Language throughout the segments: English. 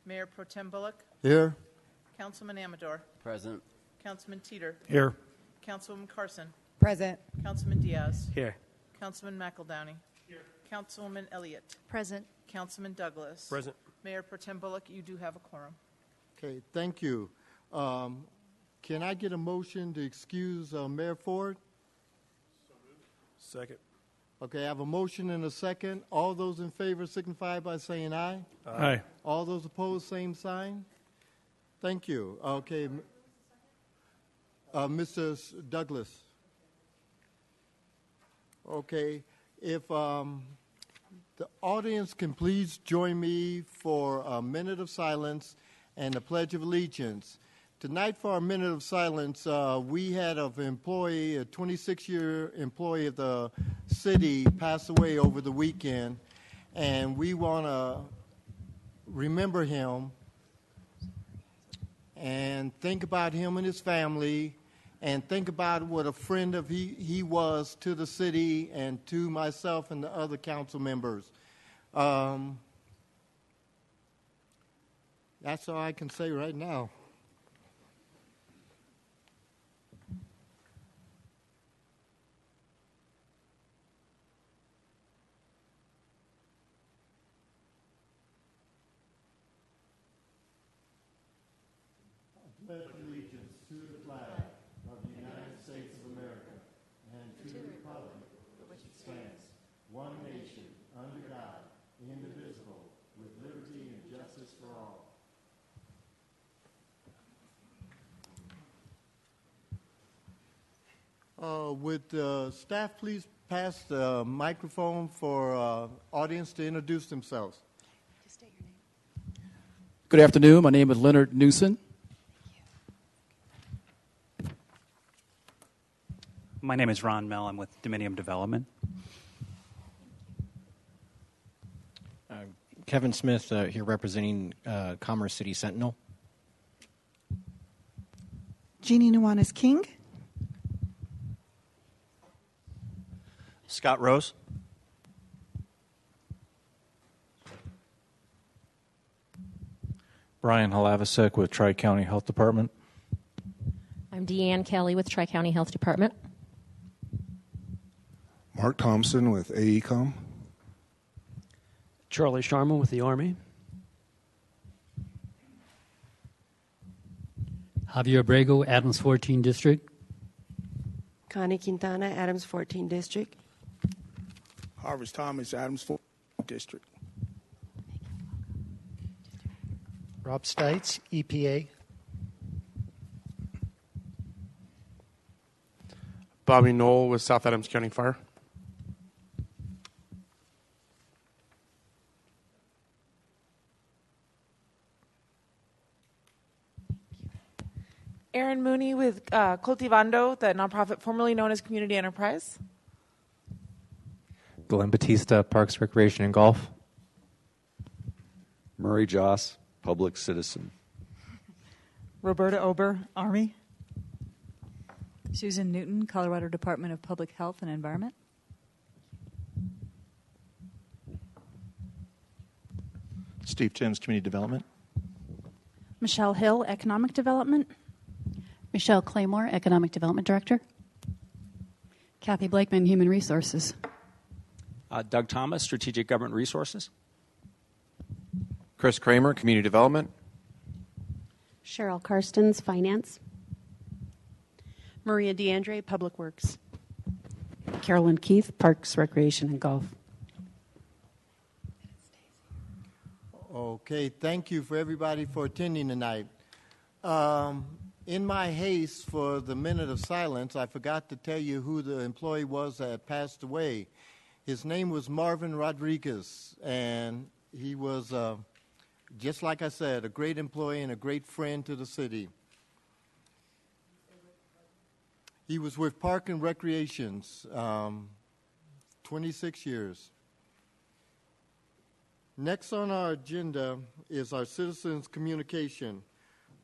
Mayor Pro Tem Bullock, Here. Councilman Amador, Present. Councilman Teeter, Here. Councilwoman Carson, Present. Councilman Diaz, Here. Councilman McEldowney, Councilwoman Elliott, Present. Councilman Douglas. Present. Mayor Pro Tem Bullock, you do have a quorum. Okay, thank you. Can I get a motion to excuse Mayor Ford? Second. Okay, I have a motion and a second. All those in favor signify by saying aye. Aye. All those opposed, same sign. Thank you. Okay, Mr. Douglas. Okay, if the audience can please join me for a minute of silence and the Pledge of Allegiance. Tonight, for our minute of silence, we had an employee, a 26-year employee of the city, pass away over the weekend, and we want to remember him and think about him and his family, and think about what a friend of he was to the city and to myself and the other council members. That's all I can say right now. I pledge allegiance to the flag of the United States of America and to the republic for which it stands, one nation, under God, indivisible, with liberty and justice for all. Would staff please pass the microphone for audience to introduce themselves? Good afternoon. My name is Leonard Newson. My name is Ron Mell. I'm with Dominium Development. Kevin Smith here representing Commerce City Sentinel. Jeannie Nuanez King. Scott Rose. Brian Halavasek with Tri-County Health Department. I'm Deanne Kelly with Tri-County Health Department. Mark Thompson with AECOM. Charlie Sharma with the Army. Javier Abrego, Adams 14 District. Connie Quintana, Adams 14 District. Harvest Thomas, Adams 14 District. Rob Stites, EPA. Bobby Knoll with South Adams County Fire. Aaron Mooney with Cultivando, the nonprofit formerly known as Community Enterprise. Glenn Batista, Parks, Recreation, and Golf. Murray Joss, Public Citizen. Roberta Ober, Army. Susan Newton, Colorado Department of Public Health and Environment. Steve Timms, Community Development. Michelle Hill, Economic Development. Michelle Claymore, Economic Development Director. Kathy Blakeman, Human Resources. Doug Thomas, Strategic Government Resources. Chris Kramer, Community Development. Cheryl Karstens, Finance. Maria DeAndre, Public Works. Carolyn Keith, Parks, Recreation, and Golf. Okay, thank you for everybody for attending tonight. In my haste for the minute of silence, I forgot to tell you who the employee was that passed away. His name was Marvin Rodriguez, and he was, just like I said, a great employee and a great friend to the city. He was with Park and Recreations, 26 years. Next on our agenda is our citizens' communication.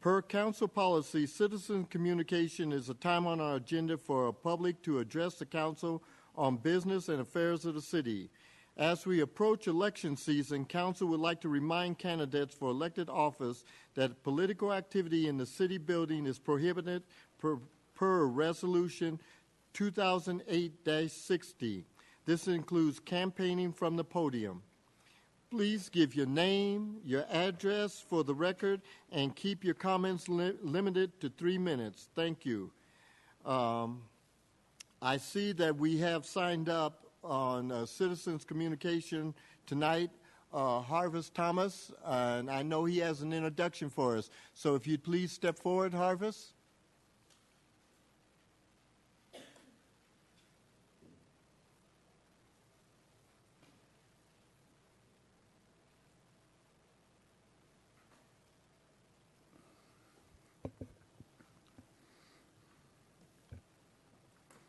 Per council policy, citizen communication is a time on our agenda for a public to address the council on business and affairs of the city. As we approach election season, Council would like to remind candidates for elected office that political activity in the city building is prohibited per Resolution 2008-60. This includes campaigning from the podium. Please give your name, your address for the record, and keep your comments limited to 3 minutes. Thank you. I see that we have signed up on Citizens Communication tonight, Harvest Thomas, and I know he has an introduction for us. So if you'd please step forward, Harvest.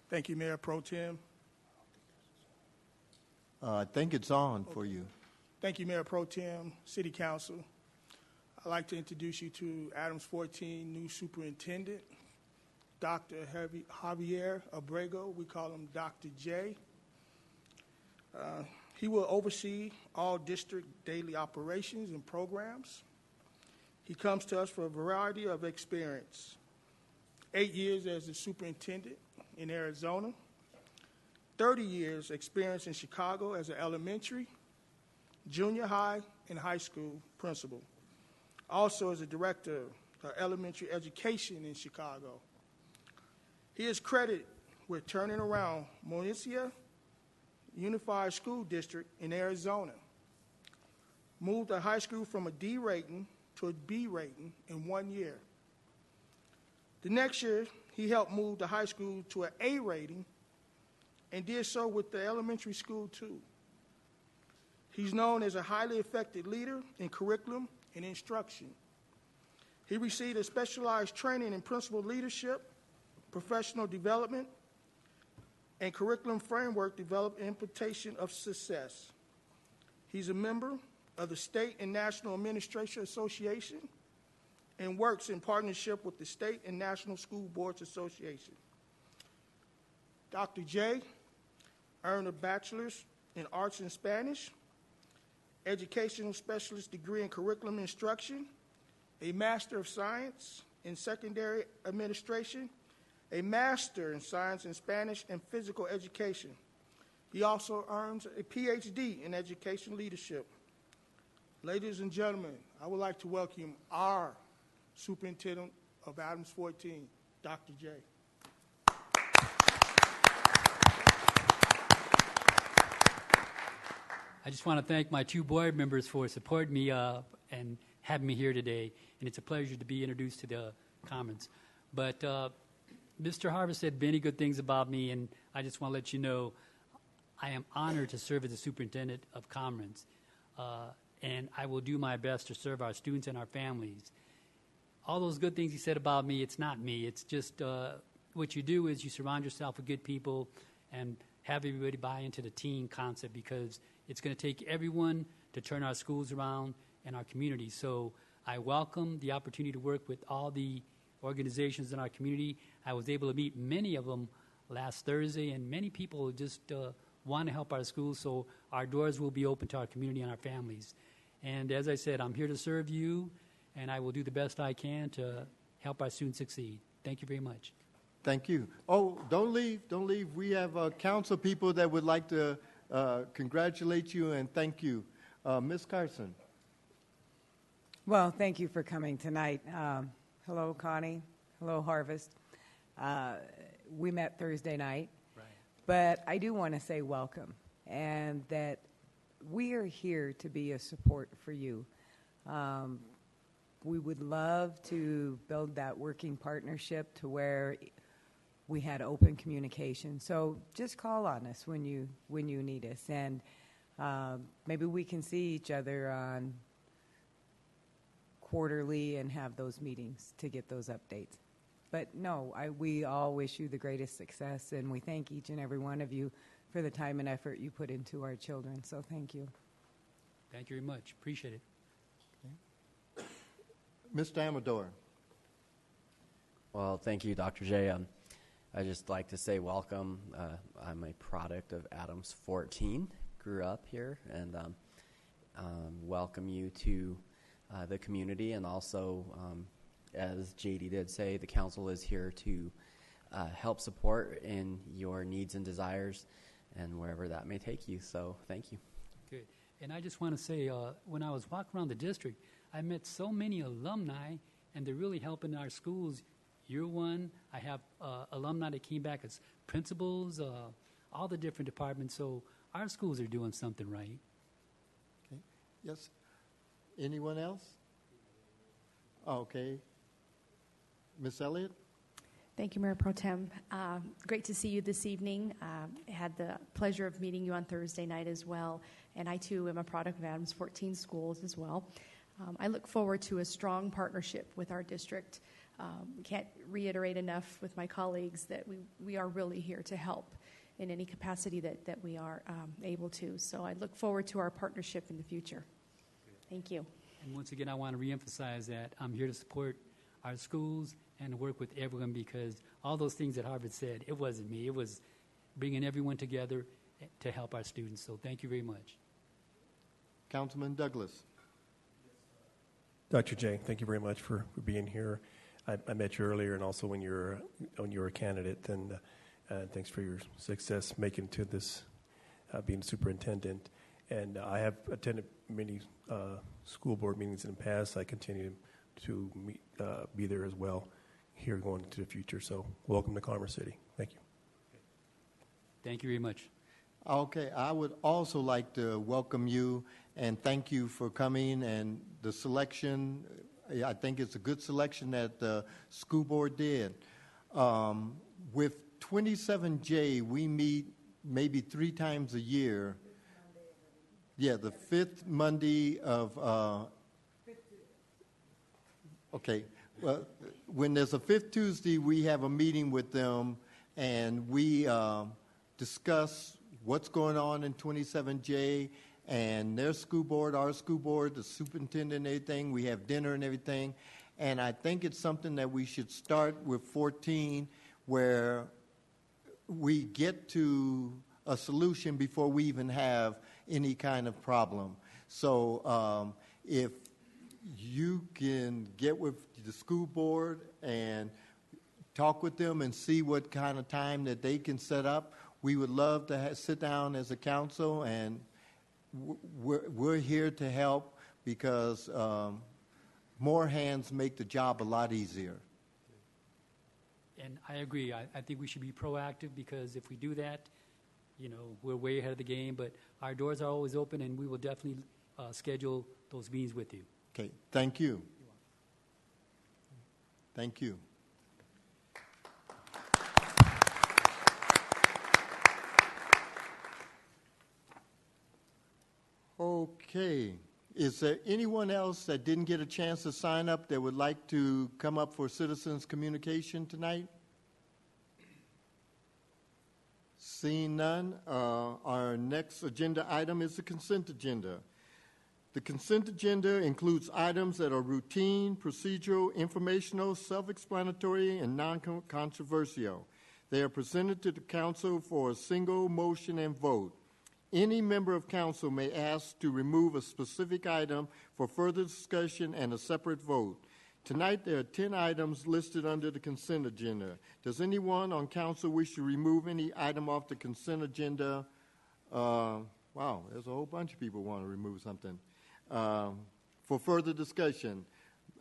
Thank you, Mayor Pro Tem. I think it's on for you. Thank you, Mayor Pro Tem, City Council. I'd like to introduce you to Adams 14 new superintendent, Dr. Javier Abrego. We call him Dr. J. He will oversee all district daily operations and programs. He comes to us for a variety of experience. 8 years as a superintendent in Arizona, 30 years experience in Chicago as an elementary, junior high, and high school principal. Also as a director of elementary education in Chicago. He is credited with turning around Monesia Unified School District in Arizona. Moved a high school from a D rating to a B rating in 1 year. The next year, he helped move the high school to an A rating and did so with the elementary school too. He's known as a highly effective leader in curriculum and instruction. He received a specialized training in principal leadership, professional development, and curriculum framework developed in implementation of success. He's a member of the State and National Administration Association and works in partnership with the State and National School Boards Association. Dr. J earned a bachelor's in arts and Spanish, educational specialist degree in curriculum instruction, a master of science in secondary administration, a master in science in Spanish and physical education. He also earns a PhD in education leadership. Ladies and gentlemen, I would like to welcome our Superintendent of Adams 14, Dr. J. I just want to thank my two board members for supporting me and having me here today, and it's a pleasure to be introduced to the Commons. But Mr. Harvest said many good things about me, and I just want to let you know I am honored to serve as the superintendent of Commons, and I will do my best to serve our students and our families. All those good things he said about me, it's not me. It's just what you do is you surround yourself with good people and have everybody buy into the team concept, because it's going to take everyone to turn our schools around and our community. So I welcome the opportunity to work with all the organizations in our community. I was able to meet many of them last Thursday, and many people just want to help our schools, so our doors will be open to our community and our families. And as I said, I'm here to serve you, and I will do the best I can to help our students succeed. Thank you very much. Thank you. Oh, don't leave. We have council people that would like to congratulate you and thank you. Ms. Carson. Well, thank you for coming tonight. Hello, Connie. Hello, Harvest. We met Thursday night, but I do want to say welcome, and that we are here to be a support for you. We would love to build that working partnership to where we had open communication. So just call on us when you need us, and maybe we can see each other on quarterly and have those meetings to get those updates. But no, we all wish you the greatest success, and we thank each and every one of you for the time and effort you put into our children. So thank you. Thank you very much. Appreciate it. Okay. Mr. Amador. Well, thank you, Dr. J. I'd just like to say welcome. I'm a product of Adams 14, grew up here, and welcome you to the community. And also, as JD did say, the council is here to help support in your needs and desires and wherever that may take you. So thank you. Good. And I just want to say, when I was walking around the district, I met so many alumni, and they're really helping our schools. Year one, I have alumni that came back as principals, all the different departments. So our schools are doing something right. Okay. Yes. Anyone else? Okay. Ms. Elliott? Thank you, Mayor Pro Tem. Great to see you this evening. I had the pleasure of meeting you on Thursday night as well, and I too am a product of Adams 14 schools as well. I look forward to a strong partnership with our district. Can't reiterate enough with my colleagues that we are really here to help in any capacity that we are able to. So I look forward to our partnership in the future. Thank you. And once again, I want to reemphasize that I'm here to support our schools and work with everyone, because all those things that Harvard said, it wasn't me. It was bringing everyone together to help our students. So thank you very much. Councilman Douglas. Dr. J, thank you very much for being here. I met you earlier, and also when you were a candidate, and thanks for your success making to this, being superintendent. And I have attended many school board meetings in the past. I continue to be there as well here going into the future. So welcome to Commerce City. Thank you. Thank you very much. Okay, I would also like to welcome you and thank you for coming, and the selection, I think it's a good selection that the school board did. With 27J, we meet maybe 3 times a year. Yeah, the 5th Monday of, okay, well, when there's a 5th Tuesday, we have a meeting with them, and we discuss what's going on in 27J and their school board, our school board, the superintendent and everything. We have dinner and everything. And I think it's something that we should start with 14, where we get to a solution before we even have any kind of problem. So if you can get with the school board and talk with them and see what kind of time that they can set up, we would love to sit down as a council, and we're here to help, because more hands make the job a lot easier. And I agree. I think we should be proactive, because if we do that, you know, we're way ahead of the game. But our doors are always open, and we will definitely schedule those meetings with you. Okay. Thank you. Thank you. Okay. Is there anyone else that didn't get a chance to sign up that would like to come up for citizens communication tonight? Seeing none, our next agenda item is the consent agenda. The consent agenda includes items that are routine, procedural, informational, self-explanatory, and non-controversial. They are presented to the council for a single motion and vote. Any member of council may ask to remove a specific item for further discussion and a separate vote. Tonight, there are 10 items listed under the consent agenda. Does anyone on council wish to remove any item off the consent agenda? Wow, there's a whole bunch of people who want to remove something. For further discussion,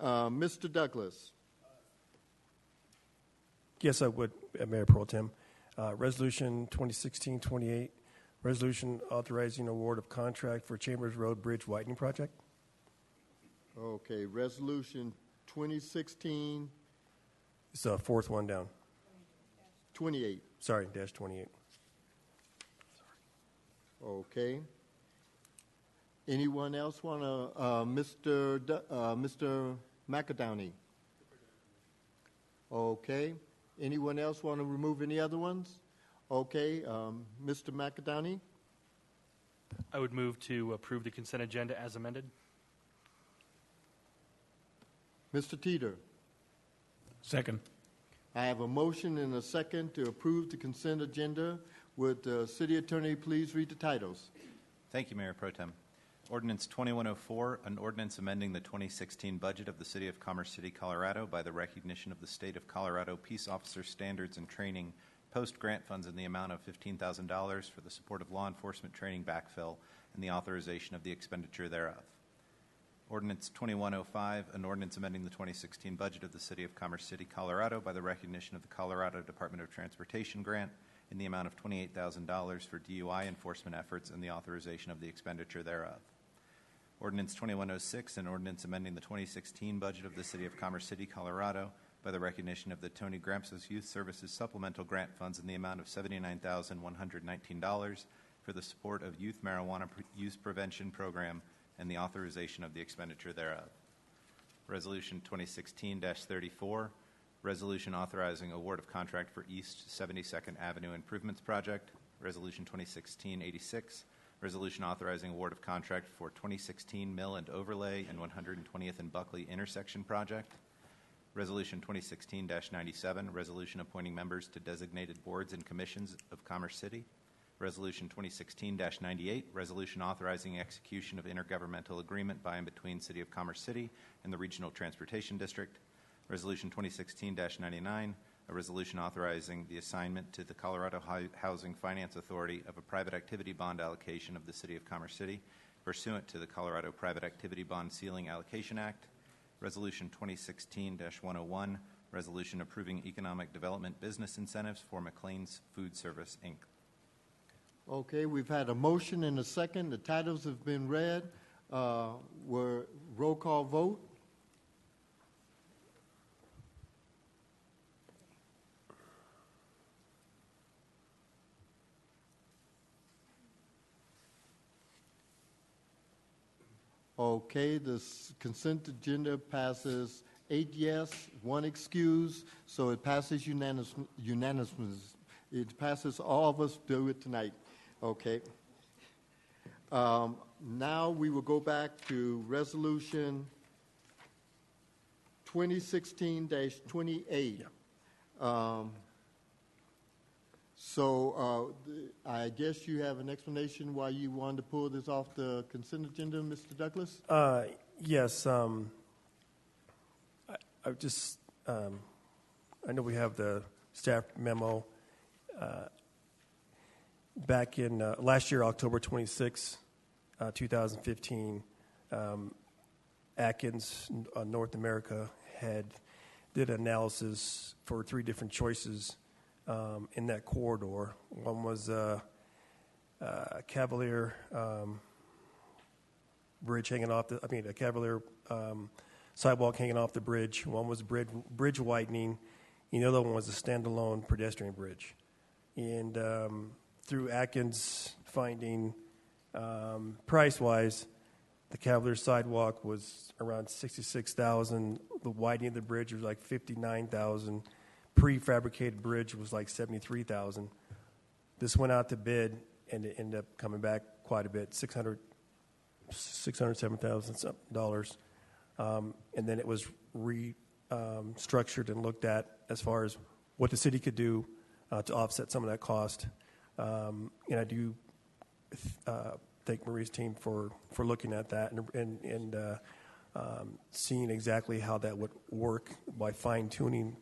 Mr. Douglas. Yes, I would, Mayor Pro Tem. Resolution 2016-28, resolution authorizing award of contract for Chambers Road Bridge widening project. Okay, resolution 2016. It's the fourth one down. 28. Sorry, dash 28. Okay. Anyone else want to, Mr. McAdowney? Okay. Anyone else want to remove any other ones? Okay. Mr. McAdowney? I would move to approve the consent agenda as amended. Mr. Teeter? Second. I have a motion and a second to approve the consent agenda. Would the city attorney please read the titles? Thank you, Mayor Pro Tem. Ordinance 2104, an ordinance amending the 2016 budget of the City of Commerce City, Colorado by the recognition of the State of Colorado Peace Officer Standards and Training post-grant funds in the amount of $15,000 for the support of law enforcement training backfill and the authorization of the expenditure thereof. Ordinance 2105, an ordinance amending the 2016 budget of the City of Commerce City, Colorado by the recognition of the Colorado Department of Transportation grant in the amount of $28,000 for DUI enforcement efforts and the authorization of the expenditure thereof. Ordinance 2106, an ordinance amending the 2016 budget of the City of Commerce City, Colorado by the recognition of the Tony Gramsos Youth Services Supplemental Grant Funds in the amount of $79,119 for the support of youth marijuana use prevention program and the authorization of the expenditure thereof. Resolution 2016-34, resolution authorizing award of contract for East 72nd Avenue Improvements Project. Resolution 2016-86, resolution authorizing award of contract for 2016 Mill and Overlay and 120th and Buckley Intersection Project. Resolution 2016-97, resolution appointing members to designated boards and commissions of Commerce City. Resolution 2016-98, resolution authorizing execution of intergovernmental agreement by and between City of Commerce City and the Regional Transportation District. Resolution 2016-99, a resolution authorizing the assignment to the Colorado Housing Finance Authority of a private activity bond allocation of the City of Commerce City pursuant to the Colorado Private Activity Bond Ceiling Allocation Act. Resolution 2016-101, resolution approving economic development business incentives for McLean's Food Service, Inc. Okay, we've had a motion and a second. The titles have been read. Were roll call vote. Okay, the consent agenda passes 8 yes, 1 excuse, so it passes unanimously. It passes. All of us do it tonight. Okay. Now we will go back to Resolution 2016-28. I guess you have an explanation why you wanted to pull this off the consent agenda, Mr. Douglas? Yes. I know we have the staff memo. Back in last year, October 26, 2015, Atkins, North America, did analysis for 3 different choices in that corridor. One was Cavalier bridge hanging off a Cavalier sidewalk hanging off the bridge. One was bridge widening, and the other one was a standalone pedestrian bridge. And through Atkins finding, price-wise, the Cavalier sidewalk was around $66,000. The widening of the bridge was like $59,000. Prefabricated bridge was like $73,000. This went out to bid, and it ended up coming back quite a bit, $607,000. And then it was restructured and looked at as far as what the city could do to offset some of that cost. And I do thank Marie's team for looking at that and seeing exactly how that would work by fine-tuning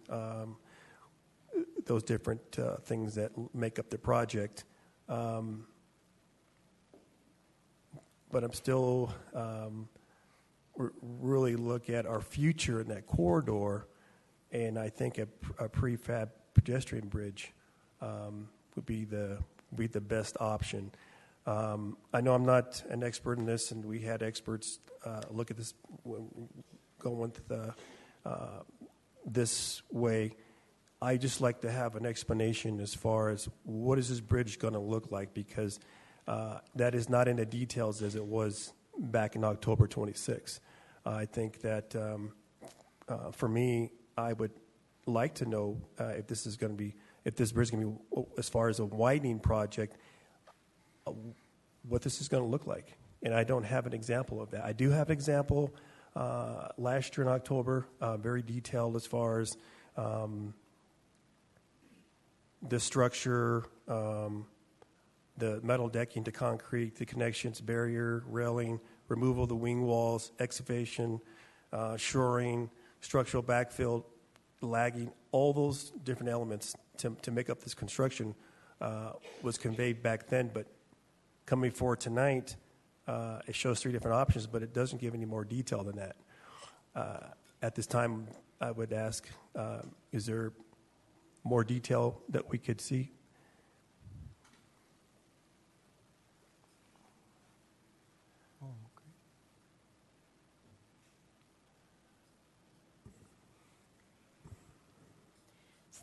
those different things that make up the project. But I'm still really look at our future in that corridor, and I think a prefab pedestrian bridge would be the best option. I know I'm not an expert in this, and we had experts look at this going with this way. I just like to have an explanation as far as what is this bridge going to look like, because that is not in the details as it was back in October 26. I think that for me, I would like to know if this bridge is going to be, as far as a widening project, what this is going to look like. And I don't have an example of that. I do have an example last year in October, very detailed as far as the structure, the metal decking to concrete, the connections, barrier, railing, removal of the wing walls, excavation, shoring, structural backfill, lagging, all those different elements to make up this construction was conveyed back then. But coming forward tonight, it shows 3 different options, but it doesn't give any more detail than that. At this time, I would ask, is there more detail that we could see?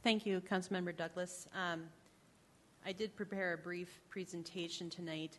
Thank you, Councilmember Douglas. I did prepare a brief presentation tonight.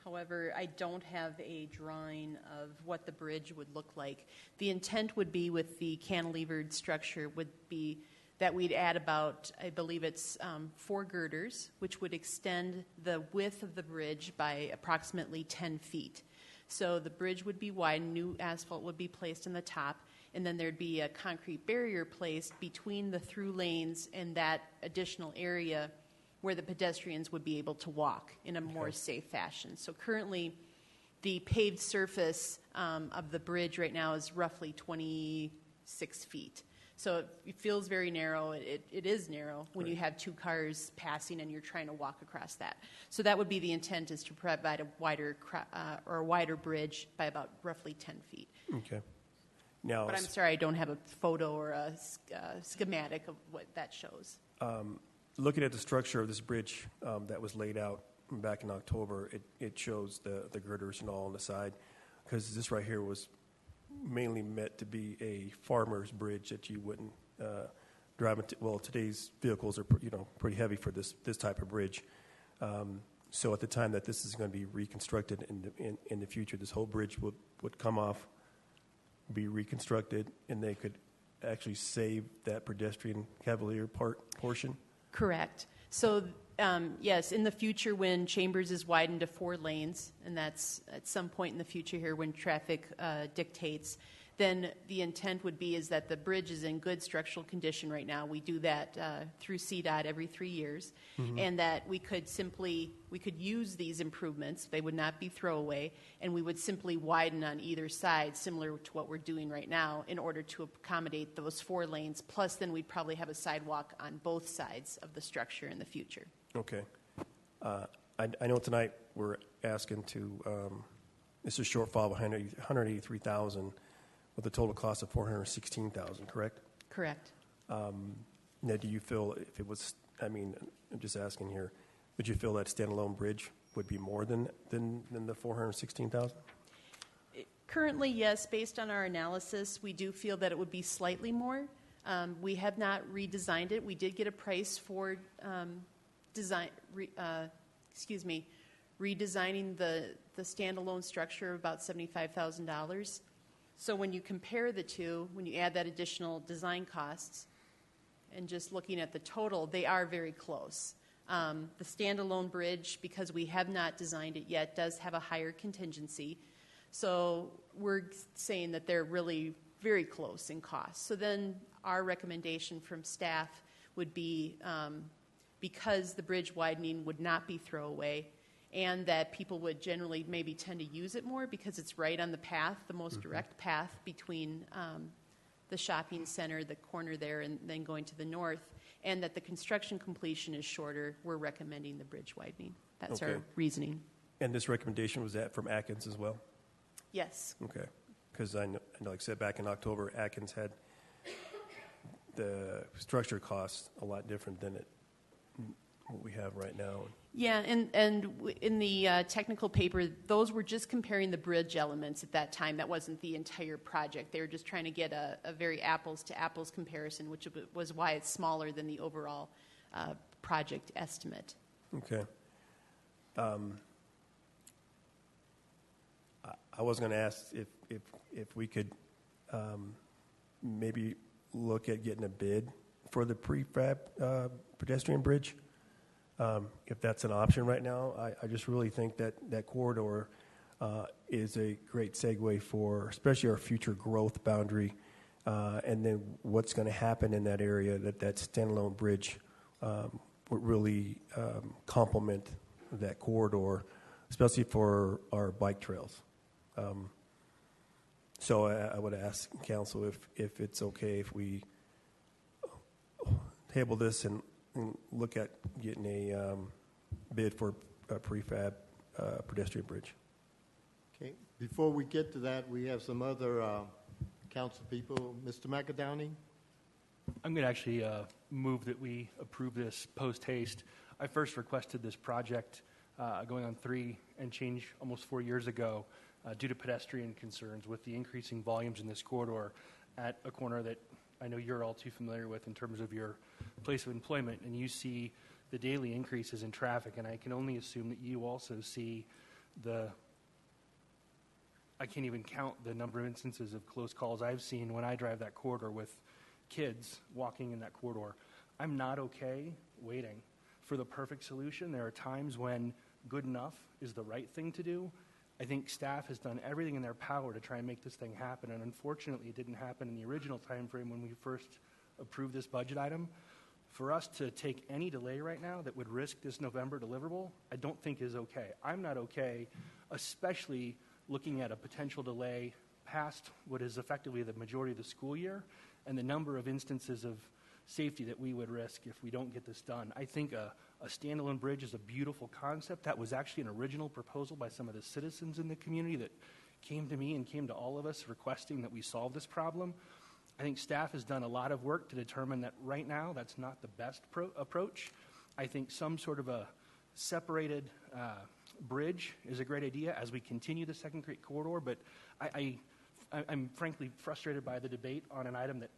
However, I don't have a drawing of what the bridge would look like. The intent would be with the cantilevered structure would be that we'd add about, I believe it's 4 girders, which would extend the width of the bridge by approximately 10 feet. So the bridge would be widened, new asphalt would be placed in the top, and then there'd be a concrete barrier placed between the through lanes and that additional area where the pedestrians would be able to walk in a more safe fashion. So currently, the paved surface of the bridge right now is roughly 26 feet. So it feels very narrow. It is narrow when you have 2 cars passing and you're trying to walk across that. So that would be the intent, is to provide a wider bridge by about roughly 10 feet. Okay. Now, but I'm sorry, I don't have a photo or a schematic of what that shows. Looking at the structure of this bridge that was laid out back in October, it shows the girders and all on the side, because this right here was mainly meant to be a farmer's bridge that you wouldn't drive into. Well, today's vehicles are pretty heavy for this type of bridge. So at the time that this is going to be reconstructed in the future, this whole bridge would come off, be reconstructed, and they could actually save that pedestrian cavalier portion? Correct. So, yes, in the future when Chambers is widened to 4 lanes, and that's at some point in the future here when traffic dictates, then the intent would be is that the bridge is in good structural condition right now. We do that through CDOT every 3 years, and that we could use these improvements. They would not be throwaway, and we would simply widen on either side, similar to what we're doing right now, in order to accommodate those 4 lanes. Plus, then we'd probably have a sidewalk on both sides of the structure in the future. Okay. I know tonight we're asking to, it's a shortfall of $183,000 with a total cost of $416,000, correct? Correct. Now, do you feel if it was, I'm just asking here, would you feel that standalone bridge would be more than the $416,000? Currently, yes. Based on our analysis, we do feel that it would be slightly more. We have not redesigned it. We did get a price for redesigning the standalone structure of about $75,000. So when you compare the two, when you add that additional design costs, and just looking at the total, they are very close. The standalone bridge, because we have not designed it yet, does have a higher contingency. So we're saying that they're really very close in cost. So then our recommendation from staff would be, because the bridge widening would not be throwaway, and that people would generally maybe tend to use it more because it's right on the path, the most direct path between the shopping center, the corner there, and then going to the north, and that the construction completion is shorter, we're recommending the bridge widening. That's our reasoning. And this recommendation was that from Atkins as well? Yes. Okay. Because I know, like I said, back in October, Atkins had the structure costs a lot different than what we have right now. Yeah, and in the technical paper, those were just comparing the bridge elements at that time. That wasn't the entire project. They were just trying to get a very apples-to-apples comparison, which was why it's smaller than the overall project estimate. Okay. I was going to ask if we could maybe look at getting a bid for the prefab pedestrian bridge. If that's an option right now, I just really think that corridor is a great segue for especially our future growth boundary, and then what's going to happen in that area, that standalone bridge, would really complement that corridor, especially for our bike trails. So I would ask council if it's okay if we table this and look at getting a bid for a prefab pedestrian bridge. Okay. Before we get to that, we have some other council people. Mr. McAdowney? I'm going to actually move that we approve this post haste. I first requested this project going on 3 and change almost 4 years ago due to pedestrian concerns with the increasing volumes in this corridor at a corner that I know you're all too familiar with in terms of your place of employment, and you see the daily increases in traffic, and I can only assume that you also see I can't even count the number of instances of close calls I've seen when I drive that corridor with kids walking in that corridor. I'm not okay waiting for the perfect solution. There are times when good enough is the right thing to do. I think staff has done everything in their power to try and make this thing happen, and unfortunately it didn't happen in the original time frame when we first approved this budget item. For us to take any delay right now that would risk this November deliverable, I don't think is okay. I'm not okay, especially looking at a potential delay past what is effectively the majority of the school year and the number of instances of safety that we would risk if we don't get this done. I think a standalone bridge is a beautiful concept. That was actually an original proposal by some of the citizens in the community that came to me and came to all of us requesting that we solve this problem. I think staff has done a lot of work to determine that right now that's not the best approach. I think some sort of a separated bridge is a great idea as we continue the Second Creek corridor, but I'm frankly frustrated by the debate on an item that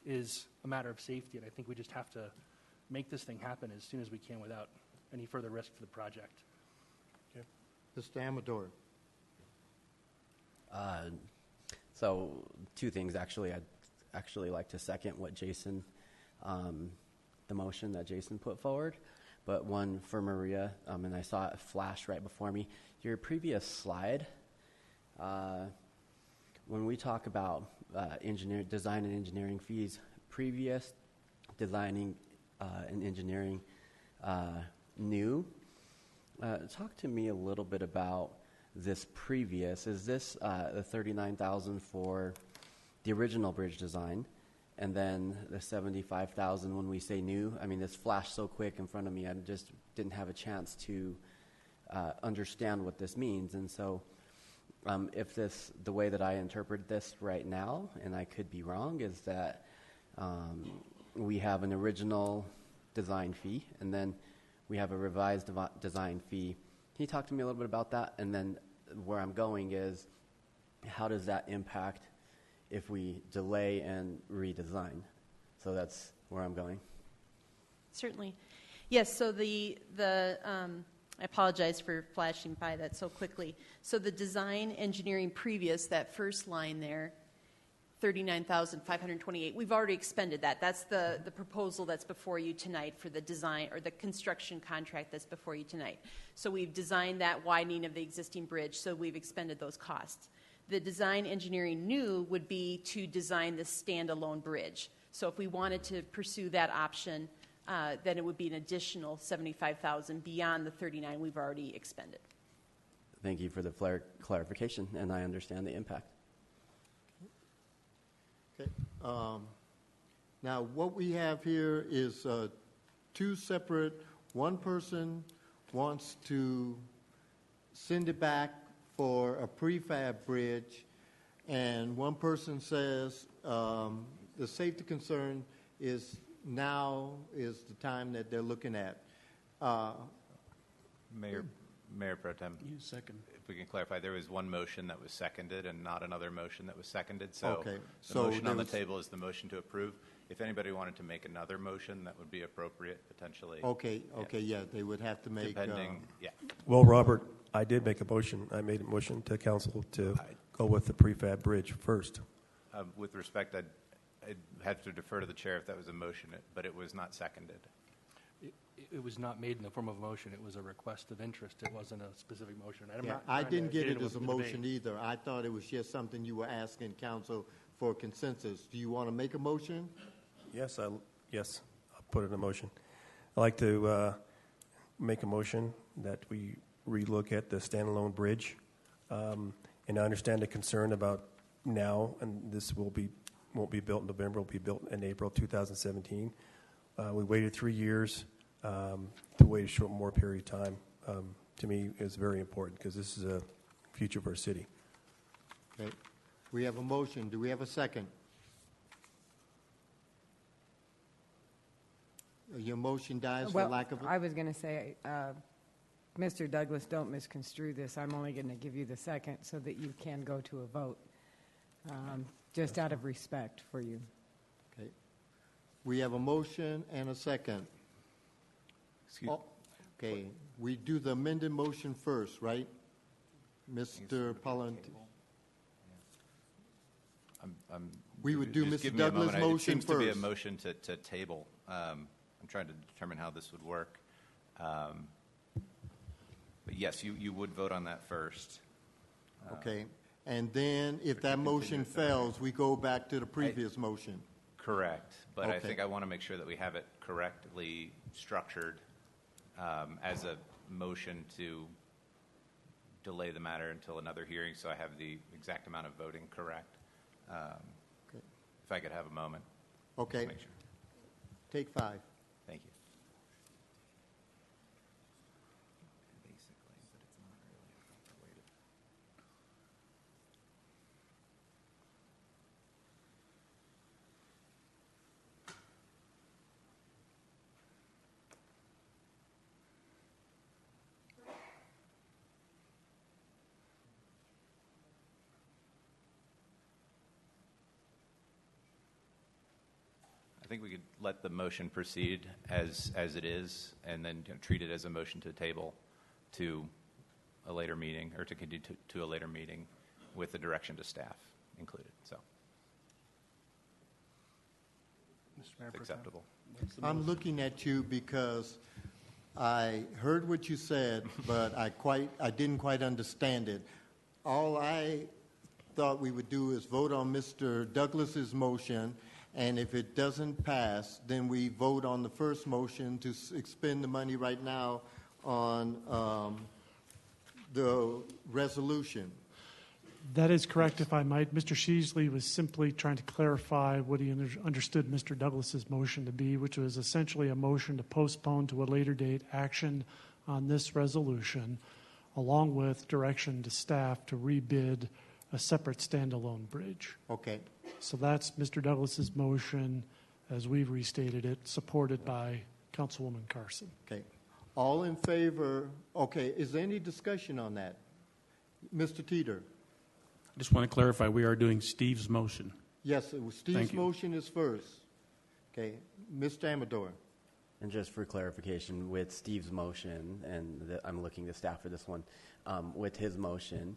is a matter of safety, and I think we just have to make this thing happen as soon as we can without any further risk to the project. Okay. Mr. Amador. So 2 things, actually. I'd actually like to second what Jason, the motion that Jason put forward, but one for Maria, and I saw it flash right before me. Your previous slide, when we talk about design and engineering fees, previous designing and engineering new, talk to me a little bit about this previous. Is this the $39,000 for the original bridge design, and then the $75,000 when we say new? I mean, this flashed so quick in front of me, I just didn't have a chance to understand what this means. And so if the way that I interpret this right now, and I could be wrong, is that we have an original design fee, and then we have a revised design fee. Can you talk to me a little bit about that? And then where I'm going is, how does that impact if we delay and redesign? So that's where I'm going. Certainly. Yes, so I apologize for flashing by that so quickly. So the design engineering previous, that first line there, $39,528, we've already expended that. That's the proposal that's before you tonight for the design or the construction contract that's before you tonight. So we've designed that widening of the existing bridge, so we've expended those costs. The design engineering new would be to design the standalone bridge. So if we wanted to pursue that option, then it would be an additional $75,000 beyond the $39,000 we've already expended. Thank you for the clarification, and I understand the impact. Okay. Now, what we have here is 2 separate. One person wants to send it back for a prefab bridge, and one person says the safety concern is now is the time that they're looking at. Mayor Pro Tem. You second. If we can clarify, there was one motion that was seconded and not another motion that was seconded. So Okay. the So motion on the there was- table is the motion to approve. If anybody wanted to make another motion, that would be appropriate potentially. Okay, yeah, they would have to make. Depending, yeah. Well, Robert, I did make a motion. I made a motion to council to go with the prefab bridge first. With respect, I'd have to defer to the chair if that was a motion, but it was not seconded. It was not made in the form of a motion. It was a request of interest. It wasn't a specific motion. And I'm Yeah, not I trying didn't to get it as with a the motion debate. either. I thought it was just something you were asking council for consensus. Do you want to make a motion? Yes, I'll put in a motion I'd like to make a motion that we relook at the standalone bridge. And I understand the concern about now, and this won't be built in November, will be built in April 2017. We waited 3 years to wait a short more period of time. To me, is very important because this is a future of our city. Okay. We have a motion. Do we have a second? Your motion dies for lack of... I was going to say, Mr. Douglas, don't misconstrue this. I'm only going to give you the second so that you can go to a vote, just out of respect for you. Okay. We have a motion and a second. Okay. We do the amended motion first, right? Mr. Pollant. We would do Just Mr. give me a Douglas' moment. motion It seems to be a first. motion to table. I'm trying to determine how this would work. But yes, you would vote on that first. Okay. And then if that motion fails, we go back to the previous motion. Correct. But I Okay. think I want to make sure that we have it correctly structured as a motion to delay the matter until another hearing, so I have the exact amount of voting correct. Okay. If I could have a moment. Okay. Make sure. Take 5. Thank you. I think we could let the motion proceed as it is, and then treat it as a motion to table to a later meeting, or to continue to a later meeting with the direction to staff included. So, Mr. Mayor, acceptable. I'm looking at you because I heard what you said, but I didn't quite understand it. All I thought we would do is vote on Mr. Douglas's motion, and if it doesn't pass, then we vote on the first motion to expend the money right now on the resolution. That is correct, if I might. Mr. Sheasley was simply trying to clarify what he understood Mr. Douglas's motion to be, which was essentially a motion to postpone to a later date action on this resolution, along with direction to staff to rebid a separate standalone bridge. Okay. So that's Mr. Douglas's motion, as we've restated it, supported by Councilwoman Carson. Okay. All in favor? Okay. Is there any discussion on that? Mr. Teeter? I just want to clarify, we are doing Steve's motion. Yes, Steve's motion is first. Okay. Mr. Amador? And just for clarification, with Steve's motion, and I'm looking to staff for this one, with his motion,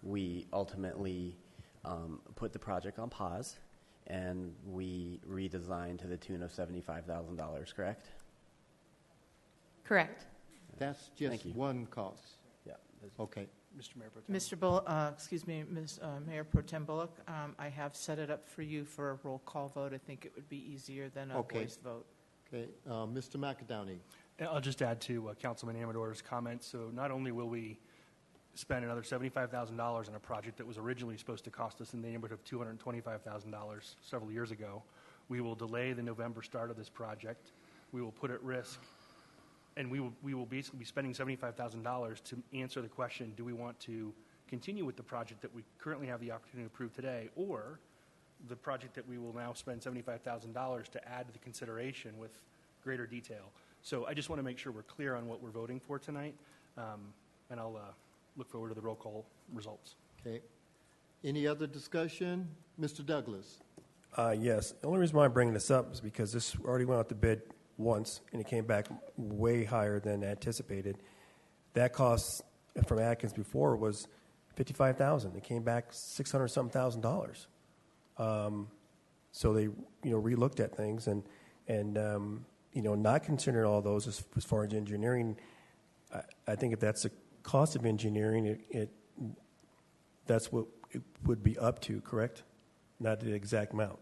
we ultimately put the project on pause, and we redesigned to the tune of $75,000, correct? Correct. That's just one cost. Yeah. Okay. Mr. Mayor Pro Tem. Mr. Bullock, Mayor Pro Tem Bullock, I have set it up for you for a roll call vote. I think it would be easier than a voice vote. Okay. Mr. McAdowney. I'll just add to Councilman Amador's comments. So not only will we spend another $75,000 on a project that was originally supposed to cost us in the neighborhood of $225,000 several years ago, we will delay the November start of this project. We will put at risk, and we will basically be spending $75,000 to answer the question, do we want to continue with the project that we currently have the opportunity to approve today, or the project that we will now spend $75,000 to add to the consideration with greater detail. So I just want to make sure we're clear on what we're voting for tonight, and I'll look forward to the roll call results. Okay. Any other discussion? Mr. Douglas? Yes. The only reason why I'm bringing this up is because this already went out to bid once, and it came back way higher than anticipated. That cost from Atkins before was $55,000. It came back $600-something thousand. So they, relooked at things, and not considering all those as far as engineering. I think if that's the cost of engineering, that's what it would be up to, correct? Not the exact amount.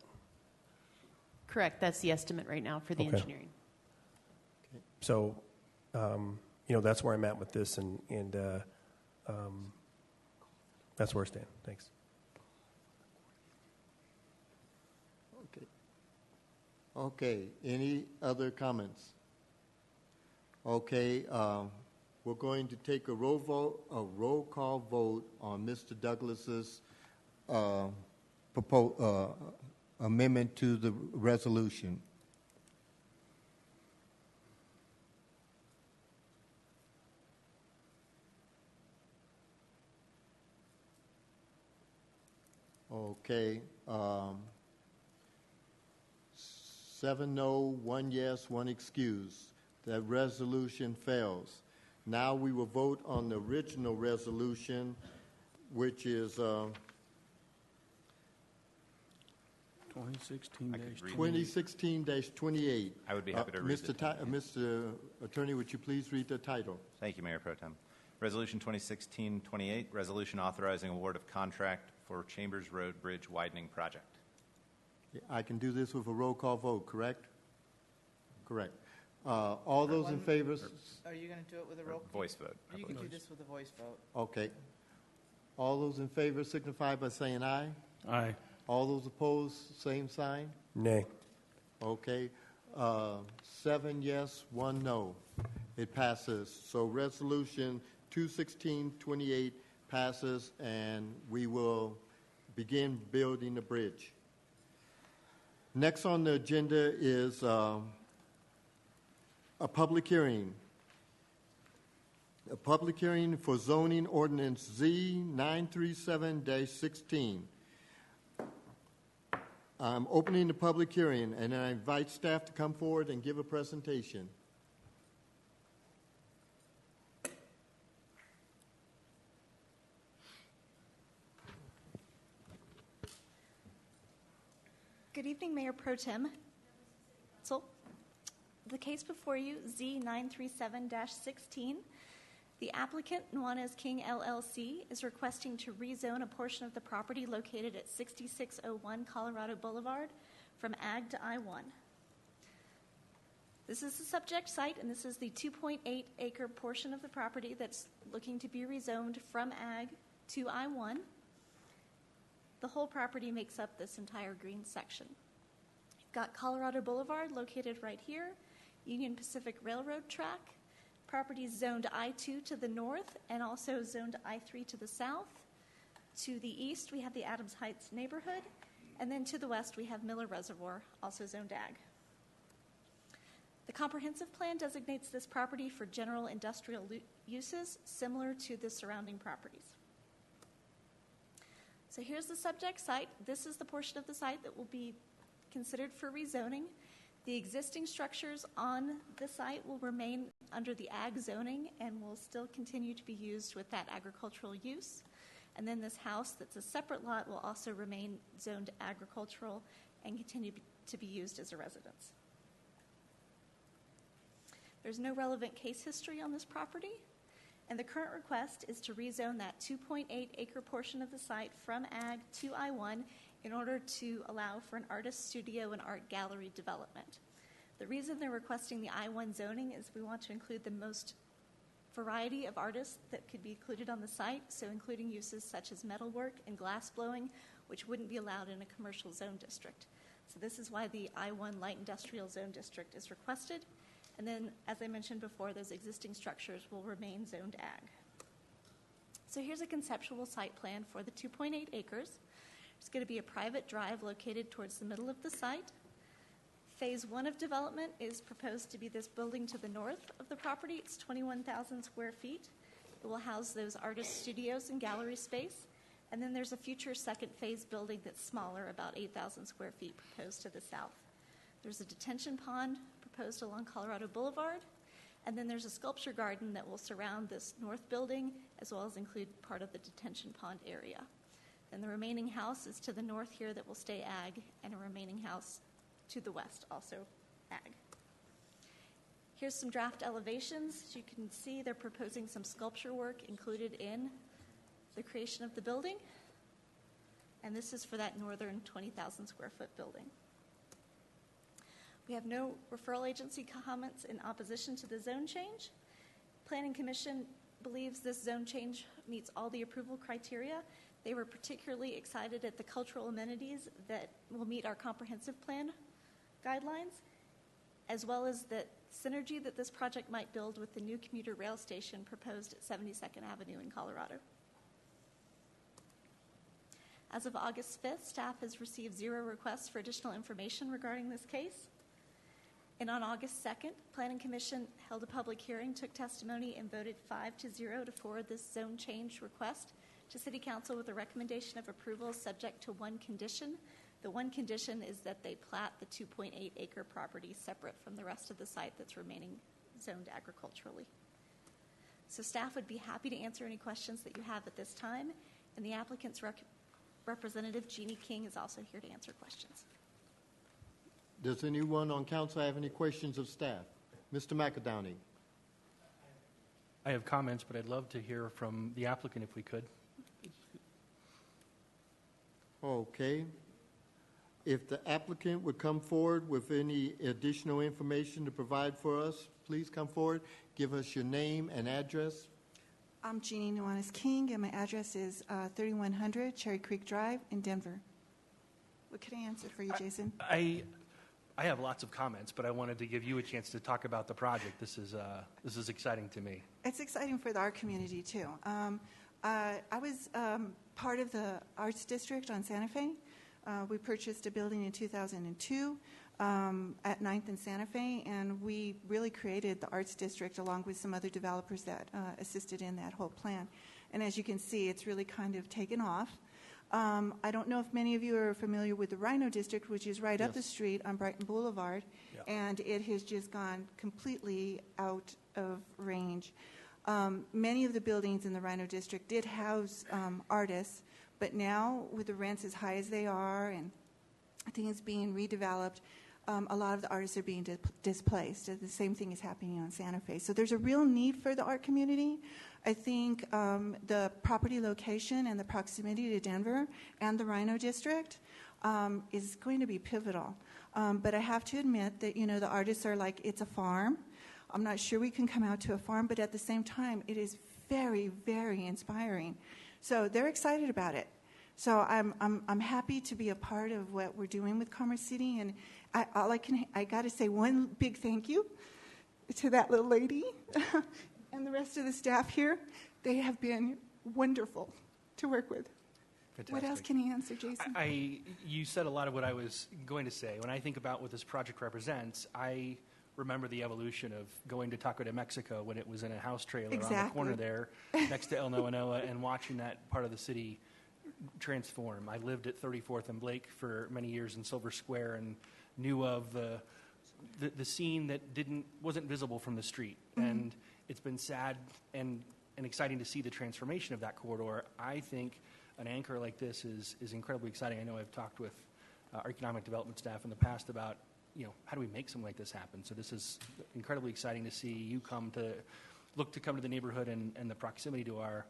Correct. That's the estimate right now for the engineering. Okay. So, that's where I'm at with this, and that's where I stand. Thanks. Okay. Any other comments? Okay. We're going to take a roll call vote on Mr. Douglas's amendment to the resolution. Okay. 7 no, 1 yes, 1 excuse. That resolution fails. Now we will vote on the original resolution, which is 2016-28. I would be happy to read the title. Mr. Attorney, would you please read the title? Thank you, Mayor Pro Tem. Resolution 2016-28, resolution authorizing award of contract for Chambers Road Bridge widening project. I can do this with a roll call vote, correct? Correct. All those in favor? Are you going to do it with a roll call? Voice vote. You can do this with a voice vote. Okay. All those in favor signify by saying aye. Aye. All those opposed, same sign. Nay. Okay. 7 yes, 1 no. It passes. So resolution 216-28 passes, and we will begin building the bridge. Next on the agenda is a public hearing. A public hearing for zoning ordinance Z937-16. I'm opening the public hearing, and I invite staff to come forward and give a presentation. Good evening, Mayor Pro Tem. So, the case before you, Z937-16, the applicant, Nuanez King LLC, is requesting to rezone a portion of the property located at 6601 Colorado Boulevard from Ag to I-1. This is the subject site, and this is the 2.8-acre portion of the property that's looking to be rezoned from Ag to I-1. The whole property makes up this entire green section. You've got Colorado Boulevard located right here, Union Pacific Railroad track. Property is zoned I-2 to the north and also zoned I-3 to the south. To the east, we have the Adams Heights neighborhood. And then to the west, we have Miller Reservoir, also zoned ag. The comprehensive plan designates this property for general industrial uses similar to the surrounding properties. So here's the subject site. This is the portion of the site that will be considered for rezoning. The existing structures on the site will remain under the ag zoning and will still continue to be used with that agricultural use. And then this house that's a separate lot will also remain zoned agricultural and continue to be used as a residence. There's no relevant case history on this property, and the current request is to rezone that 2.8-acre portion of the site from ag to I-1 in order to allow for an artist studio and art gallery development. The reason they're requesting the I-1 zoning is we want to include the most variety of artists that could be included on the site, so including uses such as metalwork and glass blowing, which wouldn't be allowed in a commercial zone district. So this is why the I-1 light industrial zone district is requested. And then, as I mentioned before, those existing structures will remain zoned ag. So here's a conceptual site plan for the 2.8 acres. There's going to be a private drive located towards the middle of the site. Phase 1 of development is proposed to be this building to the north of the property. It's 21,000 square feet. It will house those artist studios and gallery space. And then there's a future second phase building that's smaller, about 8,000 square feet, proposed to the south. There's a detention pond proposed along Colorado Boulevard. And then there's a sculpture garden that will surround this north building, as well as include part of the detention pond area. And the remaining house is to the north here that will stay ag, and a remaining house to the west, also ag. Here's some draft elevations. As you can see, they're proposing some sculpture work included in the creation of the building. And this is for that northern 20,000 square foot building. We have no referral agency comments in opposition to the zone change. Planning Commission believes this zone change meets all the approval criteria. They were particularly excited at the cultural amenities that will meet our comprehensive plan guidelines, as well as the synergy that this project might build with the new commuter rail station proposed at 72nd Avenue in Colorado. As of August 5th, staff has received 0 requests for additional information regarding this case. And on August 2nd, Planning Commission held a public hearing, took testimony, and voted 5-0 to forward this zone change request to City Council with a recommendation of approval subject to one condition. The one condition is that they plat the 2.8-acre property separate from the rest of the site that's remaining zoned agriculturally. So staff would be happy to answer any questions that you have at this time, and the applicant's representative, Jeannie King, is also here to answer questions. Does anyone on council have any questions of staff? Mr. McAdowney. I have comments, but I'd love to hear from the applicant if we could. Okay. If the applicant would come forward with any additional information to provide for us, please come forward. Give us your name and address. I'm Jeannie Nuanez King, and my address is 3100 Cherry Creek Drive in Denver. What can I answer for you, Jason? I have lots of comments, but I wanted to give you a chance to talk about the project. This is exciting to me. It's exciting for our community, too. I was part of the Arts District on Santa Fe. We purchased a building in 2002 at 9th and Santa Fe, and we really created the Arts District along with some other developers that assisted in that whole plan. And as you can see, it's really kind of taken off. I don't know if many of you are familiar with the Rhino District, which is right up the street on Brighton Boulevard, and it has just gone completely out of range. Many of the buildings in the Rhino District did house artists, but now with the rents as high as they are and things being redeveloped, a lot of the artists are being displaced. The same thing is happening on Santa Fe. So there's a real need for the art community. I think the property location and the proximity to Denver and the Rhino District is going to be pivotal. But I have to admit that, the artists are like, it's a farm. I'm not sure we can come out to a farm, but at the same time, it is very, very inspiring. So they're excited about it. So I'm happy to be a part of what we're doing with Commerce City, and I got to say one big thank you to that little lady and the rest of the staff here. They have been wonderful to work with. Fantastic. What else can I answer, Jason? You said a lot of what I was going to say. When I think about what this project represents, I remember the evolution of going to Taco de Mexico when it was in a house trailer on the corner there next to El Noa Noa and watching that part of the city transform. I lived at 34th and Blake for many years in Silver Square and knew of the scene that wasn't visible from the street. Mm-hmm. And it's been sad and exciting to see the transformation of that corridor. I think an anchor like this is incredibly exciting. I know I've talked with our economic development staff in the past about how do we make something like this happen? So this is incredibly exciting to see you come to the neighborhood and the proximity to our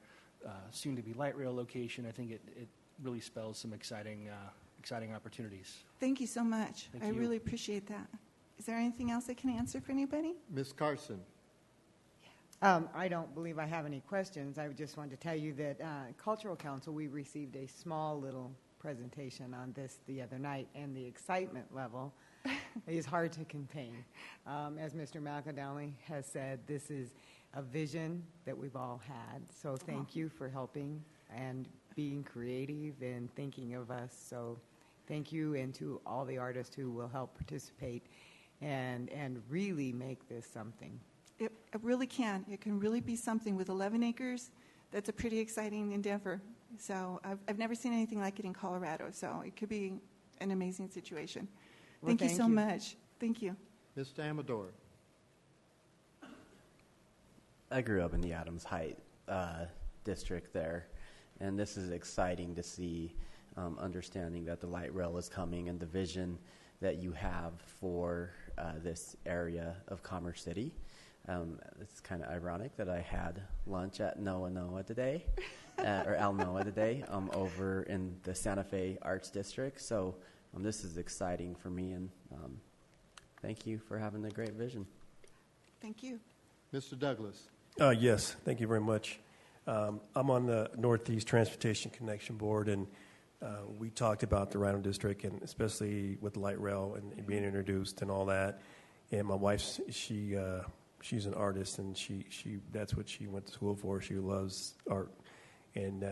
soon-to-be light rail location. I think it really spells some exciting opportunities. Thank you so much. Thank I you. really appreciate that. Is there anything else I can answer for anybody? Ms. Carson. I don't believe I have any questions. I just wanted to tell you that Cultural Council, we received a small little presentation on this the other night, and the excitement level is hard to contain. As Mr. McAdowney has said, this is a vision that we've all had. So thank you for helping and being creative and thinking of us. So thank you, and to all the artists who will help participate and really make this something. It really can. It can really be something with 11 acres. That's a pretty exciting endeavor. So I've never seen anything like it in Colorado. So it could be an amazing situation. Well, thank you so much. Thank you. Mr. Amador. I grew up in the Adams Heights district there, and this is exciting to see, understanding that the light rail is coming and the vision that you have for this area of Commerce City. It's kind of ironic that I had lunch at Noa Noa today, or El Noa today, over in the Santa Fe Arts District. So this is exciting for me, and thank you for having the great vision. Thank you. Mr. Douglas. Yes, thank you very much. I'm on the Northeast Transportation Connection Board, and we talked about the Rhino District, and especially with the light rail and being introduced and all that. And my wife, she's an artist, and she that's what she went to school for. She loves art, and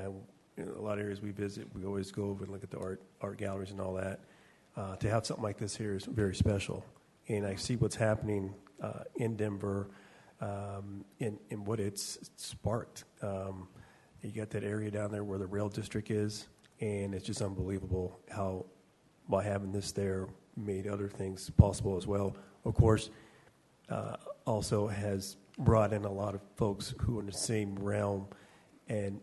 in a lot of areas we visit, we always go over and look at the art galleries and all that. To have something like this here is very special, and I see what's happening in Denver. In what it's sparked. You got that area down there where the rail district is, and it's just unbelievable how, by having this there, made other things possible as well. Of course, also has brought in a lot of folks who are in the same realm and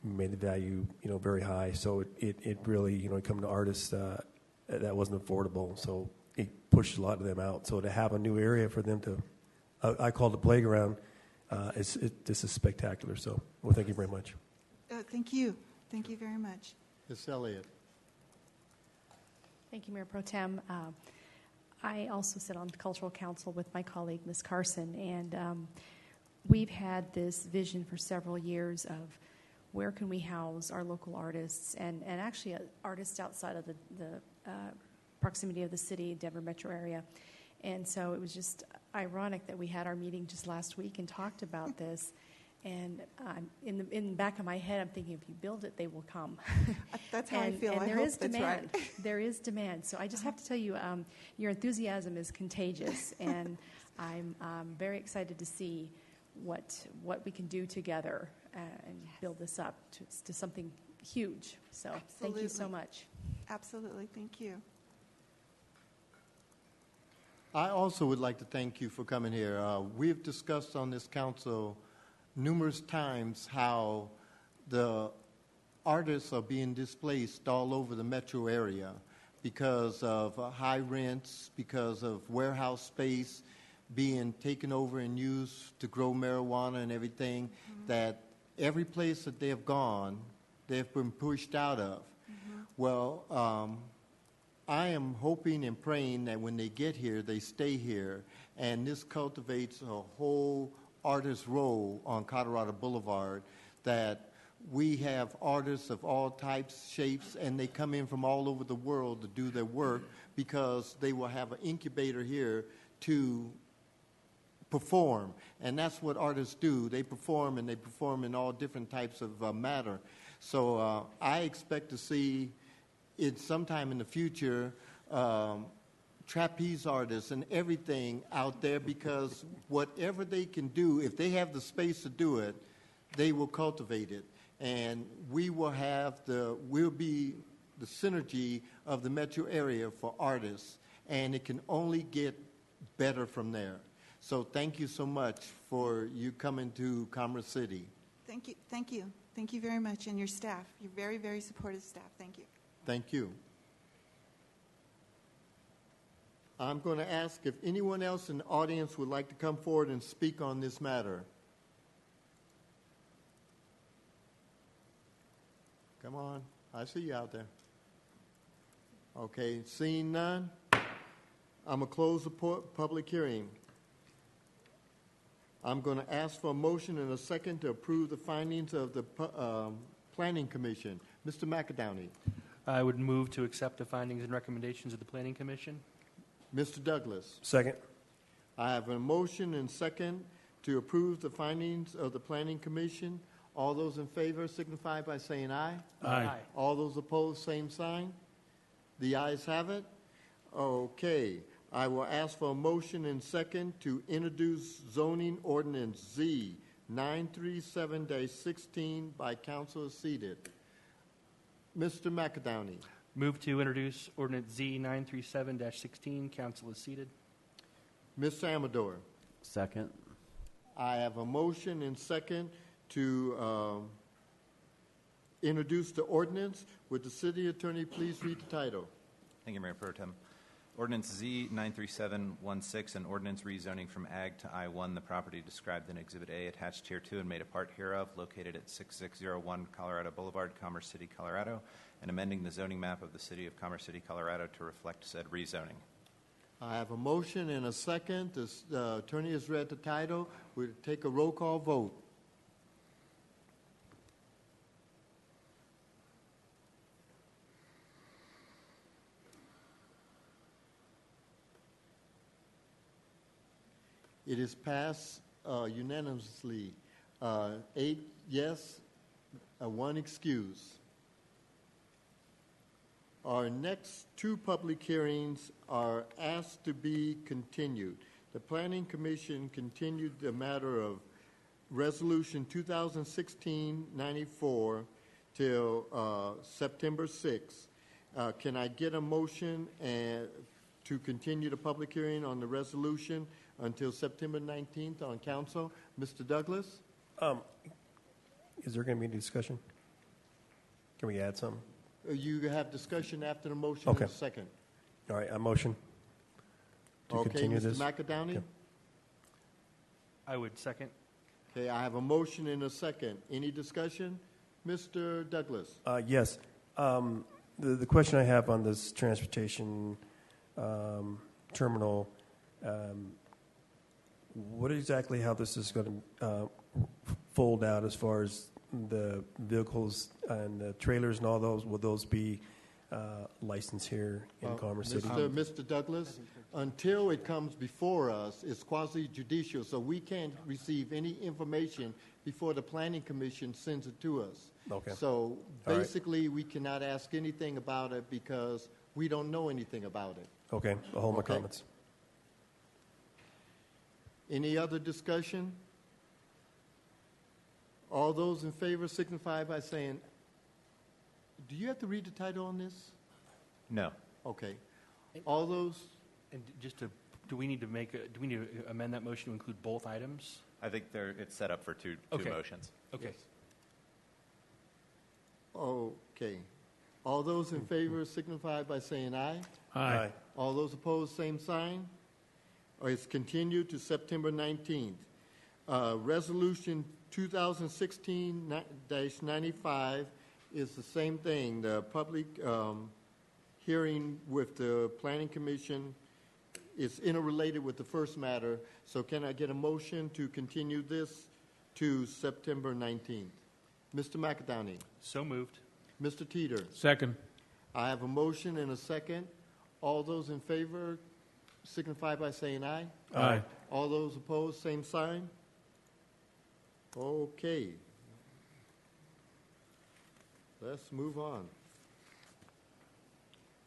made the value, very high. So it really, coming to artists, that wasn't affordable. So it pushed a lot of them out. So to have a new area for them to, I call it the playground. This is spectacular. So, well, thank you very much. Thank you. Thank you very much. Ms. Elliott. Thank you, Mayor Pro Tem. I also sit on the Cultural Council with my colleague, Ms. Carson, and we've had this vision for several years of where can we house our local artists and actually artists outside of the proximity of the city, Denver metro area. And so it was just ironic that we had our meeting just last week and talked about this. And in the back of my head, I'm thinking, if you build it, they will come. That's how I feel. And I there hope is that's demand. right. There is demand. So I just have to tell you, your enthusiasm is contagious, and I'm very excited to see what we can do together and build this up to something huge. So thank you so much. Absolutely. Thank you. I also would like to thank you for coming here. We've discussed on this council numerous times how the artists are being displaced all over the metro area because of high rents, because of warehouse space being taken over and used to grow marijuana and everything, that every place that they have gone, they've been pushed out of. Well, I am hoping and praying that when they get here, they stay here, and this cultivates a whole artist role on Colorado Boulevard, that we have artists of all types, shapes, and they come in from all over the world to do their work because they will have an incubator here to perform. And that's what artists do. They perform, and they perform in all different types of matter. So I expect to see it sometime in the future, trapeze artists and everything out there, because whatever they can do, if they have the space to do it, they will cultivate it. And we'll be the synergy of the metro area for artists, and it can only get better from there. So thank you so much for you coming to Commerce City. Thank you. Thank you. Thank you very much, and your staff. You're very, very supportive staff. Thank you. Thank you. I'm going to ask if anyone else in the audience would like to come forward and speak on this matter. Come on. I see you out there. Okay, seeing none, I'm going to close the public hearing. I'm going to ask for a motion and a second to approve the findings of the Planning Commission. Mr. McAdowney. I would move to accept the findings and recommendations of the Planning Commission. Mr. Douglas. Second. I have a motion and second to approve the findings of the Planning Commission. All those in favor signify by saying aye. Aye. All those opposed, same sign. The ayes have it. Okay. I will ask for a motion and second to introduce zoning ordinance Z 937-16 by council seated. Mr. McAdowney. Move to introduce ordinance Z 937-16. Council is seated. Ms. Amador. Second. I have a motion and second to introduce the ordinance. Would the city attorney please read the title? Thank you, Mayor Pro Tem. Ordinance Z 93716, an ordinance rezoning from Ag to I-1, the property described in Exhibit A attached here to and made a part hereof, located at 6601 Colorado Boulevard, Commerce City, Colorado, and amending the zoning map of the city of Commerce City, Colorado to reflect said rezoning. I have a motion and a second. The attorney has read the title. We'll take a roll call vote. It is passed unanimously. 8 yes, 1 excuse. Our next 2 public hearings are asked to be continued. The Planning Commission continued the matter of Resolution 2016-94 till September 6th. Can I get a motion to continue the public hearing on the resolution until September 19th on council? Mr. Douglas? Is there going to be any discussion? Can we add some? You have discussion after the motion Okay. in a second. All right, a motion to Okay, continue Mr. this. McAdowney? Okay. I would second. Okay, I have a motion and a second. Any discussion? Mr. Douglas? Yes. The question I have on this transportation terminal, what exactly how this is going to fold out as far as the vehicles and the trailers and all those? Will those be licensed here in Commerce City? Mr. Douglas, until it comes before us, it's quasi-judicial, so we can't receive any information before the Planning Commission sends it to us. Okay. So All right. basically, we cannot ask anything about it because we don't know anything about it. Okay, I'll hold my Okay. comments. Any other discussion? All those in favor signify by saying, do you have to read the title on this? No. Okay. All those, And just to, do we need to amend that motion to include both items? I think it's set up for two Okay. motions. Okay. okay. All those in favor signify by saying aye. Aye. All those opposed, same sign. It's continued to September 19th. Resolution 2016-95 is the same thing. The public hearing with the Planning Commission is interrelated with the first matter. So can I get a motion to continue this to September 19th? Mr. McAdowney. So moved. Mr. Teeter. Second. I have a motion and a second. All those in favor signify by saying aye. Aye. All those opposed, same sign. Okay. Let's move on.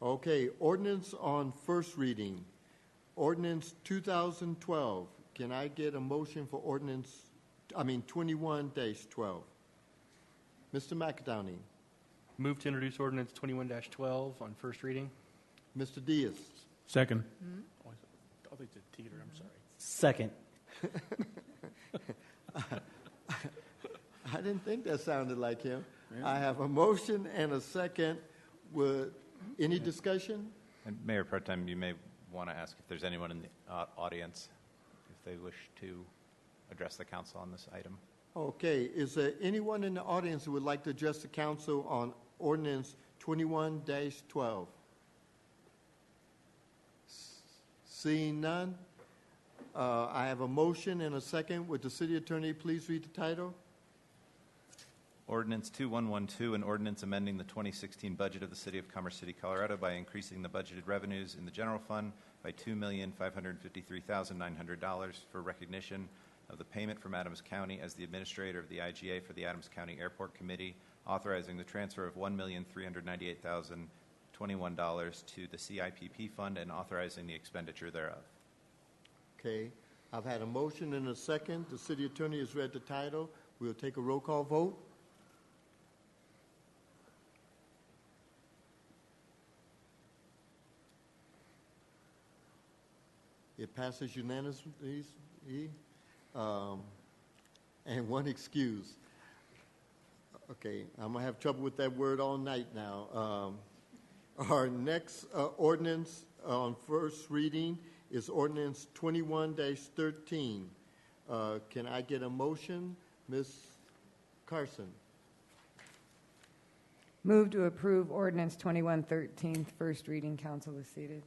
Okay, ordinance on first reading. Ordinance 2012. Can I get a motion for 21-12? Mr. McAdowney. Move to introduce ordinance 21-12 on first reading. Mr. Diaz. Second. Oh, I think it's Teeter, I'm sorry. Second. I didn't think that sounded like him. I have a motion and a second. Any discussion? And Mayor Pro Tem, you may want to ask if there's anyone in the audience if they wish to address the council on this item. Okay, is there anyone in the audience who would like to address the council on ordinance 21-12? Seeing none, I have a motion and a second. Would the city attorney please read the title? Ordinance 2112, an ordinance amending the 2016 budget of the City of Commerce City, Colorado by increasing the budgeted revenues in the general fund by $2,553,900 for recognition of the payment from Adams County as the administrator of the IGA for the Adams County Airport Committee, authorizing the transfer of $1,398,021 to the CIPP fund and authorizing the expenditure thereof. Okay, I've had a motion and a second. The city attorney has read the title. We'll take a roll call vote. It passes unanimously, and one excuse. Okay, I'm gonna have trouble with that word all night now. Our next ordinance on first reading is ordinance 21-13. Can I get a motion? Ms. Carson. Move to approve ordinance 2113, first reading. Council is seated.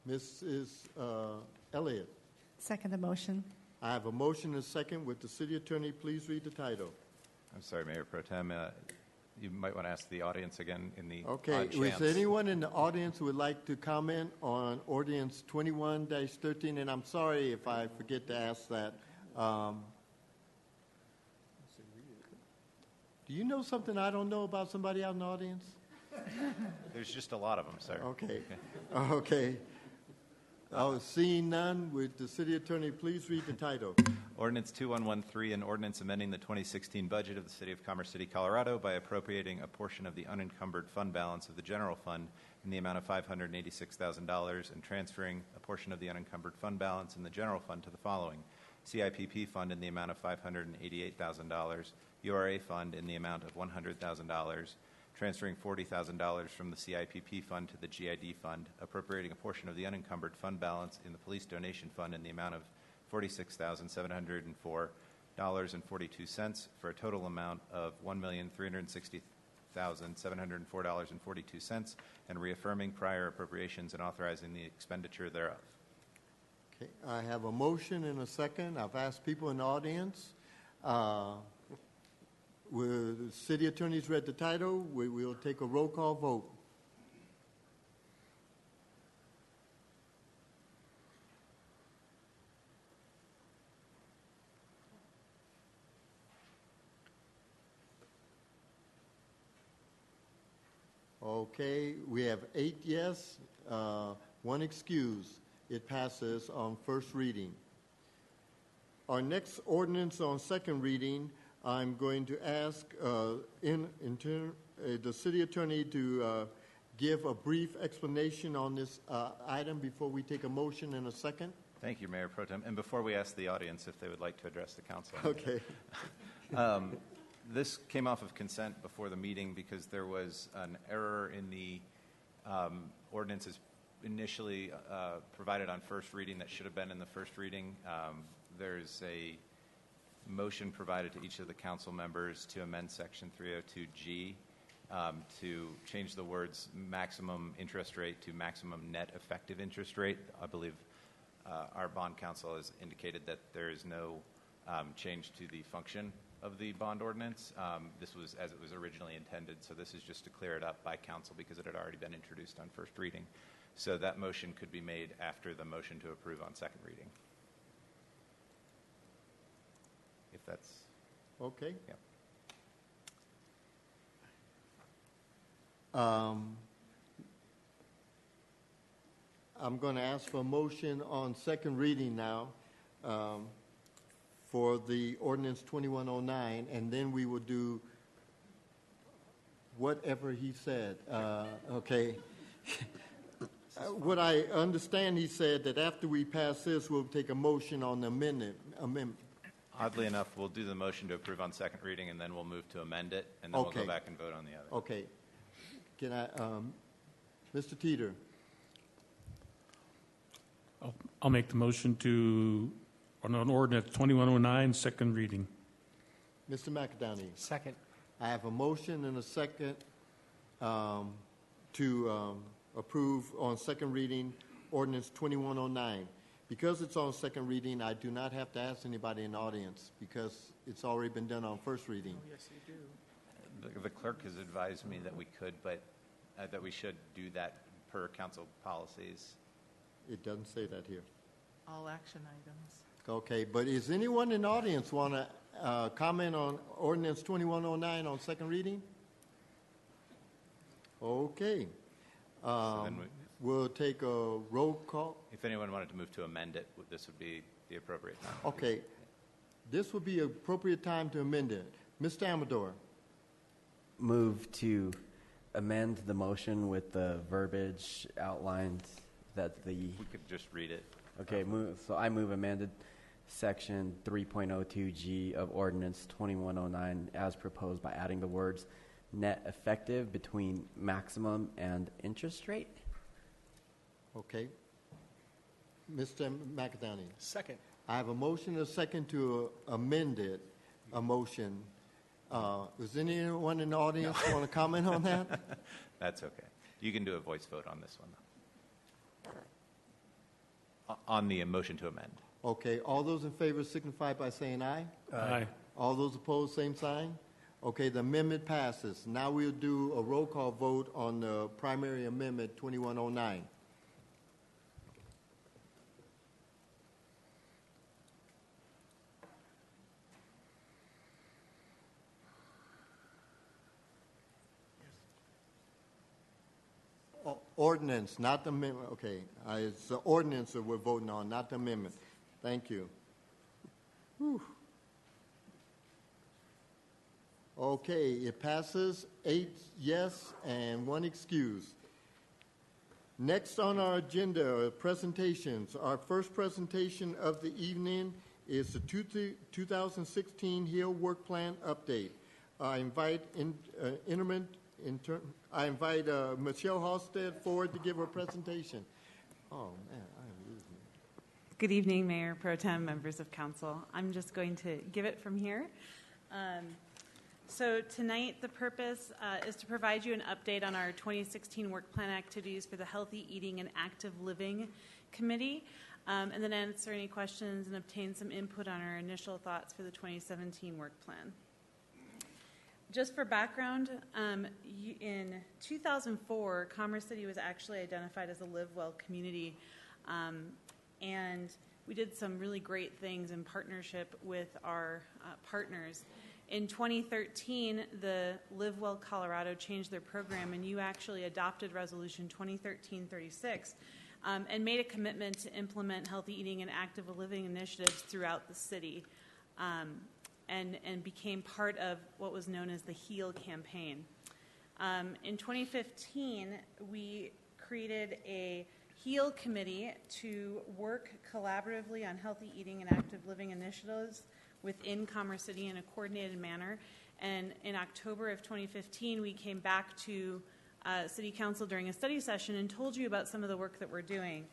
Mrs. Elliott. Second the motion. I have a motion and a second. Would the city attorney please read the title? I'm sorry, Mayor Pro Tem. You might want to ask the audience again in the Okay, odd is chance. there anyone in the audience who would like to comment on ordinance 21-13? And I'm sorry if I forget to ask that. Do you know something I don't know about somebody out in the audience? There's just a lot of them, sir. Okay. Okay. Seeing none, would the city attorney please read the title? Ordinance 2113, an ordinance amending the 2016 budget of the City of Commerce City, Colorado by appropriating a portion of the unencumbered fund balance of the general fund in the amount of $586,000 and transferring a portion of the unencumbered fund balance in the general fund to the following: CIPP fund in the amount of $588,000, URA fund in the amount of $100,000, transferring $40,000 from the CIPP fund to the GID fund, appropriating a portion of the unencumbered fund balance in the police donation fund in the amount of $46,704.42 for a total amount of $1,360,704.42, and reaffirming prior appropriations and authorizing the expenditure thereof. Okay, I have a motion and a second. I've asked people in the audience. Will the city attorneys read the title? We will take a roll call vote. Okay, we have 8 yes, 1 excuse. It passes on first reading. Our next ordinance on second reading, I'm going to ask the city attorney to give a brief explanation on this item before we take a motion in a second. Thank you, Mayor Pro Tem. And before we ask the audience if they would like to address the council. Okay. This came off of consent before the meeting because there was an error in the ordinances initially provided on first reading that should have been in the first reading. There's a motion provided to each of the council members to amend Section 302G to change the words maximum interest rate to maximum net effective interest rate. I believe our bond counsel has indicated that there is no change to the function of the bond ordinance. This was as it was originally intended, so this is just to clear it up by council because it had already been introduced on first reading. So that motion could be made after the motion to approve on second reading. If that's okay. Yeah. I'm going to ask for a motion on second reading now for the ordinance 2109, and then we will do whatever he said. Okay. What I understand, he said that after we pass this, we'll take a motion on the amendment. Oddly enough, we'll do the motion to approve on second reading, and then we'll move to amend it, and then we'll go back and vote on the other. Okay. Can I, Mr. Teeter? I'll make the motion on ordinance 2109, second reading. Mr. McAdowney? Second. I have a motion and a second to approve on second reading ordinance 2109. Because it's on second reading, I do not have to ask anybody in the audience because it's already been done on first reading. Oh, yes, you do. The clerk has advised me that we could, but that we should do that per council policies. It doesn't say that here. All action items. Okay, but is anyone in the audience want to comment on ordinance 2109 on second reading? Okay. So then we'll take a roll call. If anyone wanted to move to amend it, this would be the appropriate time. Okay. This would be appropriate time to amend it. Mr. Amador. Move to amend the motion with the verbiage outlined that the... We could just read it. Okay, so I move amended section 3.02G of ordinance 2109 as proposed by adding the words net effective between maximum and interest rate. Okay. Mr. McAdowney. Second. I have a motion and a second to amend it, a motion. Does anyone in the audience want to comment on that? That's okay. You can do a voice vote on this one, though. On the motion to amend. Okay, all those in favor signify by saying aye. Aye. All those opposed, same sign. Okay, the amendment passes. Now we'll do a roll call vote on the primary amendment 2109. Ordinance, not the amendment. Okay, it's the ordinance that we're voting on, not the amendment. Thank you. Whew. Okay, it passes 8 yes and 1 excuse. Next on our agenda are presentations. Our first presentation of the evening is the 2016 Hill Work Plan update. I invite Michelle Halstead forward to give her presentation. Oh, man, I am losing it. Good evening, Mayor Pro Tem, members of council. I'm just going to give it from here. So tonight, the purpose is to provide you an update on our 2016 work plan activities for the Healthy Eating and Active Living Committee, and then answer any questions and obtain some input on our initial thoughts for the 2017 work plan. Just for background, in 2004, Commerce City was actually identified as a Live Well community, and we did some really great things in partnership with our partners. In 2013, the Live Well Colorado changed their program, and you actually adopted Resolution 2013-36 and made a commitment to implement healthy eating and active living initiatives throughout the city. And became part of what was known as the HEAL campaign. In 2015, we created a HEAL committee to work collaboratively on healthy eating and active living initiatives within Commerce City in a coordinated manner. And in October of 2015, we came back to City Council during a study session and told you about some of the work that we're doing.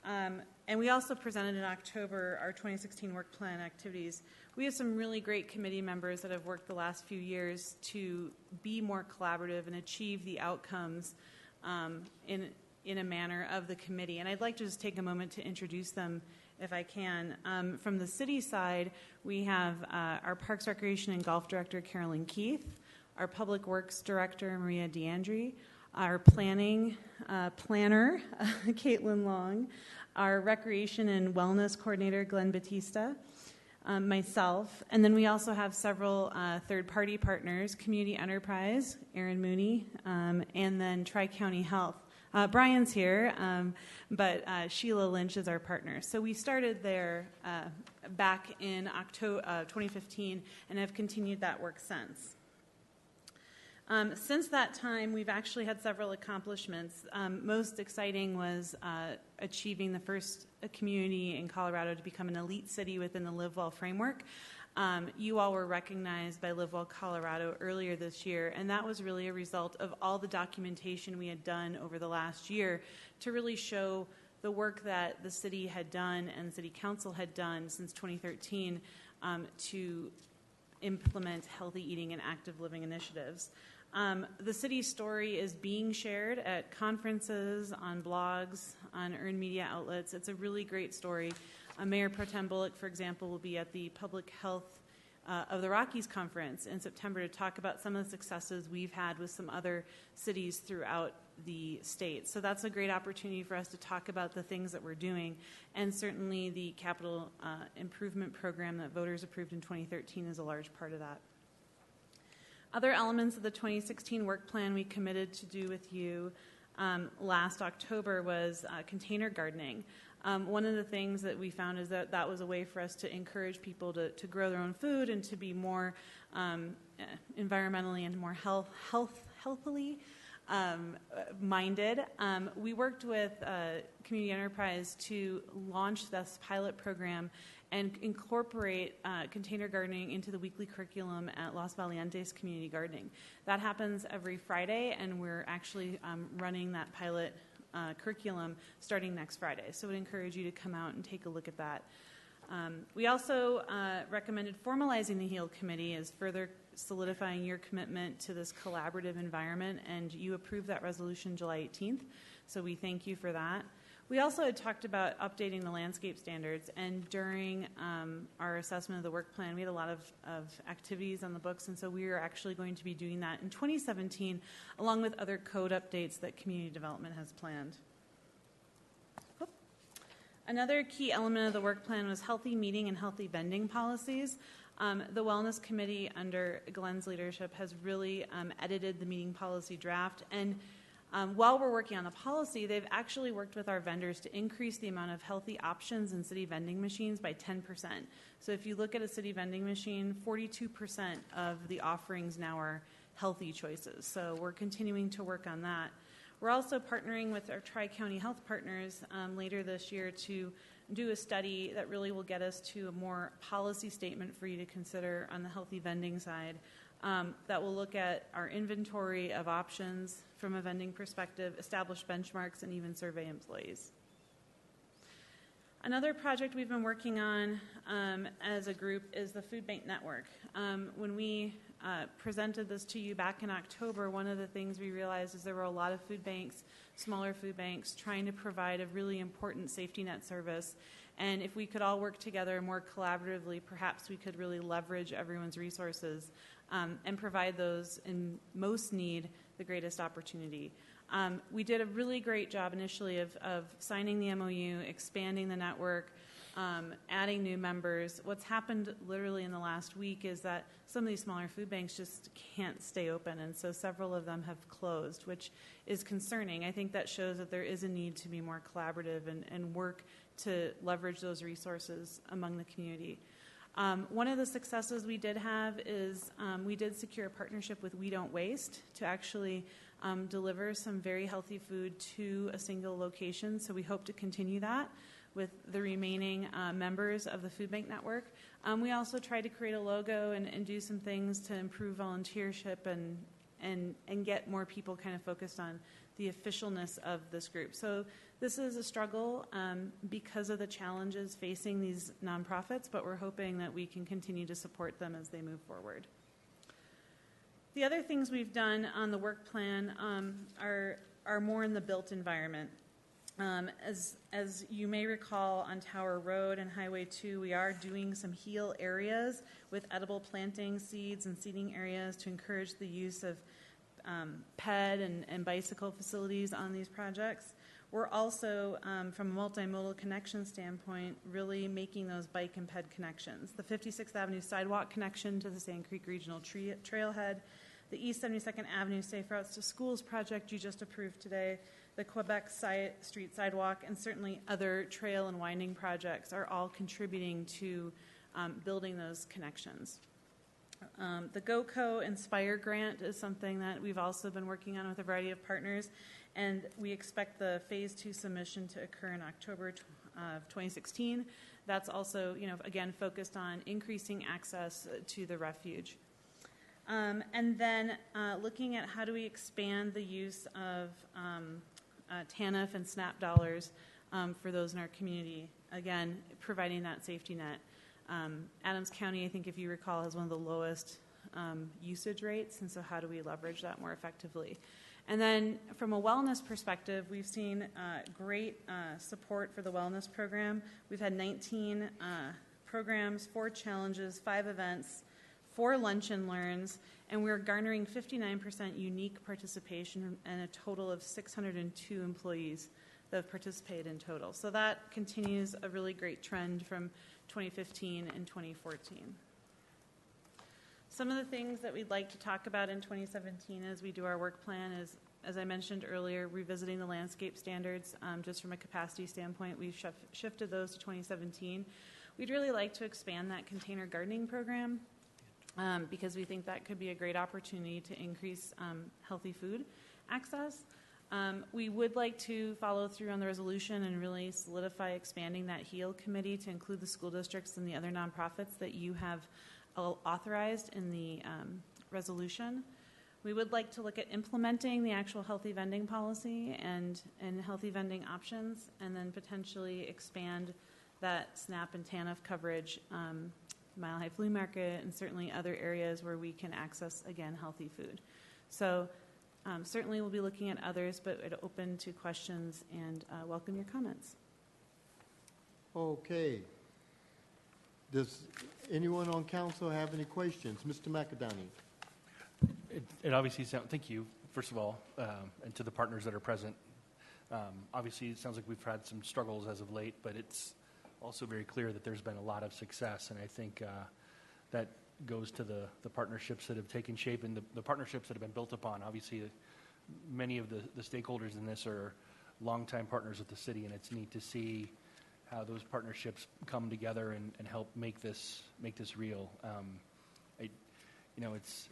And we also presented in October our 2016 work plan activities. We have some really great committee members that have worked the last few years to be more collaborative and achieve the outcomes in a manner of the committee. And I'd like to just take a moment to introduce them if I can. From the city side, we have our Parks, Recreation, and Golf Director, Carolyn Keith, our Public Works Director, Maria DeAndre, our planner, Caitlin Long, our Recreation and Wellness Coordinator, Glenn Batista, myself, and then we also have several third-party partners, Community Enterprise, Aaron Mooney, and then Tri-County Health. Brian's here, but Sheila Lynch is our partner. So we started there back in October 2015 and have continued that work since. Since that time, we've actually had several accomplishments. Most exciting was achieving the first community in Colorado to become an elite city within the Live Well framework. You all were recognized by Live Well Colorado earlier this year, and that was really a result of all the documentation we had done over the last year to really show the work that the city had done and City Council had done since 2013 to implement healthy eating and active living initiatives. The city's story is being shared at conferences, on blogs, on earned media outlets. It's a really great story. Mayor Pro Tem Bullock, for example, will be at the Public Health of the Rockies Conference in September to talk about some of the successes we've had with some other cities throughout the state. So that's a great opportunity for us to talk about the things that we're doing. And certainly the capital improvement program that voters approved in 2013 is a large part of that. Other elements of the 2016 work plan we committed to do with you last October was container gardening. One of the things that we found is that that was a way for us to encourage people to grow their own food and to be more environmentally and more healthily minded. We worked with Community Enterprise to launch this pilot program and incorporate container gardening into the weekly curriculum at Los Valientes Community Gardening. That happens every Friday, and we're actually running that pilot curriculum starting next Friday. So I would encourage you to come out and take a look at that. We also recommended formalizing the HEAL committee as further solidifying your commitment to this collaborative environment, and you approved that resolution July 18th, so we thank you for that. We also had talked about updating the landscape standards, and during our assessment of the work plan, we had a lot of activities on the books, and so we are actually going to be doing that in 2017, along with other code updates that community development has planned. Another key element of the work plan was healthy meeting and healthy vending policies. The Wellness Committee, under Glenn's leadership, has really edited the meeting policy draft, and while we're working on the policy, they've actually worked with our vendors to increase the amount of healthy options in city vending machines by 10%. So if you look at a city vending machine, 42% of the offerings now are healthy choices. So we're continuing to work on that. We're also partnering with our Tri-County Health partners later this year to do a study that really will get us to a more policy statement for you to consider on the healthy vending side. That will look at our inventory of options from a vending perspective, establish benchmarks, and even survey employees. Another project we've been working on as a group is the Food Bank Network. When we presented this to you back in October, one of the things we realized is there were a lot of food banks, smaller food banks, trying to provide a really important safety net service. And if we could all work together more collaboratively, perhaps we could really leverage everyone's resources and provide those in most need the greatest opportunity. We did a really great job initially of signing the MOU, expanding the network, adding new members. What's happened literally in the last week is that some of these smaller food banks just can't stay open, and so several of them have closed, which is concerning. I think that shows that there is a need to be more collaborative and work to leverage those resources among the community. One of the successes we did have is we did secure a partnership with We Don't Waste to actually deliver some very healthy food to a single location, so we hope to continue that with the remaining members of the Food Bank Network. We also tried to create a logo and do some things to improve volunteership and get more people kind of focused on the officialness of this group. So this is a struggle because of the challenges facing these nonprofits, but we're hoping that we can continue to support them as they move forward. The other things we've done on the work plan are more in the built environment. As you may recall, on Tower Road and Highway 2, we are doing some heal areas with edible planting seeds and seeding areas to encourage the use of ped and bicycle facilities on these projects. We're also, from a multimodal connection standpoint, really making those bike and ped connections. The 56th Avenue sidewalk connection to the Sand Creek Regional Trailhead, the East 72nd Avenue Safe Routes to Schools project you just approved today, the Quebec Street sidewalk, and certainly other trail and winding projects are all contributing to building those connections. The GoCo Inspire grant is something that we've also been working on with a variety of partners, and we expect the Phase 2 submission to occur in October of 2016. That's also, again, focused on increasing access to the refuge. And then looking at how do we expand the use of TANF and SNAP dollars for those in our community, again, providing that safety net. Adams County, I think if you recall, has one of the lowest usage rates, and so how do we leverage that more effectively? And then from a wellness perspective, we've seen great support for the wellness program. We've had 19 programs, 4 challenges, 5 events, 4 lunch and learns, and we're garnering 59% unique participation and a total of 602 employees that have participated in total. So that continues a really great trend from 2015 and 2014. Some of the things that we'd like to talk about in 2017 as we do our work plan is, as I mentioned earlier, revisiting the landscape standards. Just from a capacity standpoint, we've shifted those to 2017. We'd really like to expand that container gardening program because we think that could be a great opportunity to increase healthy food access. We would like to follow through on the resolution and really solidify expanding that HEAL committee to include the school districts and the other nonprofits that you have authorized in the resolution. We would like to look at implementing the actual healthy vending policy and healthy vending options, and then potentially expand that SNAP and TANF coverage, Mile High Flea Market, and certainly other areas where we can access, again, healthy food. So Certainly, we'll be looking at others, but it open to questions and welcome your comments. Okay. Does anyone on council have any questions? Mr. McAdonney. It obviously sounds, thank you, first of all, and to the partners that are present. Obviously, it sounds like we've had some struggles as of late, but it's also very clear that there's been a lot of success, and I think that goes to the partnerships that have taken shape and the partnerships that have been built upon. Obviously, many of the stakeholders in this are longtime partners with the city, and it's neat to see how those partnerships come together and help make this real. It's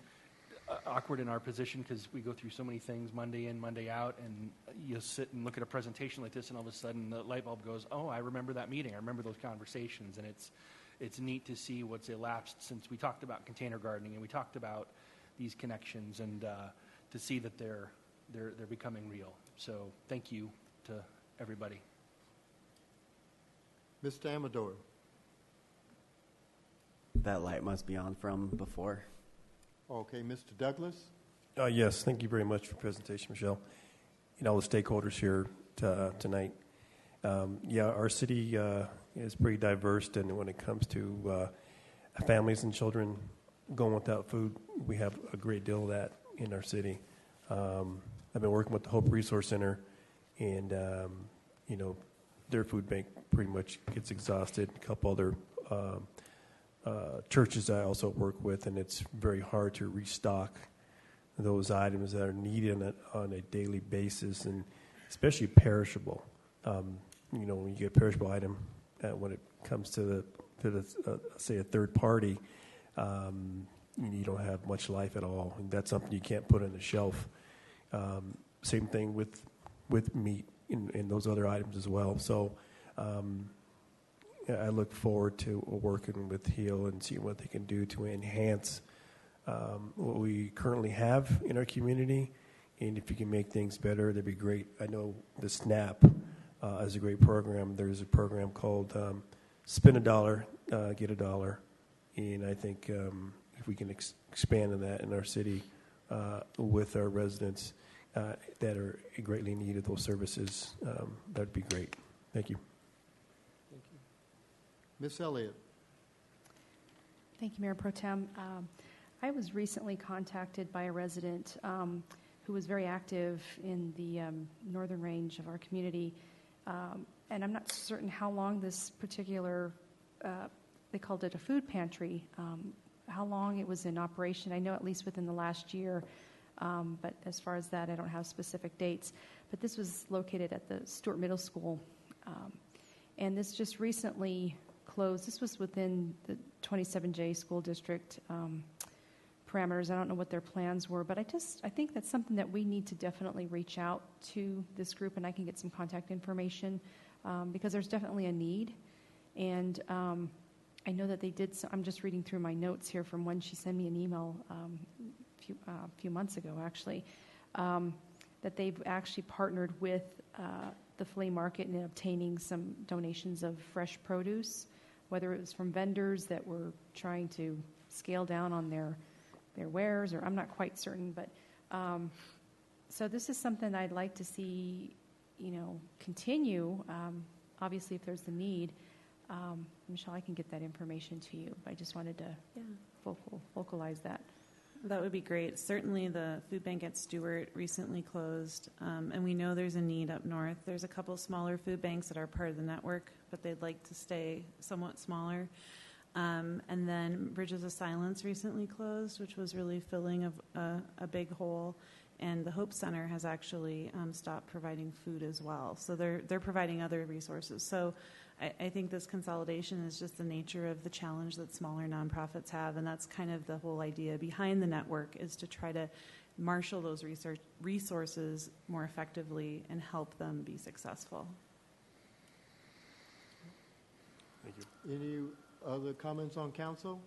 awkward in our position because we go through so many things Monday in, Monday out, and you sit and look at a presentation like this, and all of a sudden the light bulb goes, oh, I remember that meeting. I remember those conversations, and it's neat to see what's elapsed since we talked about container gardening and we talked about these connections, and to see that they're becoming real. So thank you to everybody. Mr. Amador. That light must be on from before. Okay, Mr. Douglas. Yes, thank you very much for the presentation, Michelle, and all the stakeholders here tonight. Our city is pretty diverse, and when it comes to families and children going without food, we have a great deal of that in our city. I've been working with the Hope Resource Center, and their food bank pretty much gets exhausted. A couple other churches I also work with, and it's very hard to restock those items that are needed on a daily basis, and especially perishable. When you get a perishable item, when it comes to the say a third party, you don't have much life at all, and that's something you can't put on the shelf. Same thing with meat and those other items as well. So I look forward to working with HEAL and seeing what they can do to enhance what we currently have in our community. And if you can make things better, that'd be great. I know the SNAP is a great program. There's a program called Spend a Dollar, Get a Dollar. And I think if we can expand on that in our city with our residents that are greatly in need of those services, that'd be great. Thank you. Thank you. Ms. Elliott. Thank you, Mayor Pro Tem. I was recently contacted by a resident who was very active in the northern range of our community, and I'm not certain how long this particular, they called it a food pantry, how long it was in operation. I know at least within the last year, but as far as that, I don't have specific dates. But this was located at the Stewart Middle School, and this just recently closed. This was within the 27J school district parameters. I don't know what their plans were, but I think that's something that we need to definitely reach out to this group, and I can get some contact information because there's definitely a need. And I know that they did. I'm just reading through my notes here from when she sent me an email a few months ago, actually, that they've actually partnered with the flea market in obtaining some donations of fresh produce, whether it was from vendors that were trying to scale down on their wares, or I'm not quite certain, but so this is something I'd like to see, continue. Obviously, if there's the need, Michelle, I can get that information to you. I just wanted to vocalize that. That would be great. Certainly the food bank at Stewart recently closed, and we know there's a need up north. There's a couple smaller food banks that are part of the network, but they'd like to stay somewhat smaller. And then Bridges of Silence recently closed, which was really filling a big hole. And the Hope Center has actually stopped providing food as well. So they're providing other resources. So I think this consolidation is just the nature of the challenge that smaller nonprofits have, and that's kind of the whole idea behind the network, is to try to marshal those resources more effectively and help them be successful. Thank you. Any other comments on council?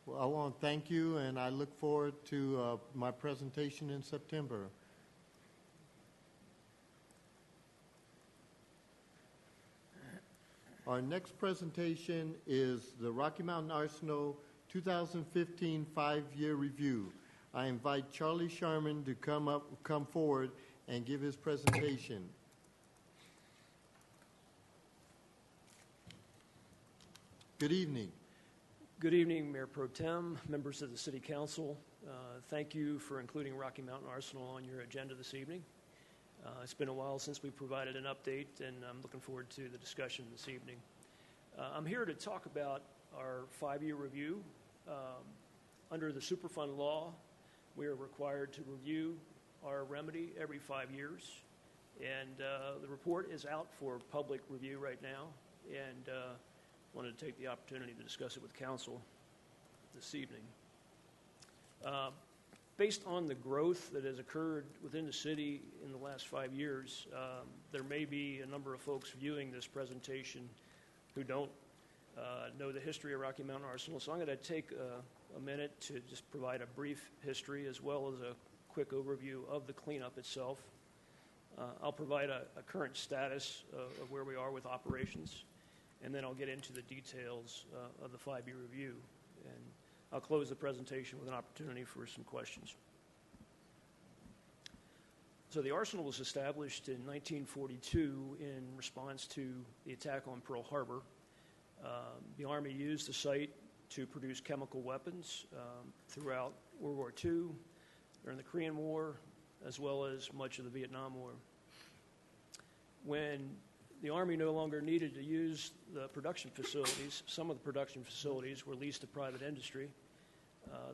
Well, I want to thank you, and I look forward to my presentation in September. Our next presentation is the Rocky Mountain Arsenal 2015 5-year review. I invite Charlie Sherman to come forward and give his presentation. Good evening. Good evening, Mayor Pro Tem, members of the City Council. Thank you for including Rocky Mountain Arsenal on your agenda this evening. It's been a while since we provided an update, and I'm looking forward to the discussion this evening. I'm here to talk about our 5-year review. Under the Superfund law, we are required to review our remedy every 5 years, and the report is out for public review right now, and wanted to take the opportunity to discuss it with council this evening. Based on the growth that has occurred within the city in the last 5 years, there may be a number of folks viewing this presentation who don't know the history of Rocky Mountain Arsenal. So I'm going to take a minute to just provide a brief history as well as a quick overview of the cleanup itself. I'll provide a current status of where we are with operations, and then I'll get into the details of the 5-year review. And I'll close the presentation with an opportunity for some questions. So the Arsenal was established in 1942 in response to the attack on Pearl Harbor. The Army used the site to produce chemical weapons throughout World War II, during the Korean War, as well as much of the Vietnam War. When the Army no longer needed to use the production facilities, some of the production facilities were leased to private industry.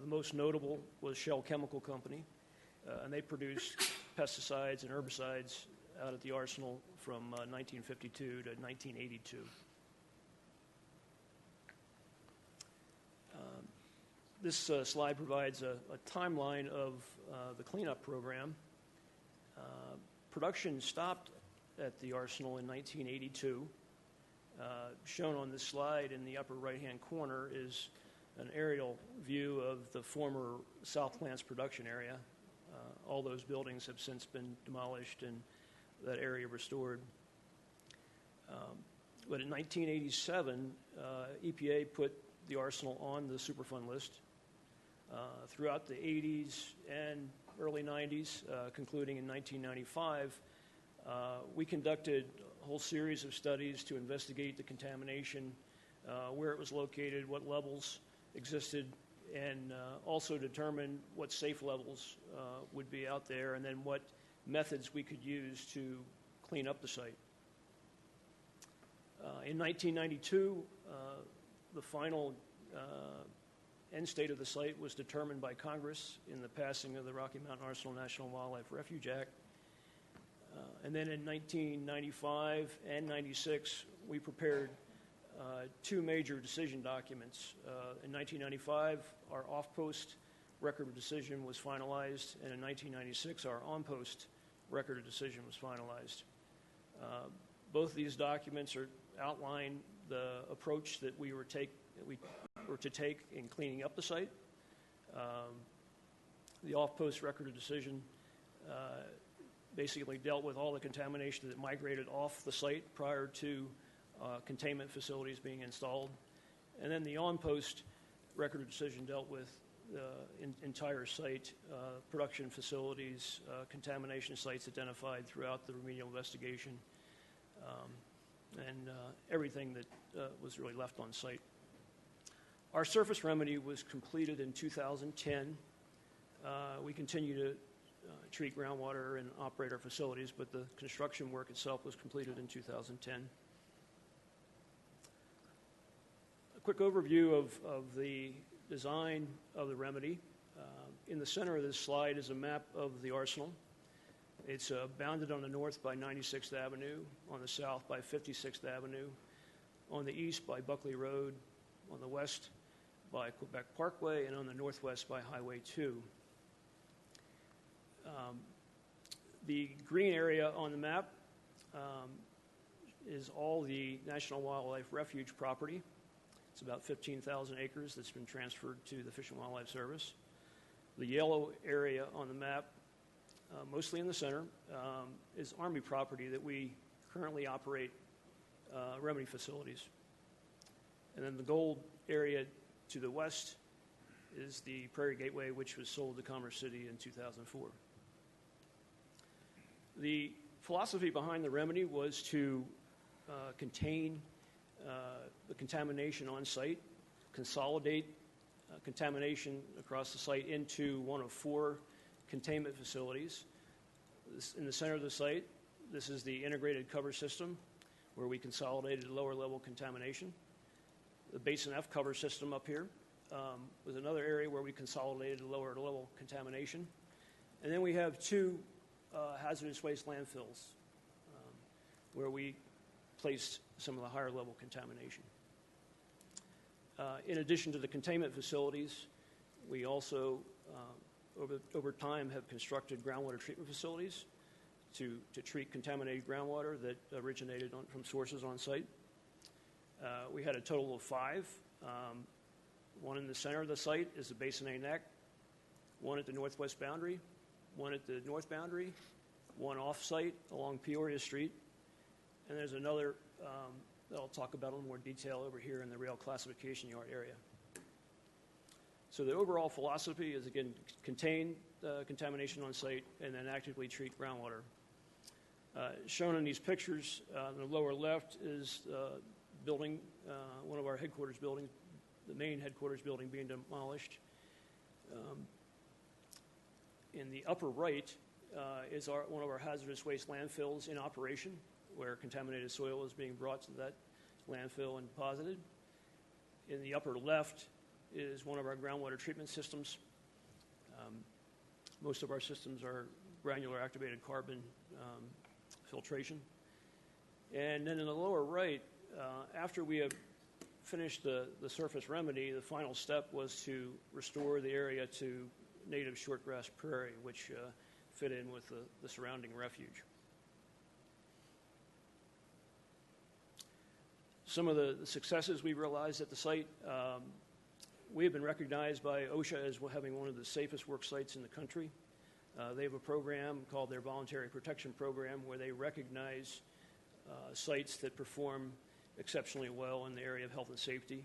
The most notable was Shell Chemical Company, and they produced pesticides and herbicides out at the Arsenal from 1952 to 1982. This slide provides a timeline of the cleanup program. Production stopped at the Arsenal in 1982. Shown on this slide in the upper right-hand corner is an aerial view of the former South Plants production area. All those buildings have since been demolished and that area restored. But in 1987, EPA put the Arsenal on the Superfund list. Throughout the 80s and early 90s, concluding in 1995, we conducted a whole series of studies to investigate the contamination, where it was located, what levels existed, and also determine what safe levels would be out there, and then what methods we could use to clean up the site. In 1992, the final end state of the site was determined by Congress in the passing of the Rocky Mountain Arsenal National Wildlife Refuge Act. And then in 1995 and 96, we prepared 2 major decision documents. In 1995, our off-post record of decision was finalized, and in 1996, our on-post record of decision was finalized. Both of these documents outline the approach that we were to take in cleaning up the site. The off-post record of decision basically dealt with all the contamination that migrated off the site prior to containment facilities being installed. And then the on-post record of decision dealt with the entire site, production facilities, contamination sites identified throughout the remedial investigation, and everything that was really left on site. Our surface remedy was completed in 2010. We continue to treat groundwater and operate our facilities, but the construction work itself was completed in 2010. A quick overview of the design of the remedy. In the center of this slide is a map of the Arsenal. It's bounded on the north by 96th Avenue, on the south by 56th Avenue, on the east by Buckley Road, on the west by Quebec Parkway, and on the northwest by Highway 2. The green area on the map is all the National Wildlife Refuge property. It's about 15,000 acres that's been transferred to the Fish and Wildlife Service. The yellow area on the map, mostly in the center, is Army property that we currently operate remedy facilities. And then the gold area to the west is the Prairie Gateway, which was sold to Commerce City in 2004. The philosophy behind the remedy was to contain the contamination on site, consolidate contamination across the site into one of 4 containment facilities. In the center of the site, this is the integrated cover system, where we consolidated lower level contamination. The Basin F cover system up here was another area where we consolidated lower level contamination. And then we have 2 hazardous waste landfills where we placed some of the higher level contamination. In addition to the containment facilities, we also, over time, have constructed groundwater treatment facilities to treat contaminated groundwater that originated from sources on site. We had a total of 5. One in the center of the site is the Basin A neck, one at the northwest boundary, one at the north boundary, one off-site along Peoria Street, and there's another that I'll talk about in a little more detail over here in the rail classification yard area. So the overall philosophy is, again, contain contamination on site and then actively treat groundwater. Shown in these pictures, on the lower left is building, one of our headquarters buildings, the main headquarters building being demolished. In the upper right is one of our hazardous waste landfills in operation, where contaminated soil is being brought to that landfill and deposited. In the upper left is one of our groundwater treatment systems. Most of our systems are granular activated carbon filtration. And then in the lower right, after we have finished the surface remedy, the final step was to restore the area to native shortgrass prairie, which fit in with the surrounding refuge. Some of the successes we realized at the site, we have been recognized by OSHA as having one of the safest work sites in the country. They have a program called their Voluntary Protection Program, where they recognize sites that perform exceptionally well in the area of health and safety.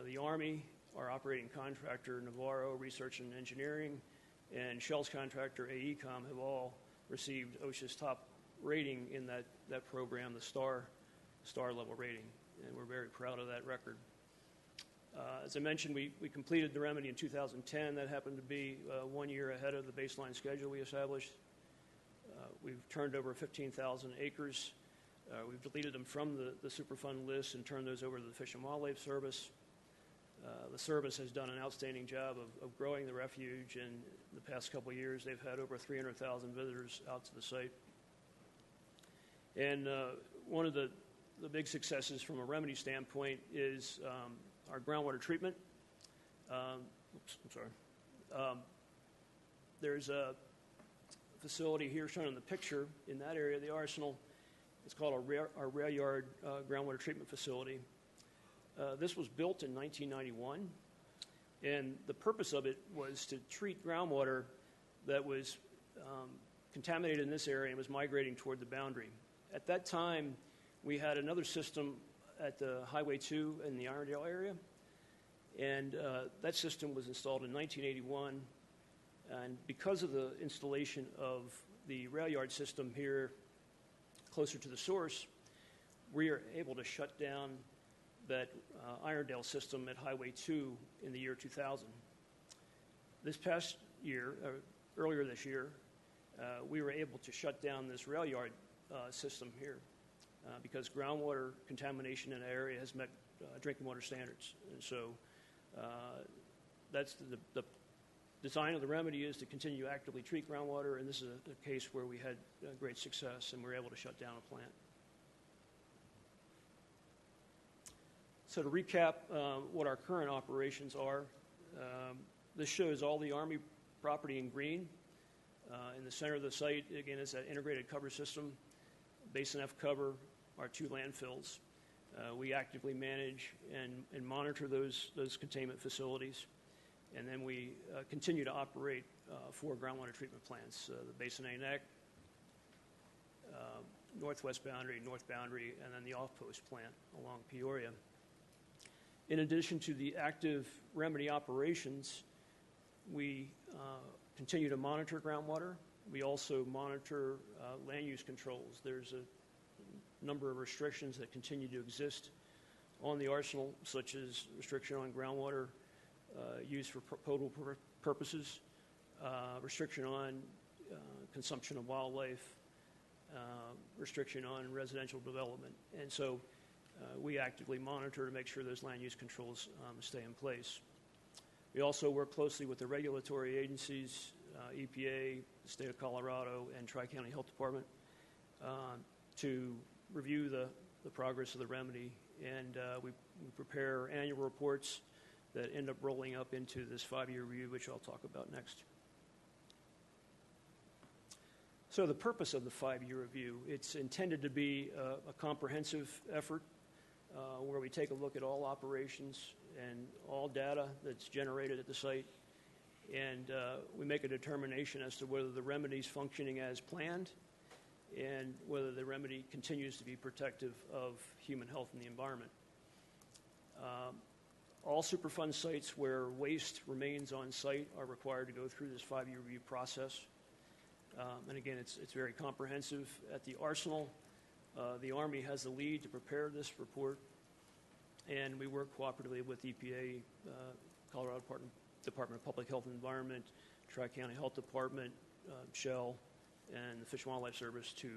The Army, our operating contractor, Navarro Research and Engineering, and Shell's contractor, AECOM, have all received OSHA's top rating in that program, the star level rating, and we're very proud of that record. As I mentioned, we completed the remedy in 2010. That happened to be 1 year ahead of the baseline schedule we established. We've turned over 15,000 acres. We've deleted them from the Superfund list and turned those over to the Fish and Wildlife Service. The service has done an outstanding job of growing the refuge, and in the past couple of years they've had over 300,000 visitors out to the site. And one of the big successes from a remedy standpoint is our groundwater treatment. There's a facility here shown in the picture in that area of the arsenal. It's called our rail yard groundwater treatment facility. This was built in 1991, and the purpose of it was to treat groundwater that was contaminated in this area and was migrating toward the boundary. At that time, we had another system at the Highway 2 in the Irondale area, and that system was installed in 1981. And because of the installation of the rail yard system here closer to the source, we are able to shut down that Irondale system at Highway 2 in the year 2000. This past year, earlier this year, we were able to shut down this rail yard system here because groundwater contamination in the area has met drinking water standards. And so that's the design of the remedy is to continue to actively treat groundwater, and this is a case where we had great success and we were able to shut down a plant. So to recap what our current operations are, this shows all the Army property in green. In the center of the site, again, is that integrated cover system, Basin F cover, our 2 landfills. We actively manage and monitor those containment facilities. And then we continue to operate 4 groundwater treatment plants, the Basin A neck, northwest boundary, north boundary, and then the off-post plant along Peoria. In addition to the active remedy operations, we continue to monitor groundwater. We also monitor land use controls. There's a number of restrictions that continue to exist on the arsenal, such as restriction on groundwater use for potable purposes, restriction on consumption of wildlife, restriction on residential development. And so we actively monitor to make sure those land use controls stay in place. We also work closely with the regulatory agencies, EPA, the state of Colorado, and Tri-County Health Department to review the progress of the remedy. And we prepare annual reports that end up rolling up into this 5-year review, which I'll talk about next. So the purpose of the 5-year review, it's intended to be a comprehensive effort where we take a look at all operations and all data that's generated at the site, and we make a determination as to whether the remedy is functioning as planned and whether the remedy continues to be protective of human health and the environment. All Superfund sites where waste remains on site are required to go through this 5-year review process. And again, it's very comprehensive. At the Arsenal, the Army has the lead to prepare this report, and we work cooperatively with EPA, Colorado Department of Public Health and Environment, Tri-County Health Department, Shell, and the Fish and Wildlife Service to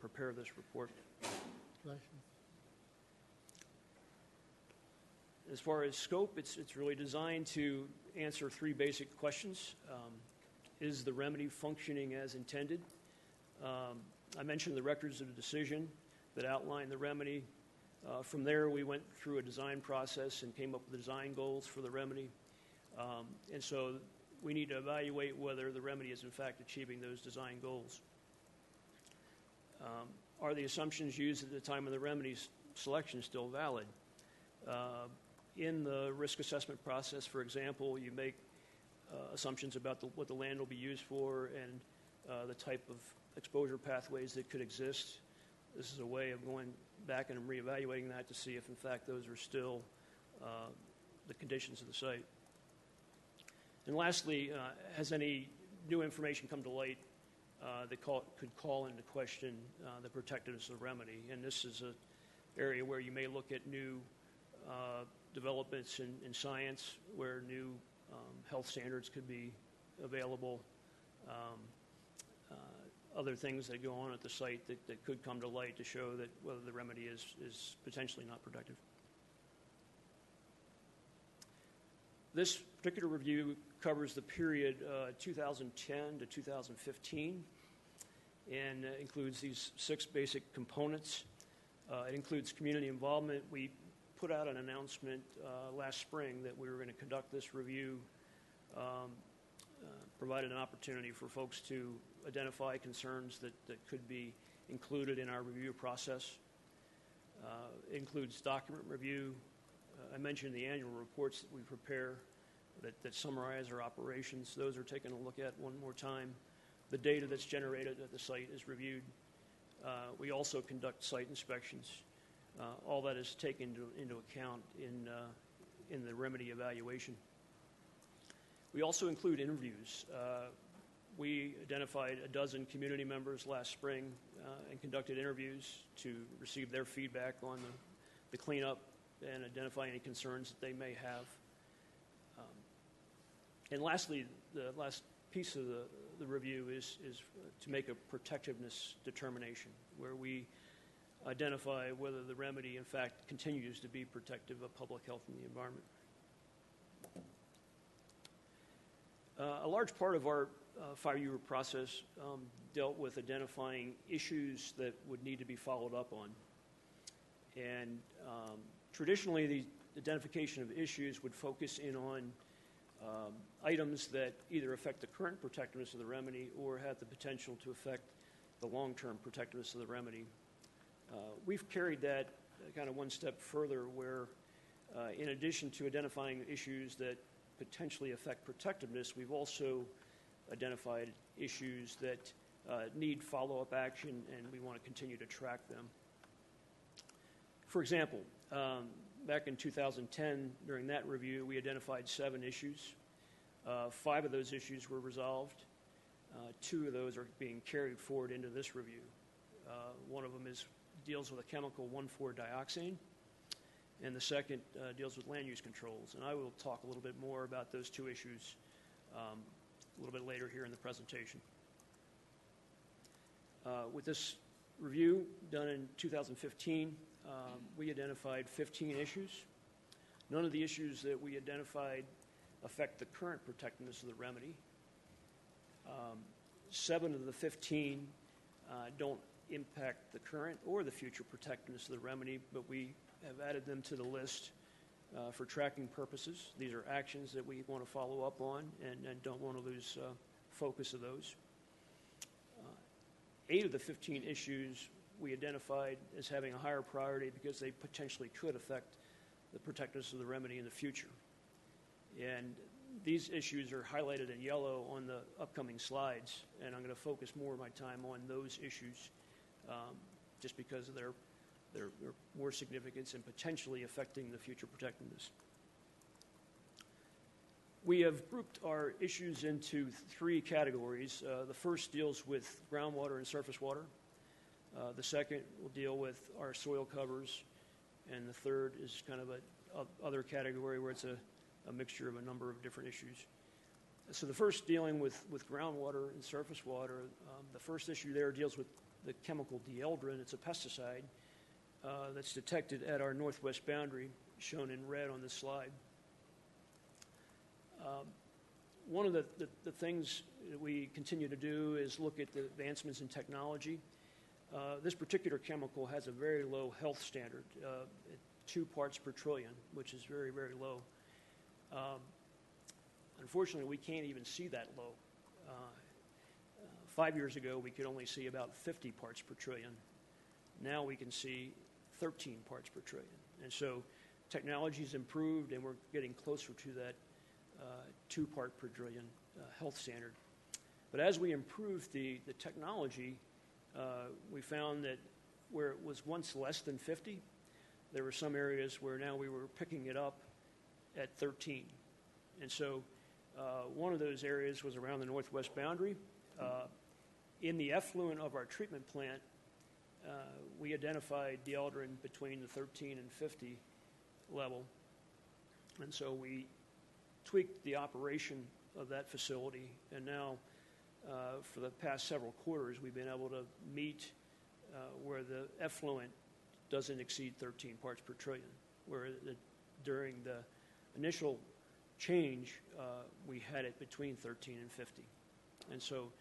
prepare this report. As far as scope, it's really designed to answer 3 basic questions. Is the remedy functioning as intended? I mentioned the records of the decision that outline the remedy. From there, we went through a design process and came up with design goals for the remedy. And so we need to evaluate whether the remedy is in fact achieving those design goals. Are the assumptions used at the time of the remedy's selection still valid? In the risk assessment process, for example, you make assumptions about what the land will be used for and the type of exposure pathways that could exist. This is a way of going back and reevaluating that to see if, in fact, those are still the conditions of the site. And lastly, has any new information come to light that could call into question the protectiveness of the remedy? And this is an area where you may look at new developments in science, where new health standards could be available, other things that go on at the site that could come to light to show that whether the remedy is potentially not protective. This particular review covers the period 2010 to 2015 and includes these 6 basic components. It includes community involvement. We put out an announcement last spring that we were going to conduct this review, provided an opportunity for folks to identify concerns that could be included in our review process. It includes document review. I mentioned the annual reports that we prepare that summarize our operations. Those are taken a look at one more time. The data that's generated at the site is reviewed. We also conduct site inspections. All that is taken into account in the remedy evaluation. We also include interviews. We identified a dozen community members last spring and conducted interviews to receive their feedback on the cleanup and identify any concerns that they may have. And lastly, the last piece of the review is to make a protectiveness determination, where we identify whether the remedy, in fact, continues to be protective of public health and the environment. A large part of our 5-year process dealt with identifying issues that would need to be followed up on. And traditionally, the identification of issues would focus in on items that either affect the current protectiveness of the remedy or have the potential to affect the long-term protectiveness of the remedy. We've carried that kind of one step further, where in addition to identifying issues that potentially affect protectiveness, we've also identified issues that need follow-up action, and we want to continue to track them. For example, Back in 2010, during that review, we identified 7 issues. 5 of those issues were resolved. 2 of those are being carried forward into this review. One of them deals with a chemical 1,4-dioxane, and the second deals with land use controls. And I will talk a little bit more about those 2 issues a little bit later here in the presentation. With this review done in 2015, we identified 15 issues. None of the issues that we identified affect the current protectiveness of the remedy. 7 of the 15 don't impact the current or the future protectiveness of the remedy, but we have added them to the list for tracking purposes. These are actions that we want to follow up on and don't want to lose focus of those. 8 of the 15 issues we identified as having a higher priority because they potentially could affect the protectiveness of the remedy in the future. And these issues are highlighted in yellow on the upcoming slides, and I'm going to focus more of my time on those issues just because of their more significance and potentially affecting the future protectiveness. We have grouped our issues into 3 categories. The first deals with groundwater and surface water. The second will deal with our soil covers, and the third is kind of a other category where it's a mixture of a number of different issues. So the first dealing with groundwater and surface water, the first issue there deals with the chemical dieldrin. It's a pesticide that's detected at our northwest boundary, shown in red on this slide. One of the things that we continue to do is look at the advancements in technology. This particular chemical has a very low health standard, 2 parts per trillion, which is very, very low. Unfortunately, we can't even see that low. 5 years ago, we could only see about 50 parts per trillion. Now we can see 13 parts per trillion. And so technology's improved, and we're getting closer to that 2 part per trillion health standard. But as we improved the technology, we found that where it was once less than 50, there were some areas where now we were picking it up at 13. And so one of those areas was around the northwest boundary. In the effluent of our treatment plant, we identified dieldrin between the 13 and 50 level. And so we tweaked the operation of that facility, and now for the past several quarters, we've been able to meet where the effluent doesn't exceed 13 parts per trillion, where during the initial change, we had it between 13 and 50. And so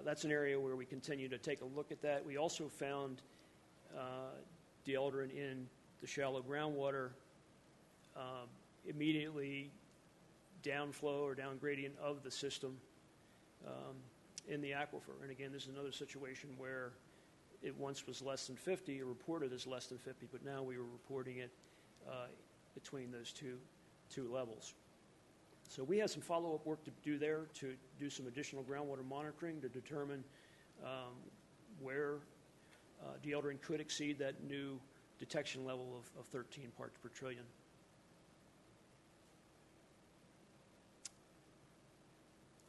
that's an area where we continue to take a look at that. We also found dieldrin in the shallow groundwater immediately downflow or down gradient of the system in the aquifer. And again, this is another situation where it once was less than 50, or reported as less than 50, but now we were reporting it between those two levels. So we have some follow-up work to do there to do some additional groundwater monitoring to determine where dieldrin could exceed that new detection level of 13 parts per trillion.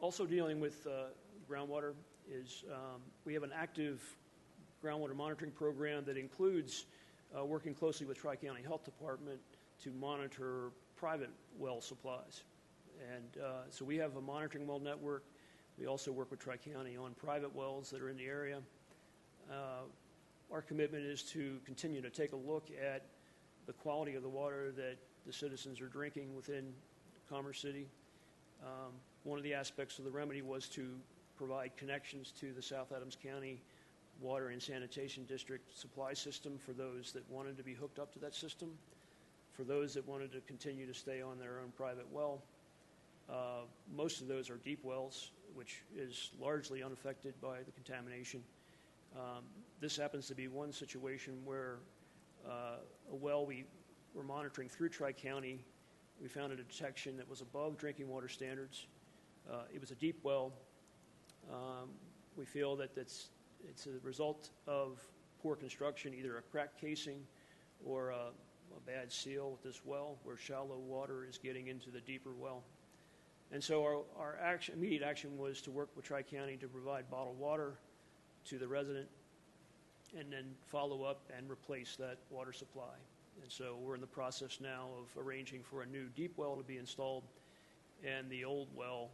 Also dealing with groundwater is we have an active groundwater monitoring program that includes working closely with Tri-County Health Department to monitor private well supplies. And so we have a monitoring well network. We also work with Tri-County on private wells that are in the area. Our commitment is to continue to take a look at the quality of the water that the citizens are drinking within Commerce City. One of the aspects of the remedy was to provide connections to the South Adams County Water and Sanitation District supply system for those that wanted to be hooked up to that system, for those that wanted to continue to stay on their own private well. Most of those are deep wells, which is largely unaffected by the contamination. This happens to be one situation where a well we were monitoring through Tri-County, we found a detection that was above drinking water standards. It was a deep well. We feel that it's a result of poor construction, either a cracked casing or a bad seal with this well where shallow water is getting into the deeper well. And so our immediate action was to work with Tri-County to provide bottled water to the resident and then follow up and replace that water supply. And so we're in the process now of arranging for a new deep well to be installed and the old well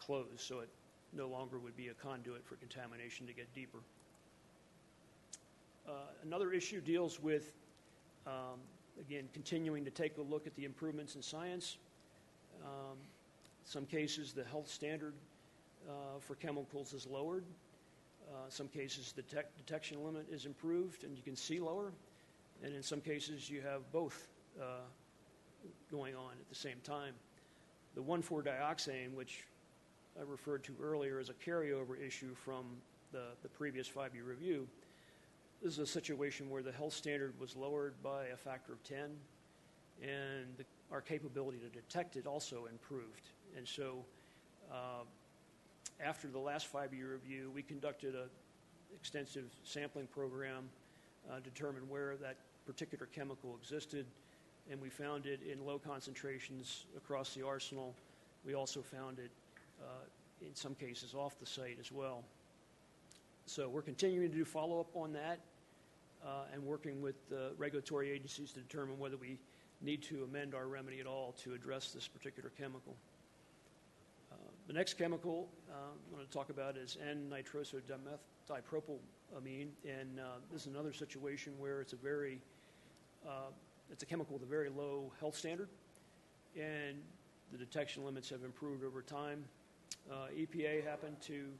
closed, so it no longer would be a conduit for contamination to get deeper. Another issue deals with, again, continuing to take a look at the improvements in science. Some cases, the health standard for chemicals is lowered. Some cases, the detection limit is improved and you can see lower. And in some cases, you have both going on at the same time. The 1,4-dioxane, which I referred to earlier as a carryover issue from the previous 5-year review, this is a situation where the health standard was lowered by a factor of 10, and our capability to detect it also improved. And so after the last 5-year review, we conducted an extensive sampling program, determined where that particular chemical existed, and we found it in low concentrations across the arsenal. We also found it in some cases off the site as well. So we're continuing to do follow-up on that and working with regulatory agencies to determine whether we need to amend our remedy at all to address this particular chemical. The next chemical I'm going to talk about is N-nitrosodipropylamine, and this is another situation where it's a chemical with a very low health standard, and the detection limits have improved over time. EPA happened to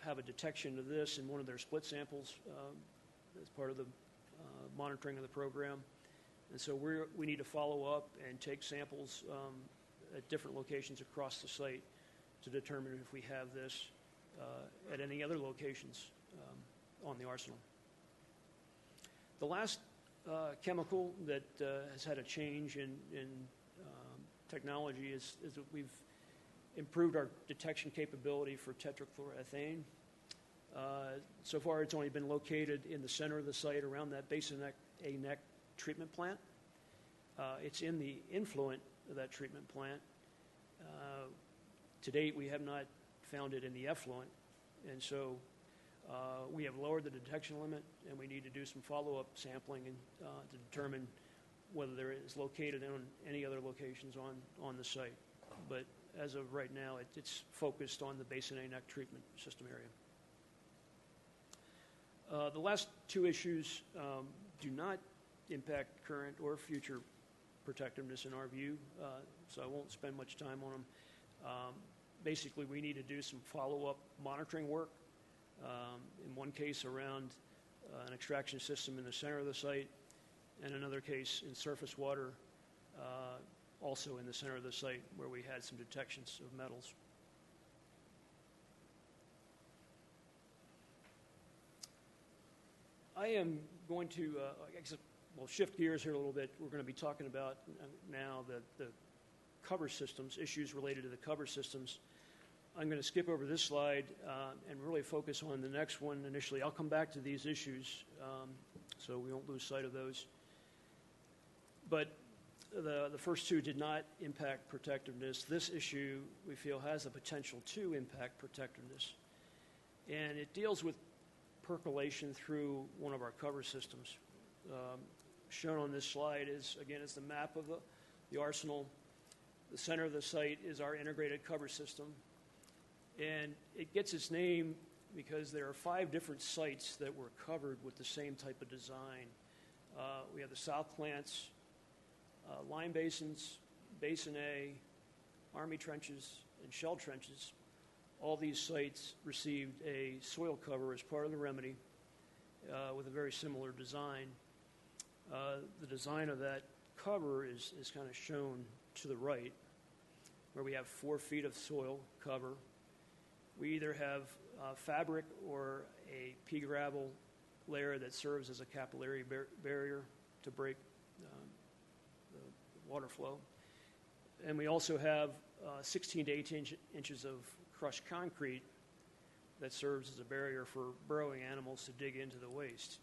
have a detection of this in one of their split samples as part of the monitoring of the program. And so we need to follow up and take samples at different locations across the site to determine if we have this at any other locations on the arsenal. The last chemical that has had a change in technology is that we've improved our detection capability for tetrachloroethane. So far, it's only been located in the center of the site around that Basin A neck treatment plant. It's in the influent of that treatment plant. To date, we have not found it in the effluent, and so we have lowered the detection limit, and we need to do some follow-up sampling to determine whether there is located on any other locations on the site. But as of right now, it's focused on the Basin A neck treatment system area. The last two issues do not impact current or future protectiveness in our view, so I won't spend much time on them. Basically, we need to do some follow-up monitoring work. In one case around an extraction system in the center of the site, and another case in surface water, also in the center of the site where we had some detections of metals. I am going to shift gears here a little bit. We're going to be talking about now the cover systems, issues related to the cover systems. I'm going to skip over this slide and really focus on the next one initially. I'll come back to these issues so we won't lose sight of those. But the first two did not impact protectiveness. This issue, we feel, has the potential to impact protectiveness. And it deals with percolation through one of our cover systems. Shown on this slide is the map of the arsenal. The center of the site is our integrated cover system. And it gets its name because there are 5 different sites that were covered with the same type of design. We have the south plants, line basins, Basin A, Army trenches, and shell trenches. All these sites received a soil cover as part of the remedy with a very similar design. The design of that cover is kind of shown to the right, where we have 4 feet of soil cover. We either have fabric or a pea gravel layer that serves as a capillary barrier to break the water flow. And we also have 16 to 18 inches of crushed concrete that serves as a barrier for burrowing animals to dig into the waste.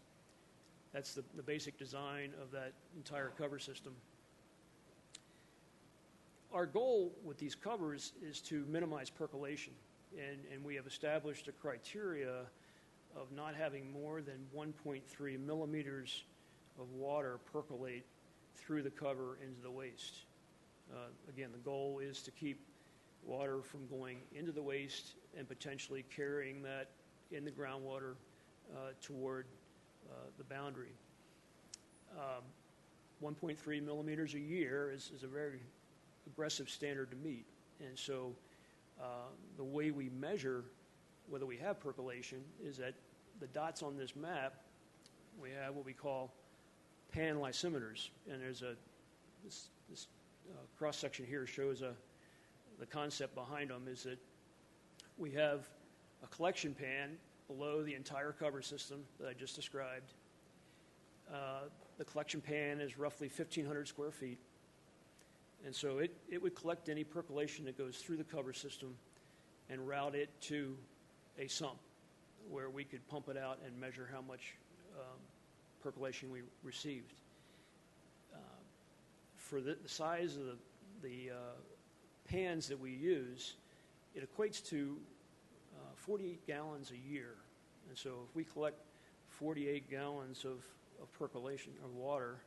That's the basic design of that entire cover system. Our goal with these covers is to minimize percolation, and we have established a criteria of not having more than 1.3 millimeters of water percolate through the cover into the waste. Again, the goal is to keep water from going into the waste and potentially carrying that in the groundwater toward the boundary. 1.3 millimeters a year is a very aggressive standard to meet. And so the way we measure whether we have percolation is that the dots on this map, we have what we call pan lysimeters. And there's this cross-section here shows the concept behind them is that we have a collection pan below the entire cover system that I just described. The collection pan is roughly 1,500 square feet. And so it would collect any percolation that goes through the cover system and route it to a sump where we could pump it out and measure how much percolation we received. For the size of the pans that we use, it equates to 48 gallons a year. And so if we collect 48 gallons of percolation of water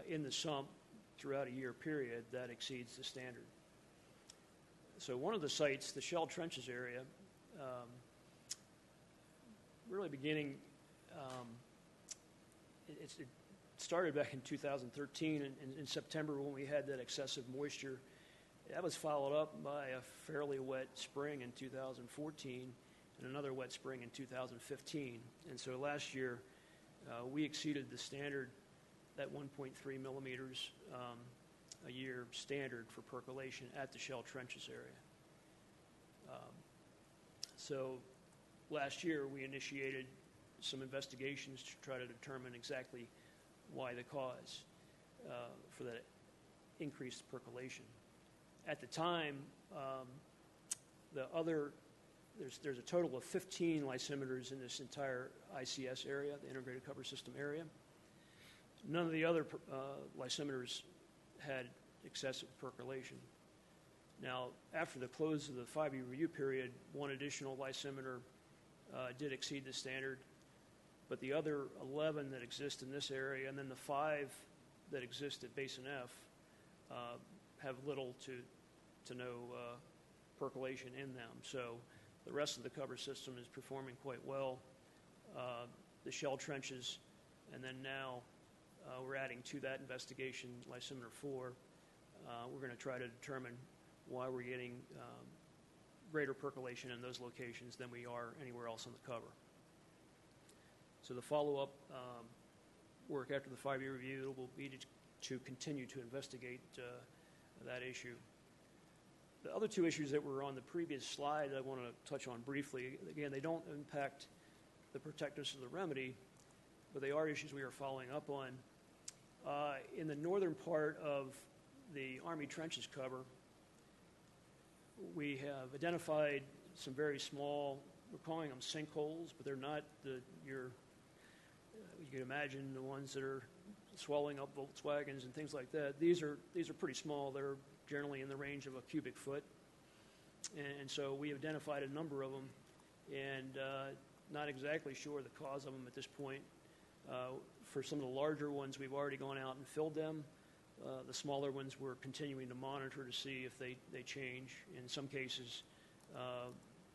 in the sump throughout a year period, that exceeds the standard. So one of the sites, the Shell Trenches area, really beginning, it started back in 2013 in September when we had that excessive moisture. That was followed up by a fairly wet spring in 2014 and another wet spring in 2015. And so last year, we exceeded the standard, that 1.3 millimeters a year standard for percolation at the Shell Trenches area. So last year, we initiated some investigations to try to determine exactly why the cause for that increased percolation. At the time, there's a total of 15 lysimeters in this entire ICS area, the Integrated Cover System area. None of the other lysimeters had excessive percolation. Now, after the close of the 5-year review period, one additional lysimeter did exceed the standard, but the other 11 that exist in this area and then the 5 that exist at Basin F have little to no percolation in them. So the rest of the cover system is performing quite well. The Shell Trenches, and then now we're adding to that investigation lysimeter 4. We're going to try to determine why we're getting greater percolation in those locations than we are anywhere else on the cover. So the follow-up work after the 5-year review will be to continue to investigate that issue. The other two issues that were on the previous slide I want to touch on briefly. Again, they don't impact the protectiveness of the remedy, but they are issues we are following up on. In the northern part of the Army trenches cover, we have identified some very small, we're calling them sinkholes, but they're not you can imagine the ones that are swallowing up Volkswagens and things like that. These are pretty small. They're generally in the range of a cubic foot. And so we identified a number of them and not exactly sure the cause of them at this point. For some of the larger ones, we've already gone out and filled them. The smaller ones we're continuing to monitor to see if they change. In some cases,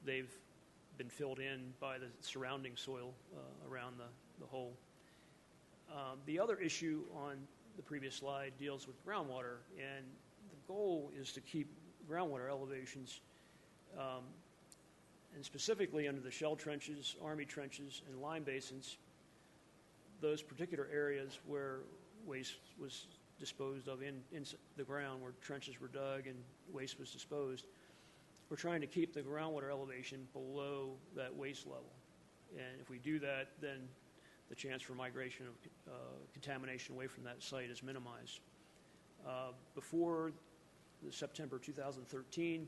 they've been filled in by the surrounding soil around the hole. The other issue on the previous slide deals with groundwater, and the goal is to keep groundwater elevations, and specifically under the Shell Trenches, Army trenches, and lime basins, those particular areas where waste was disposed of in the ground, where trenches were dug and waste was disposed, we're trying to keep the groundwater elevation below that waste level. And if we do that, then the chance for migration of contamination away from that site is minimized. Before the September 2013,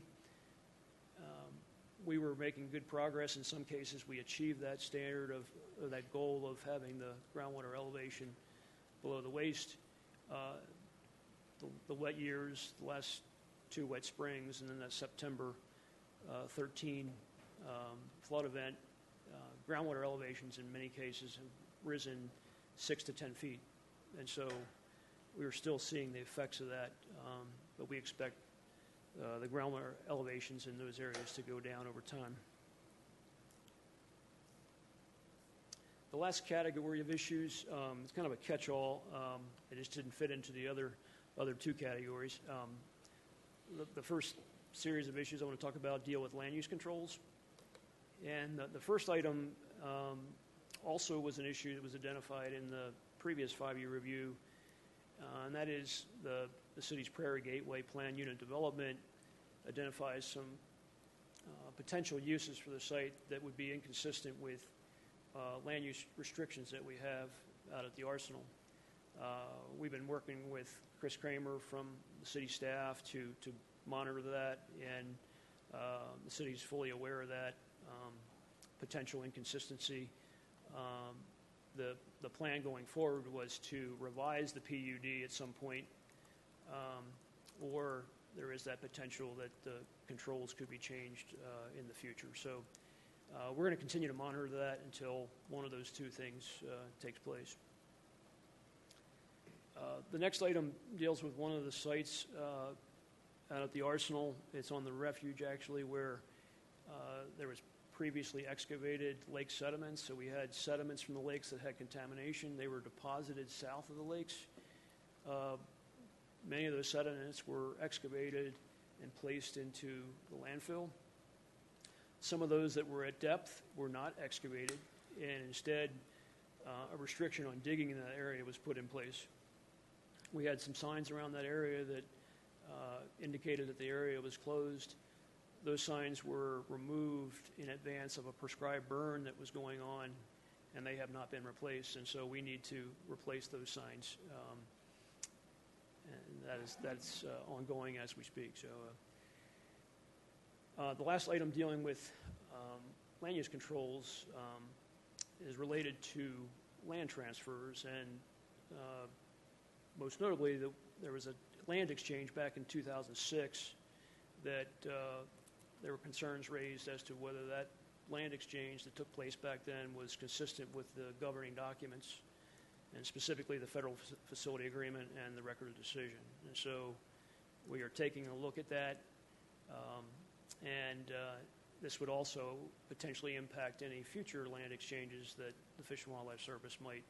we were making good progress. In some cases, we achieved that standard of that goal of having the groundwater elevation below the waist. The wet years, the last 2 wet springs, and then that September 13 flood event, groundwater elevations in many cases have risen 6 to 10 feet. And so we are still seeing the effects of that, but we expect the groundwater elevations in those areas to go down over time. The last category of issues, it's kind of a catch-all. It just didn't fit into the other 2 categories. The first series of issues I want to talk about deal with land use controls. And the first item also was an issue that was identified in the previous 5-year review, and that is the city's Prairie Gateway Plan Unit Development identifies some potential uses for the site that would be inconsistent with land use restrictions that we have out at the Arsenal. We've been working with Chris Kramer from the city staff to monitor that, and the city's fully aware of that potential inconsistency. The plan going forward was to revise the PUD at some point, or there is that potential that the controls could be changed in the future. So we're going to continue to monitor that until one of those 2 things takes place. The next item deals with one of the sites out at the Arsenal. It's on the refuge, actually, where there was previously excavated lake sediments. So we had sediments from the lakes that had contamination. They were deposited south of the lakes. Many of those sediments were excavated and placed into the landfill. Some of those that were at depth were not excavated, and instead a restriction on digging in that area was put in place. We had some signs around that area that indicated that the area was closed. Those signs were removed in advance of a prescribed burn that was going on, and they have not been replaced, and so we need to replace those signs. And that's ongoing as we speak. So the last item dealing with land use controls is related to land transfers, and most notably there was a land exchange back in 2006 that there were concerns raised as to whether that land exchange that took place back then was consistent with the governing documents, and specifically the Federal Facility Agreement and the Record of Decision. And so we are taking a look at that, and this would also potentially impact any future land exchanges that the Fish and Wildlife Service might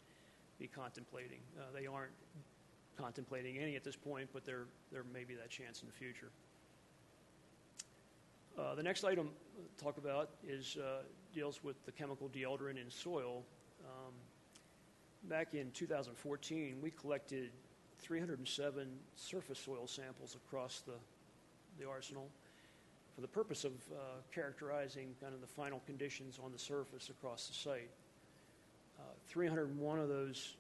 be contemplating. They aren't contemplating any at this point, but there may be that chance in the future. The next item to talk about deals with the chemical deodorant in soil. Back in 2014, we collected 307 surface soil samples across the Arsenal for the purpose of characterizing kind of the final conditions on the surface across the site. 301 of those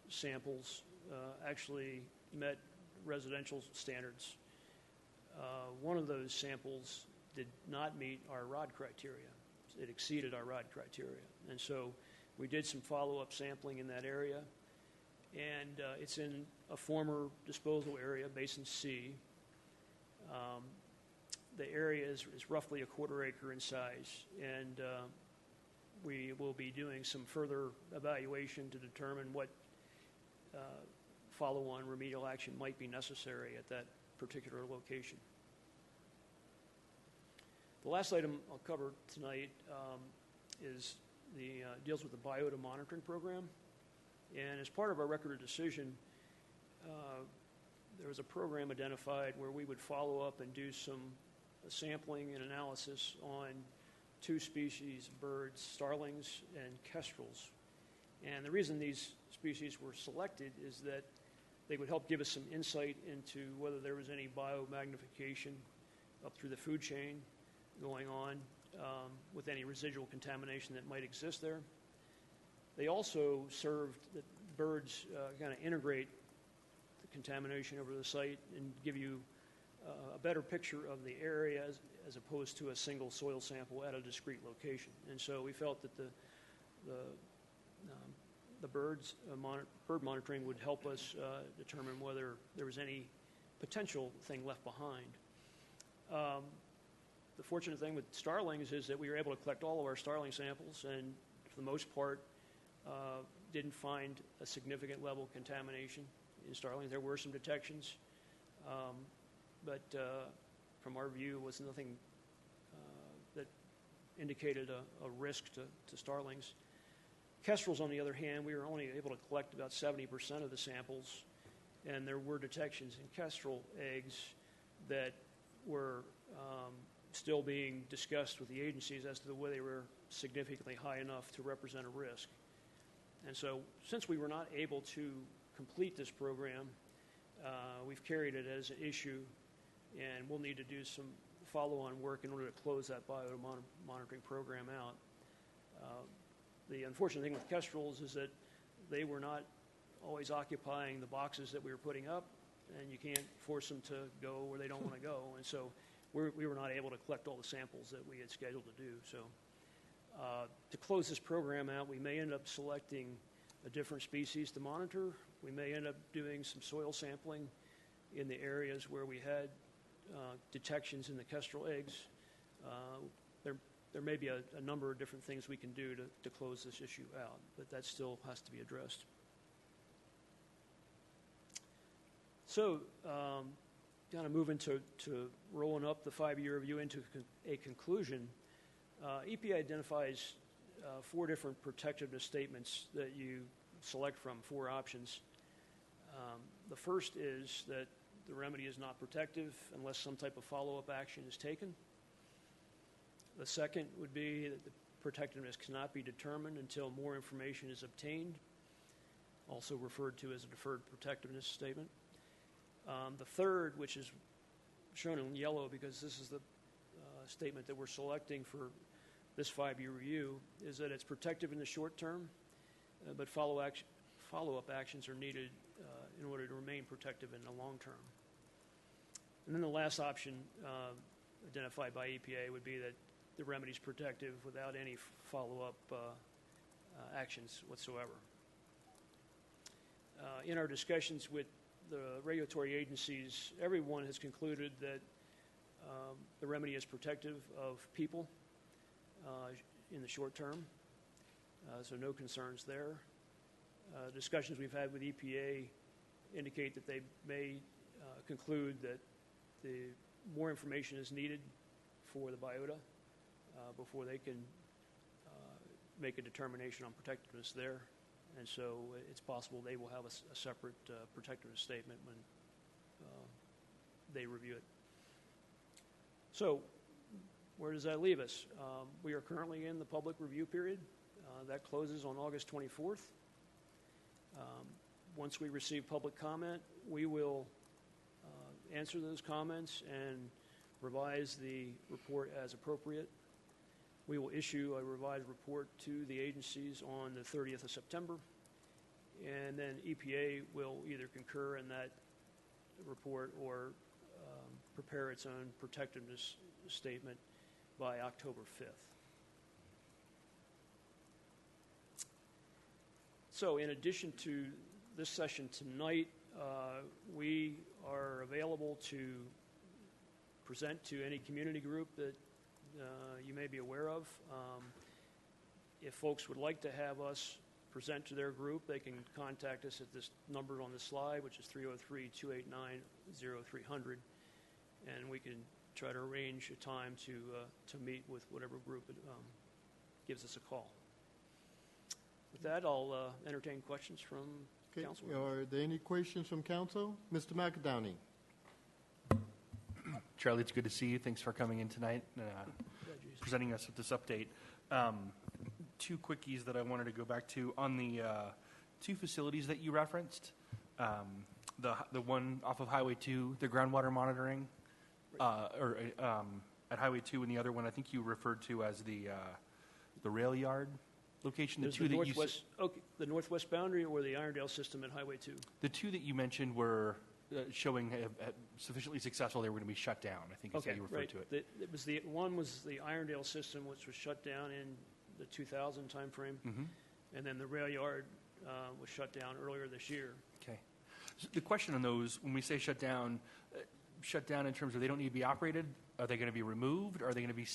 samples actually met residential standards. One of those samples did not meet our ROD criteria. It exceeded our ROD criteria. And so we did some follow-up sampling in that area, and it's in a former disposal area, Basin C. The area is roughly a quarter acre in size, and we will be doing some further evaluation to determine what follow-on remedial action might be necessary at that particular location. The last item I'll cover tonight deals with the biota monitoring program. And as part of our Record of Decision, there was a program identified where we would follow up and do some sampling and analysis on 2 species of birds, starlings and kestrels. And the reason these species were selected is that they would help give us some insight into whether there was any biomagnification up through the food chain going on with any residual contamination that might exist there. They also served the birds kind of integrate the contamination over the site and give you a better picture of the area as opposed to a single soil sample at a discrete location. And so we felt that the bird monitoring would help us determine whether there was any potential thing left behind. The fortunate thing with starlings is that we were able to collect all of our starling samples, and for the most part, didn't find a significant level of contamination in starlings. There were some detections, but from our view, was nothing that indicated a risk to starlings. Kestrels, on the other hand, we were only able to collect about 70% of the samples, and there were detections in kestrel eggs that were still being discussed with the agencies as to whether they were significantly high enough to represent a risk. And so, since we were not able to complete this program, we've carried it as an issue, and we'll need to do some follow-on work in order to close that biota monitoring program out. The unfortunate thing with kestrels is that they were not always occupying the boxes that we were putting up, and you can't force them to go where they don't want to go. And so we were not able to collect all the samples that we had scheduled to do. So to close this program out, we may end up selecting a different species to monitor. We may end up doing some soil sampling in the areas where we had detections in the kestrel eggs. There may be a number of different things we can do to close this issue out, but that still has to be addressed. So, kind of moving to rolling up the 5-year review into a conclusion, EPA identifies 4 different protectiveness statements that you select from, 4 options. The first is that the remedy is not protective unless some type of follow-up action is taken. The second would be that the protectiveness cannot be determined until more information is obtained, also referred to as a deferred protectiveness statement. The third, which is shown in yellow because this is the statement that we're selecting for this 5-year review, is that it's protective in the short term, but follow-up actions are needed in order to remain protective in the long term. And then the last option identified by EPA would be that the remedy is protective without any follow-up actions whatsoever. In our discussions with the regulatory agencies, everyone has concluded that the remedy is protective of people in the short term, so no concerns there. Discussions we've had with EPA indicate that they may conclude that the more information is needed for the biota before they can make a determination on protectiveness there. And so it's possible they will have a separate protectiveness statement when they review it. So where does that leave us? We are currently in the public review period. That closes on August 24th. Once we receive public comment, we will answer those comments and revise the report as appropriate. We will issue a revised report to the agencies on the 30th of September, and then EPA will either concur in that report or prepare its own protectiveness statement by October 5th. So in addition to this session tonight, we are available to present to any community group that you may be aware of. If folks would like to have us present to their group, they can contact us at this number on the slide, which is 303-289-0300, and we can try to arrange a time to meet with whatever group gives us a call. With that, I'll entertain questions from council. Are there any questions from council? Mr. McAdowney. Charlie, it's good to see you. Thanks for coming in tonight and presenting us with this update. 2 quickies that I wanted to go back to. On the 2 facilities that you referenced, the one off of Highway 2, the groundwater monitoring, at Highway 2, and the other one I think you referred to as the rail yard location. The northwest boundary or the Irondale system at Highway 2? The 2 that you mentioned were showing sufficiently successful, they were going to be shut down, I think is how you referred to it. One was the Irondale system, which was shut down in the 2000 timeframe, and then the rail yard was shut down earlier this year. Okay. So the question on those, when we say shut down in terms of they don't need to be operated, are they going to be removed? Are they going to be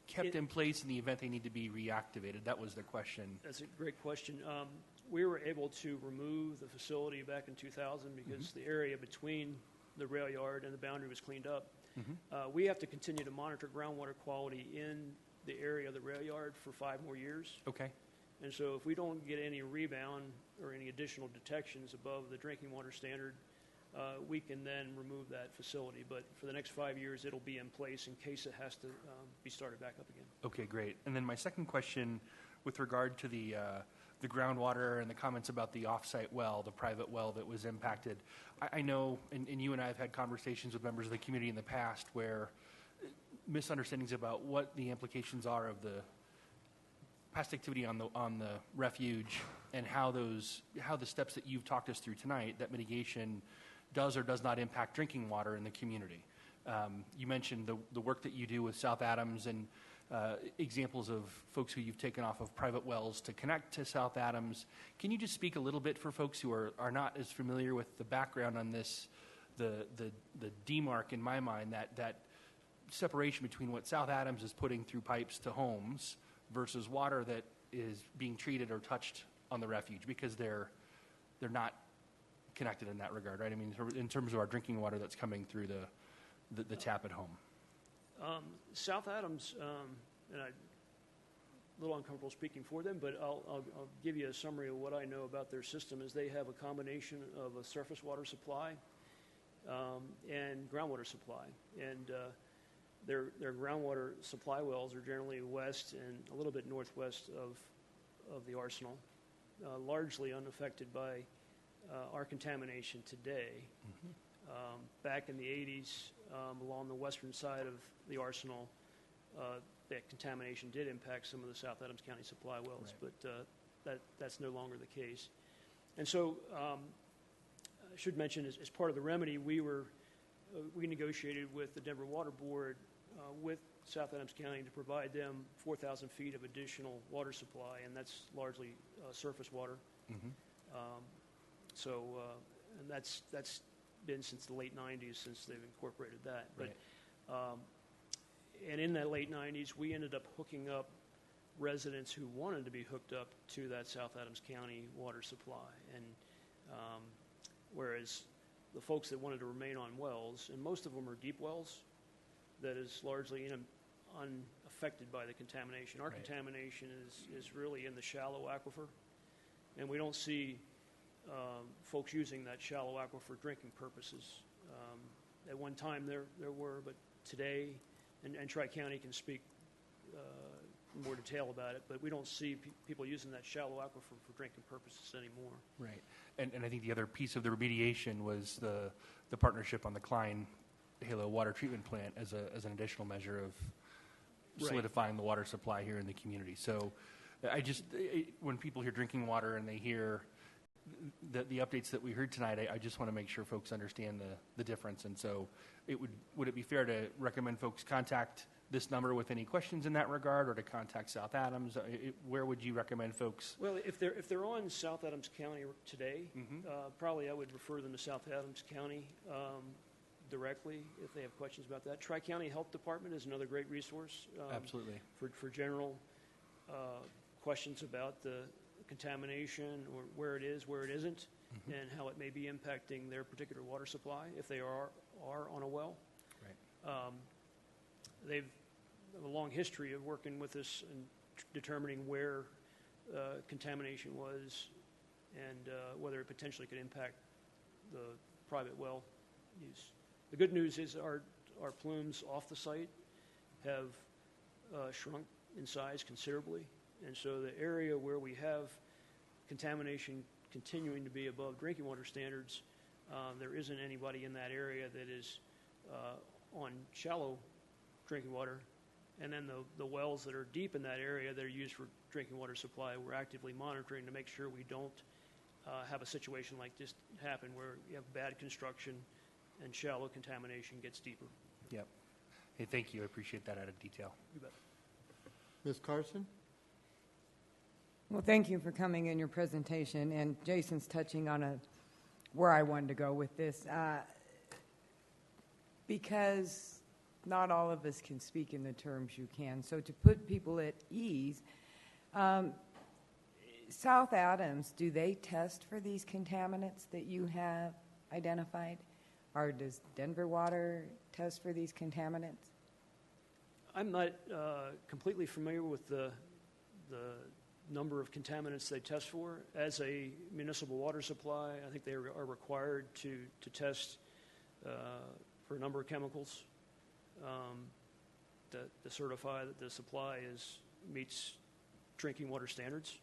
kept in place in the event they need to be reactivated? That was the question. That's a great question. We were able to remove the facility back in 2000 because the area between the rail yard and the boundary was cleaned up. We have to continue to monitor groundwater quality in the area of the rail yard for 5 more years. Okay. And so if we don't get any rebound or any additional detections above the drinking water standard, we can then remove that facility. But for the next 5 years, it'll be in place in case it has to be started back up again. Okay, great. And then my second question with regard to the groundwater and the comments about the off-site well, the private well that was impacted. I know, and you and I have had conversations with members of the community in the past where misunderstandings about what the implications are of the past activity on the refuge and how the steps that you've talked us through tonight, that mitigation does or does not impact drinking water in the community. You mentioned the work that you do with South Adams and examples of folks who you've taken off of private wells to connect to South Adams. Can you just speak a little bit for folks who are not as familiar with the background on this, the demarc in my mind, that separation between what South Adams is putting through pipes to homes versus water that is being treated or touched on the refuge, because they're not connected in that regard, right? I mean, in terms of our drinking water that's coming through the tap at home. South Adams, and I'm a little uncomfortable speaking for them, but I'll give you a summary of what I know about their system. Is they have a combination of a surface water supply and groundwater supply, and their groundwater supply wells are generally west and a little bit northwest of the arsenal, largely unaffected by our contamination today. Back in the 80s, along the western side of the arsenal, that contamination did impact some of the South Adams County supply wells, but that's no longer the case. And so I should mention, as part of the remedy, we negotiated with the Denver Water Board with South Adams County to provide them 4,000 feet of additional water supply, and that's largely surface water. And that's been since the late 90s since they've incorporated that. Right. But and in that late 90s, we ended up hooking up residents who wanted to be hooked up to that South Adams County water supply. And whereas the folks that wanted to remain on wells, and most of them are deep wells, that is largely unaffected by the contamination. Our contamination is really in the shallow aquifer, and we don't see folks using that shallow aquifer for drinking purposes. At one time there were, but today, and Tri-County can speak in more detail about it, but we don't see people using that shallow aquifer for drinking purposes anymore. Right. And I think the other piece of the remediation was the partnership on the Klein Halo water treatment plant as an additional measure of solidifying the water supply here in the community. So when people hear drinking water and they hear the updates that we heard tonight, I just want to make sure folks understand the difference. And so would it be fair to recommend folks contact this number with any questions in that regard, or to contact South Adams? Where would you recommend folks? Well, if they're on South Adams County today, probably I would refer them to South Adams County directly if they have questions about that. Tri-County Health Department is another great resource. Absolutely. For general questions about the contamination, or where it is, where it isn't, and how it may be impacting their particular water supply if they are on a well. Right. They've have a long history of working with us and determining where contamination was and whether it potentially could impact the private well use. The good news is our plumes off the site have shrunk in size considerably, and so the area where we have contamination continuing to be above drinking water standards, there isn't anybody in that area that is on shallow drinking water. And then the wells that are deep in that area that are used for drinking water supply, we're actively monitoring to make sure we don't have a situation like this happen where you have bad construction and shallow contamination gets deeper. Yep. Hey, thank you. I appreciate that added detail. You bet. Ms. Carson? Well, thank you for coming in your presentation, and Jason's touching on where I wanted to go with this. Because not all of us can speak in the terms you can. So to put people at ease, South Adams, do they test for these contaminants that you have identified? Or does Denver Water test for these contaminants? I'm not completely familiar with the number of contaminants they test for. As a municipal water supply, I think they are required to test for a number of chemicals to certify that the supply meets drinking water standards.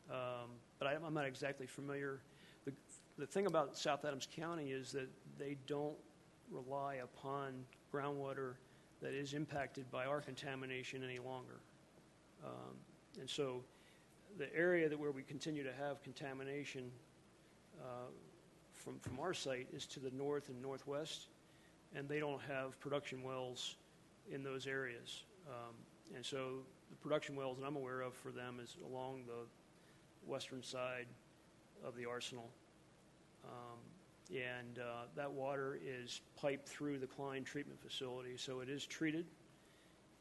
But I'm not exactly familiar. The thing about South Adams County is that they don't rely upon groundwater that is impacted by our contamination any longer. And so the area where we continue to have contamination from our site is to the north and northwest, and they don't have production wells in those areas. And so the production wells that I'm aware of for them is along the western side of the arsenal. And that water is piped through the Klein treatment facility, so it is treated,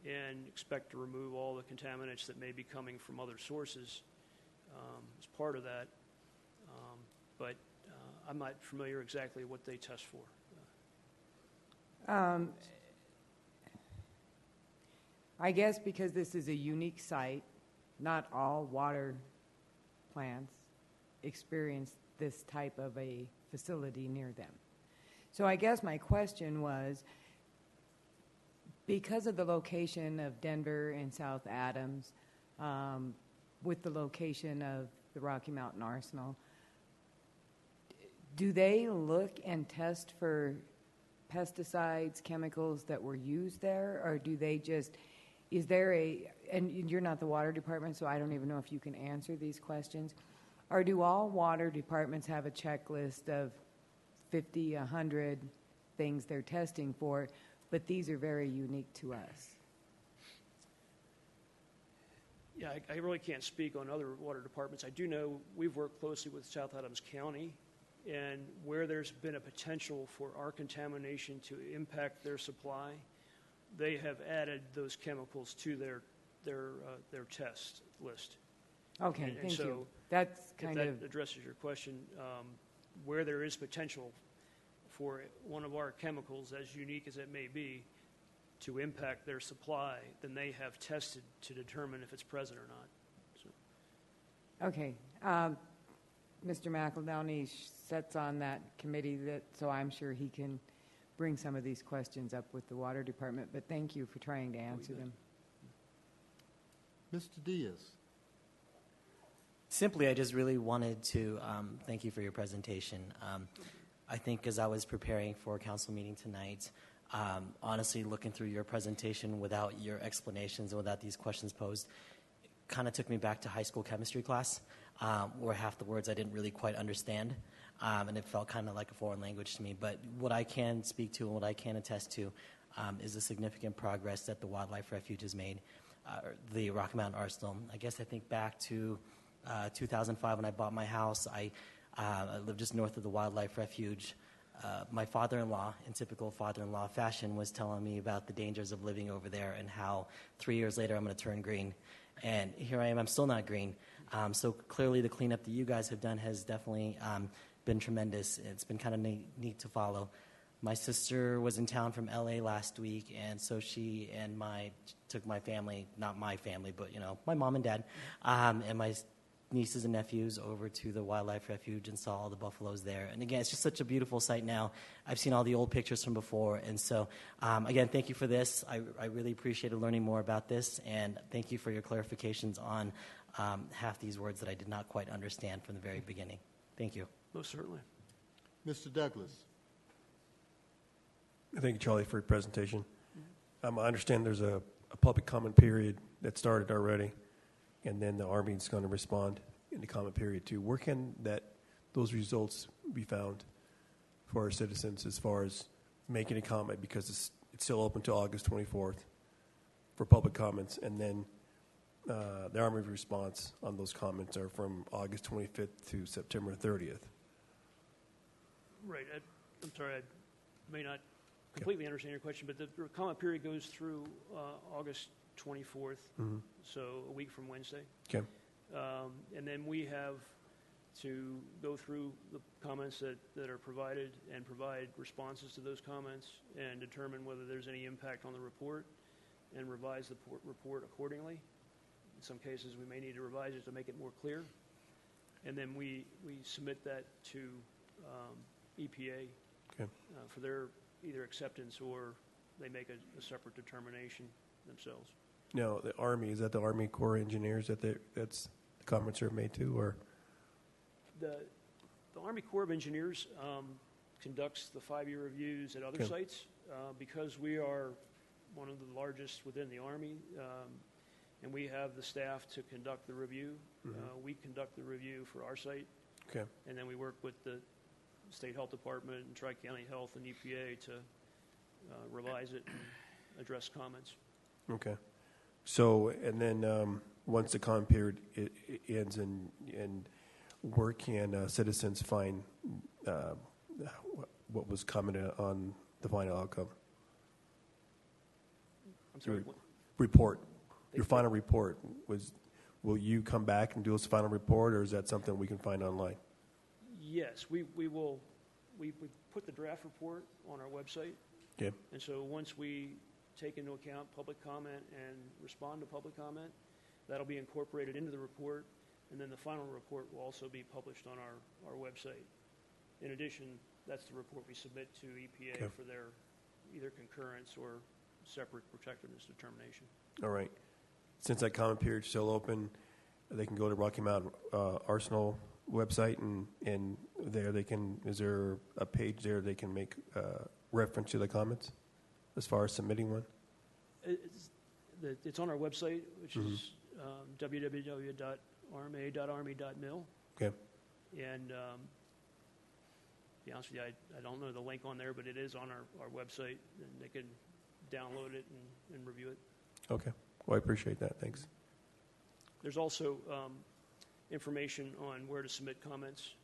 and expect to remove all the contaminants that may be coming from other sources as part of that. But I'm not familiar exactly what they test for. I guess because this is a unique site, not all water plants experience this type of a facility near them. So I guess my question was, because of the location of Denver and South Adams, with the location of the Rocky Mountain Arsenal, do they look and test for pesticides, chemicals that were used there, or do they just, is there and you're not the water department, so I don't even know if you can answer these questions, or do all water departments have a checklist of 50, 100 things they're testing for, but these are very unique to us? Yeah, I really can't speak on other water departments. I do know we've worked closely with South Adams County, and where there's been a potential for our contamination to impact their supply, they have added those chemicals to their test list. Okay, and thank so you. That's kind if of that addresses your question. Where there is potential for one of our chemicals, as unique as it may be, to impact their supply, then they have tested to determine if it's present or not. So. Okay. Mr. McEldowney sits on that committee, so I'm sure he can bring some of these questions up with the water department, but thank you for trying to answer them. Mr. Diaz. Simply, I just really wanted to thank you for your presentation. I think as I was preparing for a council meeting tonight, honestly, looking through your presentation without your explanations and without these questions posed, kind of took me back to high school chemistry class, where half the words I didn't really quite understand, and it felt kind of like a foreign language to me. But what I can speak to and what I can attest to is the significant progress that the Wildlife Refuge has made, the Rocky Mountain Arsenal. I guess I think back to 2005 when I bought my house. I lived just north of the Wildlife Refuge. My father-in-law, in typical father-in-law fashion, was telling me about the dangers of living over there and how 3 years later I'm going to turn green. And here I am, I'm still not green. So clearly the cleanup that you guys have done has definitely been tremendous. It's been kind of neat to follow. My sister was in town from LA last week, and so she and took my family, not my family, but my mom and dad, and my nieces and nephews over to the Wildlife Refuge and saw all the buffaloes there. And again, it's just such a beautiful sight now. I've seen all the old pictures from before. And so, again, thank you for this. I really appreciated learning more about this. And thank you for your clarifications on half these words that I did not quite understand from the very beginning. Thank you. Most certainly. Mr. Douglas. Thank you, Charlie, for your presentation. I understand there's a public comment period that started already, and then the Army is going to respond in the comment period too. Where can that those results be found for our citizens as far as making a comment, because it's still open to August 24th for public comments, and then the Army response on those comments are from August 25th to September 30th. Right. I'm sorry, I may not completely understand your question, but the comment period goes through August 24th, so a week from Wednesday. Okay. And then we have to go through the comments that are provided and provide responses to those comments and determine whether there's any impact on the report and revise the report accordingly. In some cases, we may need to revise it to make it more clear. And then we submit that to EPA for their either acceptance or they make a separate determination themselves. Now, the Army, is that the Army Corps of Engineers that's the comments are made to, or? The Army Corps of Engineers conducts the 5-year reviews at other sites. Because we are one of the largest within the Army, and we have the staff to conduct the review. We conduct the review for our site, and then we work with the State Health Department and Tri-County Health and EPA to revise it and address comments. Okay. So, and then once the comment period ends, and where can citizens find what was commented on the final outcome? I'm sorry. Report. Your final report was. Will you come back and do this final report, or is that something we can find online? Yes, we will. We put the draft report on our website. Okay. And so once we take into account public comment and respond to public comment, that'll be incorporated into the report, and then the final report will also be published on our website. In addition, that's the report we submit to EPA for their either concurrence or separate protectiveness determination. All right. Since that comment period is still open, they can go to Rocky Mountain Arsenal website, and there they can. Is there a page there they can make reference to the comments as far as submitting one? It's on our website, which is www.rma.army.mil. Okay. And to be honest with you, I don't know the link on there, but it is on our website, and they can download it and review it. Okay. Well, I appreciate that. Thanks. There's also information on where to submit comments.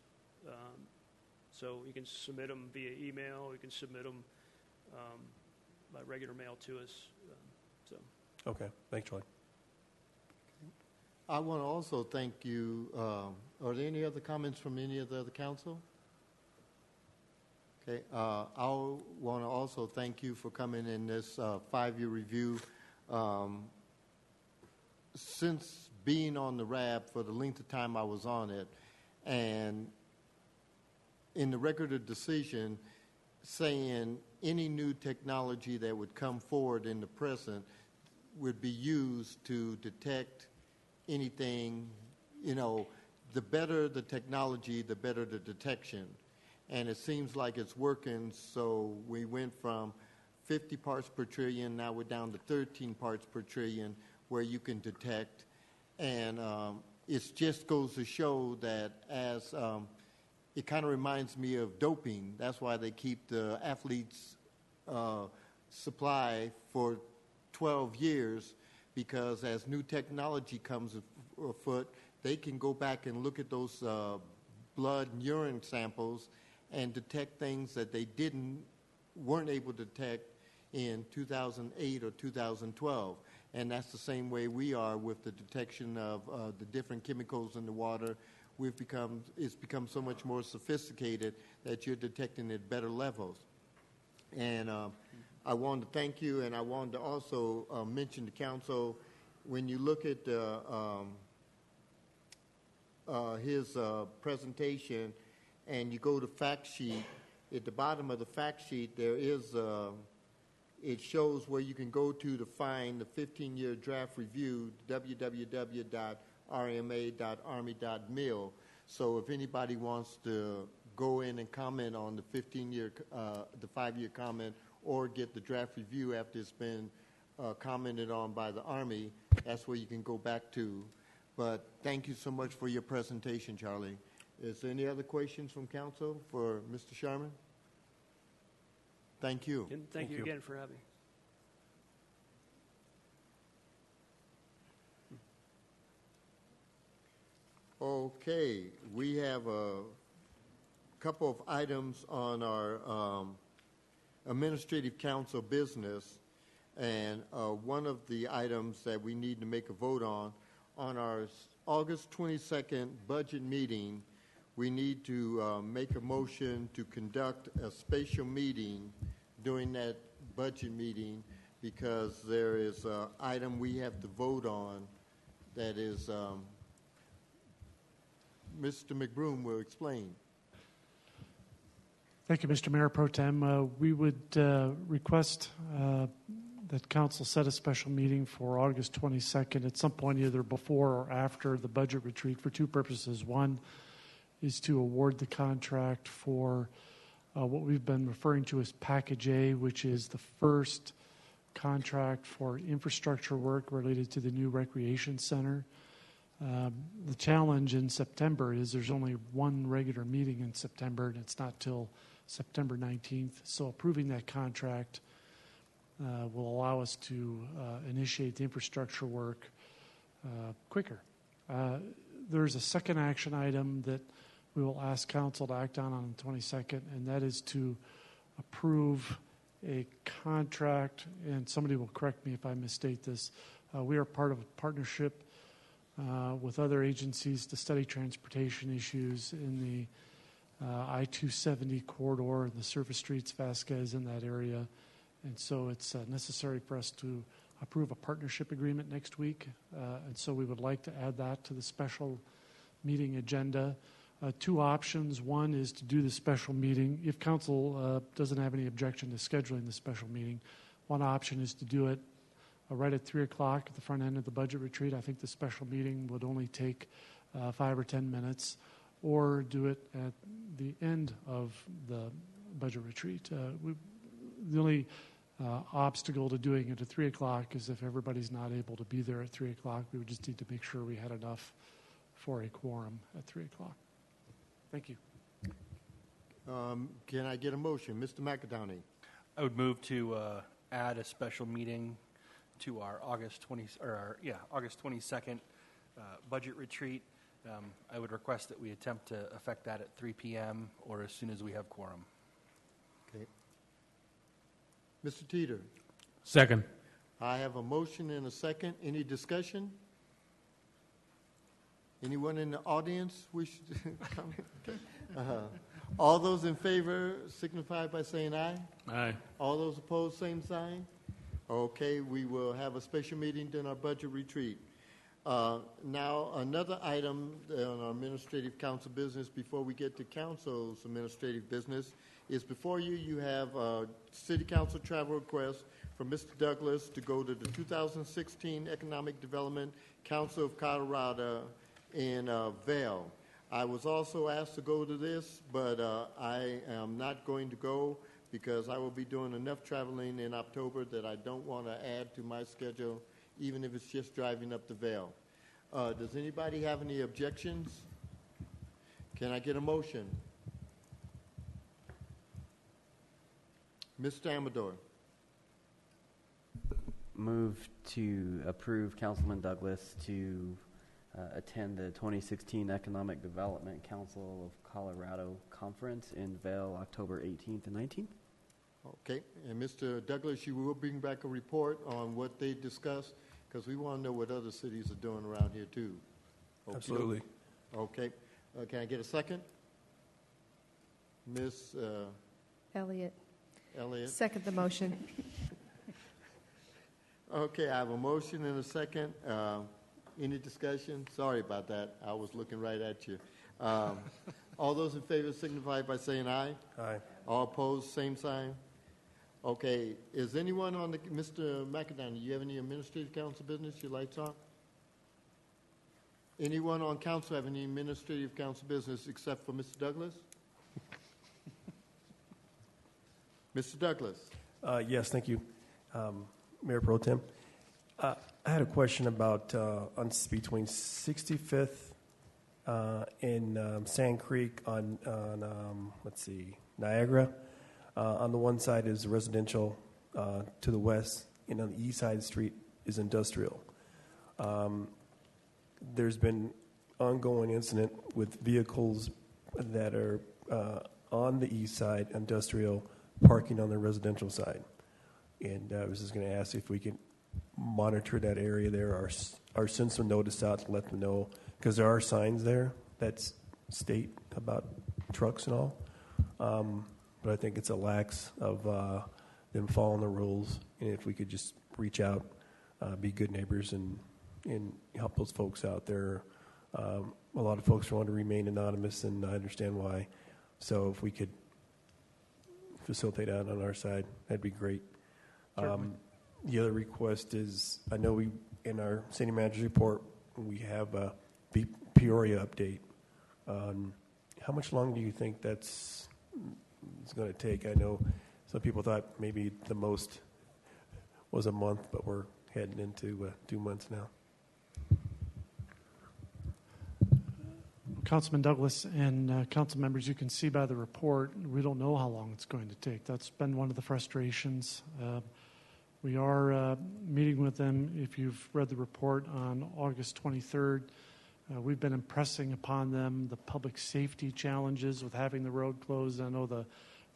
So you can submit them via email. You can submit them by regular mail to us. Okay. Thanks, Charlie. I want to also thank you. Are there any other comments from any of the other council? Okay. I want to also thank you for coming in this 5-year review. Since being on the RAB for the length of time I was on it, and in the record of decision saying any new technology that would come forward in the present would be used to detect anything, the better the technology, the better the detection. And it seems like it's working, so we went from 50 parts per trillion, now we're down to 13 parts per trillion where you can detect. And it just goes to show that as it kind of reminds me of doping. That's why they keep the athletes' supply for 12 years, because as new technology comes afoot, they can go back and look at those blood and urine samples and detect things that they weren't able to detect in 2008 or 2012. And that's the same way we are with the detection of the different chemicals in the water. It's become so much more sophisticated that you're detecting at better levels. And I wanted to thank you, and I wanted to also mention to council, when you look at his presentation and you go to fact sheet, at the bottom of the fact sheet there is it shows where you can go to find the 15-year draft review, www.rma.army.mil. So if anybody wants to go in and comment on the 5-year comment, or get the draft review after it's been commented on by the Army, that's where you can go back to. But thank you so much for your presentation, Charlie. Is there any other questions from council for Mr. Sharman? Thank you. And thank you again for having me. Okay, we have a couple of items on our administrative council business, and one of the items that we need to make a vote on our August 22nd budget meeting, we need to make a motion to conduct a special meeting during that budget meeting because there is an item we have to vote on that is Mr. McBroom will explain. Thank you, Mr. Mayor Pro Tem. We would request that council set a special meeting for August 22nd at some point either before or after the budget retreat for two purposes. One is to award the contract for what we've been referring to as Package A, which is the first contract for infrastructure work related to the new recreation center. The challenge in September is there's only one regular meeting in September, and it's not till September 19th. So approving that contract will allow us to initiate the infrastructure work quicker. There's a second action item that we will ask council to act on the 22nd, and that is to approve a contract, and somebody will correct me if I misstate this. We are part of a partnership with other agencies to study transportation issues in the I-270 corridor and the service streets, Vasquez, in that area. And so it's necessary for us to approve a partnership agreement next week. And so we would like to add that to the special meeting agenda. Two options. One is to do the special meeting. If council doesn't have any objection to scheduling the special meeting, one option is to do it right at 3 o'clock at the front end of the budget retreat. I think the special meeting would only take 5 or 10 minutes, or do it at the end of the budget retreat. The only obstacle to doing it at 3 o'clock is if everybody's not able to be there at 3 o'clock. We would just need to make sure we had enough for a quorum at 3 o'clock. Thank you. Can I get a motion? Mr. McAdowney. I would move to add a special meeting to our August 22nd budget retreat. I would request that we attempt to effect that at 3 p.m. or as soon as we have quorum. Okay. Mr. Teeter. Second. I have a motion and a second. Any discussion? Anyone in the audience wish to comment? All those in favor signify by saying aye. Aye. All those opposed, same sign. Okay, we will have a special meeting during our budget retreat. Now, another item on our administrative council business before we get to council's administrative business is before you, you have a city council travel request from Mr. Douglas to go to the 2016 Economic Development Council of Colorado in Vail. I was also asked to go to this, but I am not going to go because I will be doing enough traveling in October that I don't want to add to my schedule, even if it's just driving up to Vail. Does anybody have any objections? Can I get a motion? Mr. Amador. Move to approve Councilman Douglas to attend the 2016 Economic Development Council of Colorado Conference in Vail, October 18th and 19th. Okay, and Mr. Douglas, you will bring back a report on what they discussed, because we want to know what other cities are doing around here, too. Okay. Absolutely. Okay. Can I get a second? Ms. Elliott. Elliott. Second the motion. Okay, I have a motion and a second. Any discussion? Sorry about that. I was looking right at you. All those in favor signify by saying aye. Aye. All opposed, same sign. Okay, is anyone on the, Mr. McAdowney, you have any administrative council business? Your lights on? Anyone on council have any administrative council business except for Mr. Douglas? Mr. Douglas. Yes, thank you, Mayor Pro Tem. I had a question about between 65th in Sand Creek on let's see, Niagara. On the one side is residential to the west, and on the east side of the street is industrial. There's been ongoing incident with vehicles that are on the east side, industrial, parking on the residential side. And I was just going to ask if we could monitor that area there, or send some notice out to let them know, because there are signs there that state about trucks and all. But I think it's a lax of them following the rules. And if we could just reach out, be good neighbors, and help those folks out there. A lot of folks want to remain anonymous, and I understand why. So if we could facilitate that on our side, that'd be great. The other request is, I know we, in our city manager's report, we have a Peoria update. How much longer do you think it's going to take? I know some people thought maybe the most was a month, but we're heading into 2 months now. Councilman Douglas and council members, you can see by the report, we don't know how long it's going to take. That's been one of the frustrations. We are meeting with them, if you've read the report, on August 23rd. We've been impressing upon them the public safety challenges with having the road closed. I know the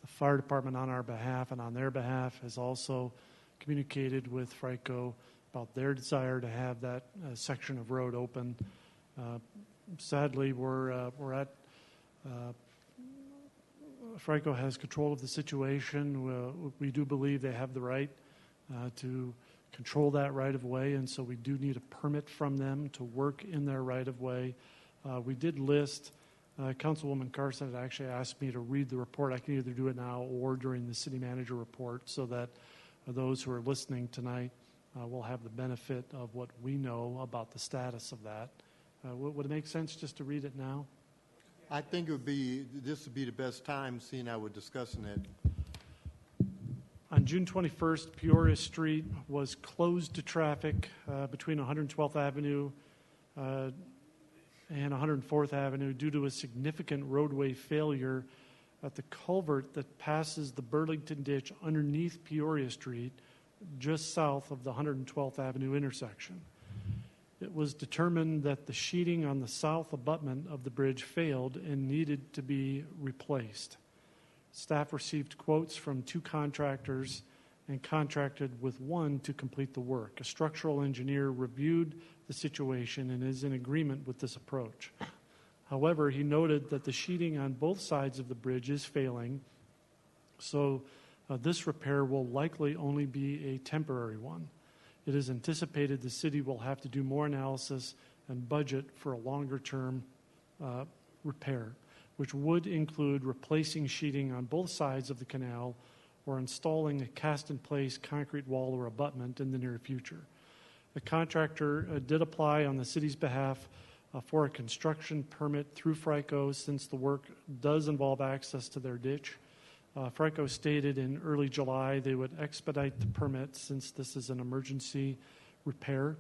fire department on our behalf and on their behalf has also communicated with FRICO about their desire to have that section of road open. Sadly, we're at FRICO has control of the situation. We do believe they have the right to control that right-of-way, and so we do need a permit from them to work in their right-of-way. We did list, Councilwoman Carson had actually asked me to read the report. I can either do it now or during the city manager report, so that those who are listening tonight will have the benefit of what we know about the status of that. Would it make sense just to read it now? I think this would be the best time, seeing how we're discussing it. On June 21st, Peoria Street was closed to traffic between 112th Avenue and 104th Avenue due to a significant roadway failure at the culvert that passes the Burlington Ditch underneath Peoria Street, just south of the 112th Avenue intersection. It was determined that the sheeting on the south abutment of the bridge failed and needed to be replaced. Staff received quotes from 2 contractors and contracted with one to complete the work. A structural engineer reviewed the situation and is in agreement with this approach. However, he noted that the sheeting on both sides of the bridge is failing, so this repair will likely only be a temporary one. It is anticipated the city will have to do more analysis and budget for a longer-term repair, which would include replacing sheeting on both sides of the canal or installing a cast-in-place concrete wall or abutment in the near future. The contractor did apply on the city's behalf for a construction permit through FRICO, since the work does involve access to their ditch. FRICO stated in early July they would expedite the permit since this is an emergency repair.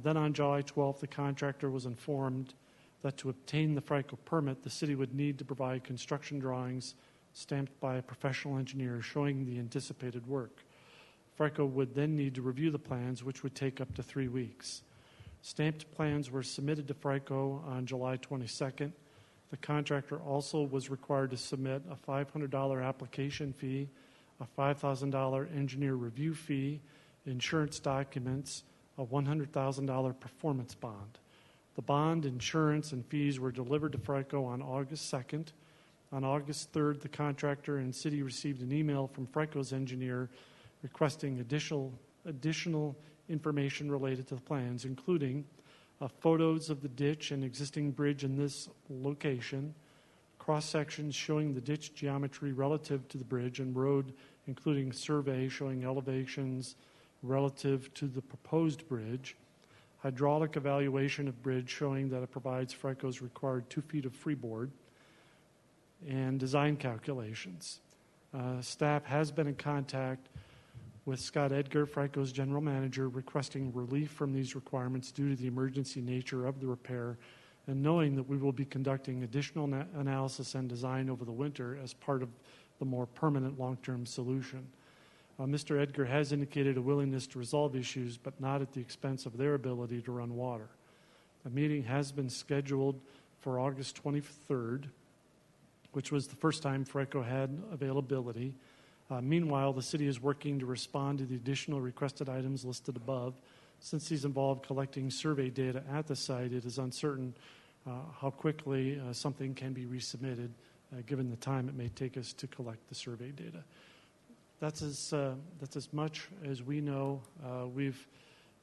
Then on July 12th, the contractor was informed that to obtain the FRICO permit, the city would need to provide construction drawings stamped by a professional engineer showing the anticipated work. FRICO would then need to review the plans, which would take up to 3 weeks. Stamped plans were submitted to FRICO on July 22nd. The contractor also was required to submit a $500 application fee, a $5,000 engineer review fee, insurance documents, a $100,000 performance bond. The bond, insurance, and fees were delivered to FRICO on August 2nd. On August 3rd, the contractor and city received an email from FRICO's engineer requesting additional information related to the plans, including photos of the ditch and existing bridge in this location, cross-sections showing the ditch geometry relative to the bridge and road, including survey showing elevations relative to the proposed bridge, hydraulic evaluation of bridge showing that it provides FRICO's required 2 feet of freeboard, and design calculations. Staff has been in contact with Scott Edgar, FRICO's general manager, requesting relief from these requirements due to the emergency nature of the repair. and knowing that we will be conducting additional analysis and design over the winter as part of the more permanent long-term solution. Mr. Edgar has indicated a willingness to resolve issues, but not at the expense of their ability to run water. A meeting has been scheduled for August 23rd, which was the first time FRECO had availability. Meanwhile, the city is working to respond to the additional requested items listed above. Since these involve collecting survey data at the site, it is uncertain how quickly something can be resubmitted, given the time it may take us to collect the survey data. That's as much as we know. We've,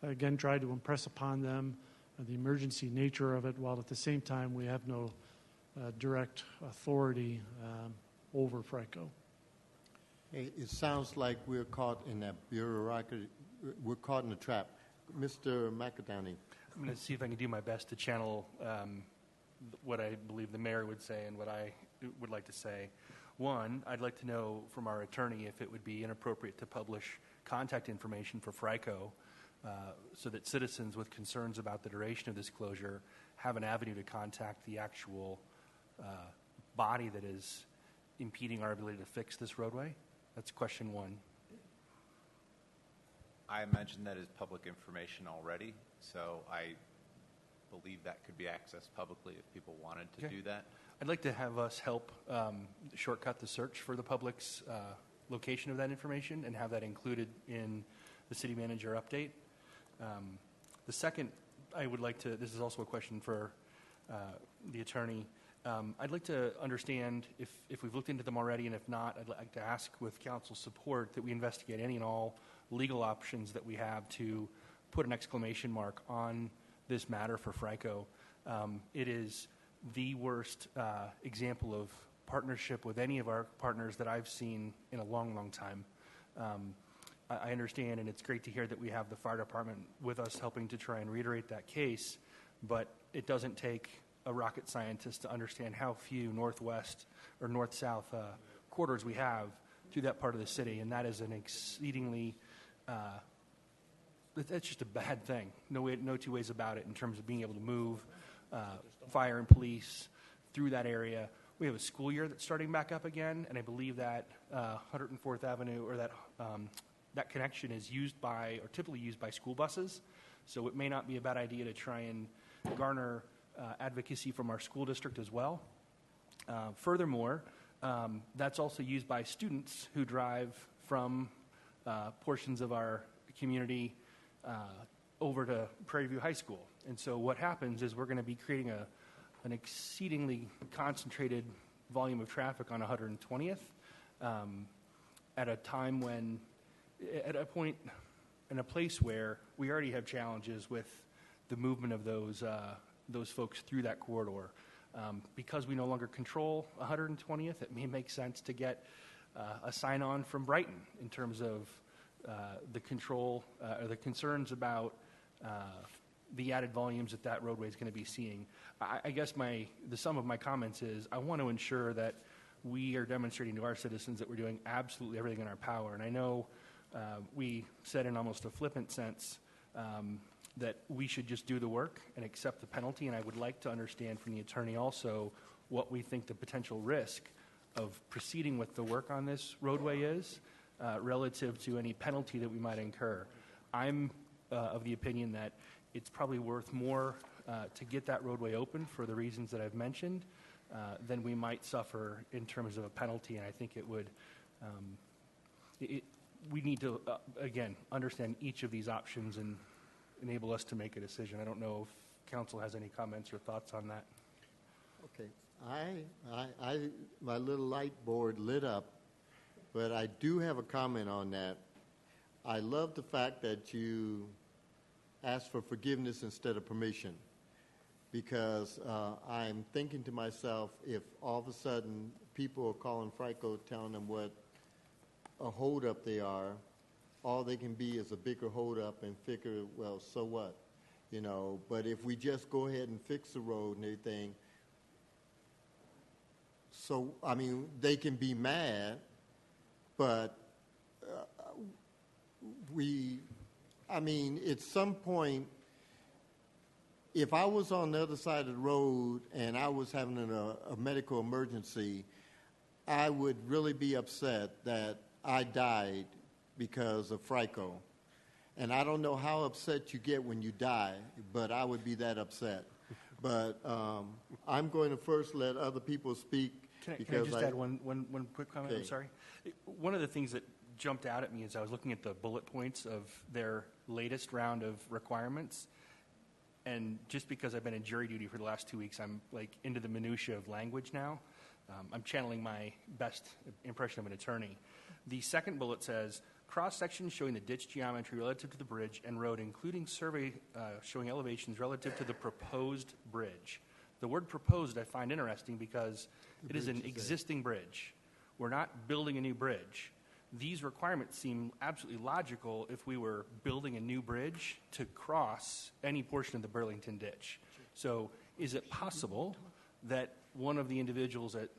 again, tried to impress upon them the emergency nature of it, while at the same time we have no direct authority over FRECO. It sounds like we're caught in that bureaucracy. We're caught in a trap. Mr. McAdowney. I'm going to see if I can do my best to channel what I believe the mayor would say and what I would like to say. One, I'd like to know from our attorney if it would be inappropriate to publish contact information for FRECO so that citizens with concerns about the duration of this closure have an avenue to contact the actual body that is impeding our ability to fix this roadway. That's question one. I imagine that is public information already, so I believe that could be accessed publicly if people wanted to do that. I'd like to have us help shortcut the search for the public's location of that information and have that included in the city manager update. The second, I would like to, this is also a question for the attorney. I'd like to understand if we've looked into them already, and if not, I'd like to ask with council's support that we investigate any and all legal options that we have to put an exclamation mark on this matter for FRECO. It is the worst example of partnership with any of our partners that I've seen in a long, long time. I understand, and it's great to hear that we have the fire department with us helping to try and reiterate that case, but it doesn't take a rocket scientist to understand how few northwest or north-south corridors we have through that part of the city, and that is an exceedingly that's just a bad thing. No two ways about it in terms of being able to move fire and police through that area. We have a school year that's starting back up again, and I believe that 104th Avenue or that connection is used by, or typically used by, school buses. So it may not be a bad idea to try and garner advocacy from our school district as well. Furthermore, that's also used by students who drive from portions of our community over to Prairie View High School. And so what happens is we're going to be creating an exceedingly concentrated volume of traffic on 120th at a time when, at a point in a place where we already have challenges with the movement of those folks through that corridor. Because we no longer control 120th, it may make sense to get a sign-on from Brighton in terms of the control or the concerns about the added volumes that roadway is going to be seeing. I guess the sum of my comments is I want to ensure that we are demonstrating to our citizens that we're doing absolutely everything in our power. And I know we said in almost a flippant sense that we should just do the work and accept the penalty. And I would like to understand from the attorney also what we think the potential risk of proceeding with the work on this roadway is relative to any penalty that we might incur. I'm of the opinion that it's probably worth more to get that roadway open for the reasons that I've mentioned than we might suffer in terms of a penalty. And I think it would, we need to, again, understand each of these options and enable us to make a decision. I don't know if council has any comments or thoughts on that. Okay. My little light board lit up, but I do have a comment on that. I love the fact that you asked for forgiveness instead of permission, because I'm thinking to myself, if all of a sudden people are calling FRECO telling them what a holdup they are, all they can be is a bigger holdup and figure, well, so what? You know, but if we just go ahead and fix the road and everything, so, I mean, they can be mad, but at some point, if I was on the other side of the road and I was having a medical emergency, I would really be upset that I died because of FRICO. And I don't know how upset you get when you die, but I would be that upset. But I'm going to first let other people speak. Can I just add one quick comment? Okay. I'm sorry. One of the things that jumped out at me as I was looking at the bullet points of their latest round of requirements, and just because I've been in jury duty for the last 2 weeks, I'm like into the minutia of language now. I'm channeling my best impression of an attorney. The second bullet says, cross-sections showing the ditch geometry relative to the bridge and road, including survey showing elevations relative to the proposed bridge. The word proposed I find interesting because it is an existing bridge. We're not building a new bridge. These requirements seem absolutely logical if we were building a new bridge to cross any portion of the Burlington Ditch. So is it possible that one of the individuals at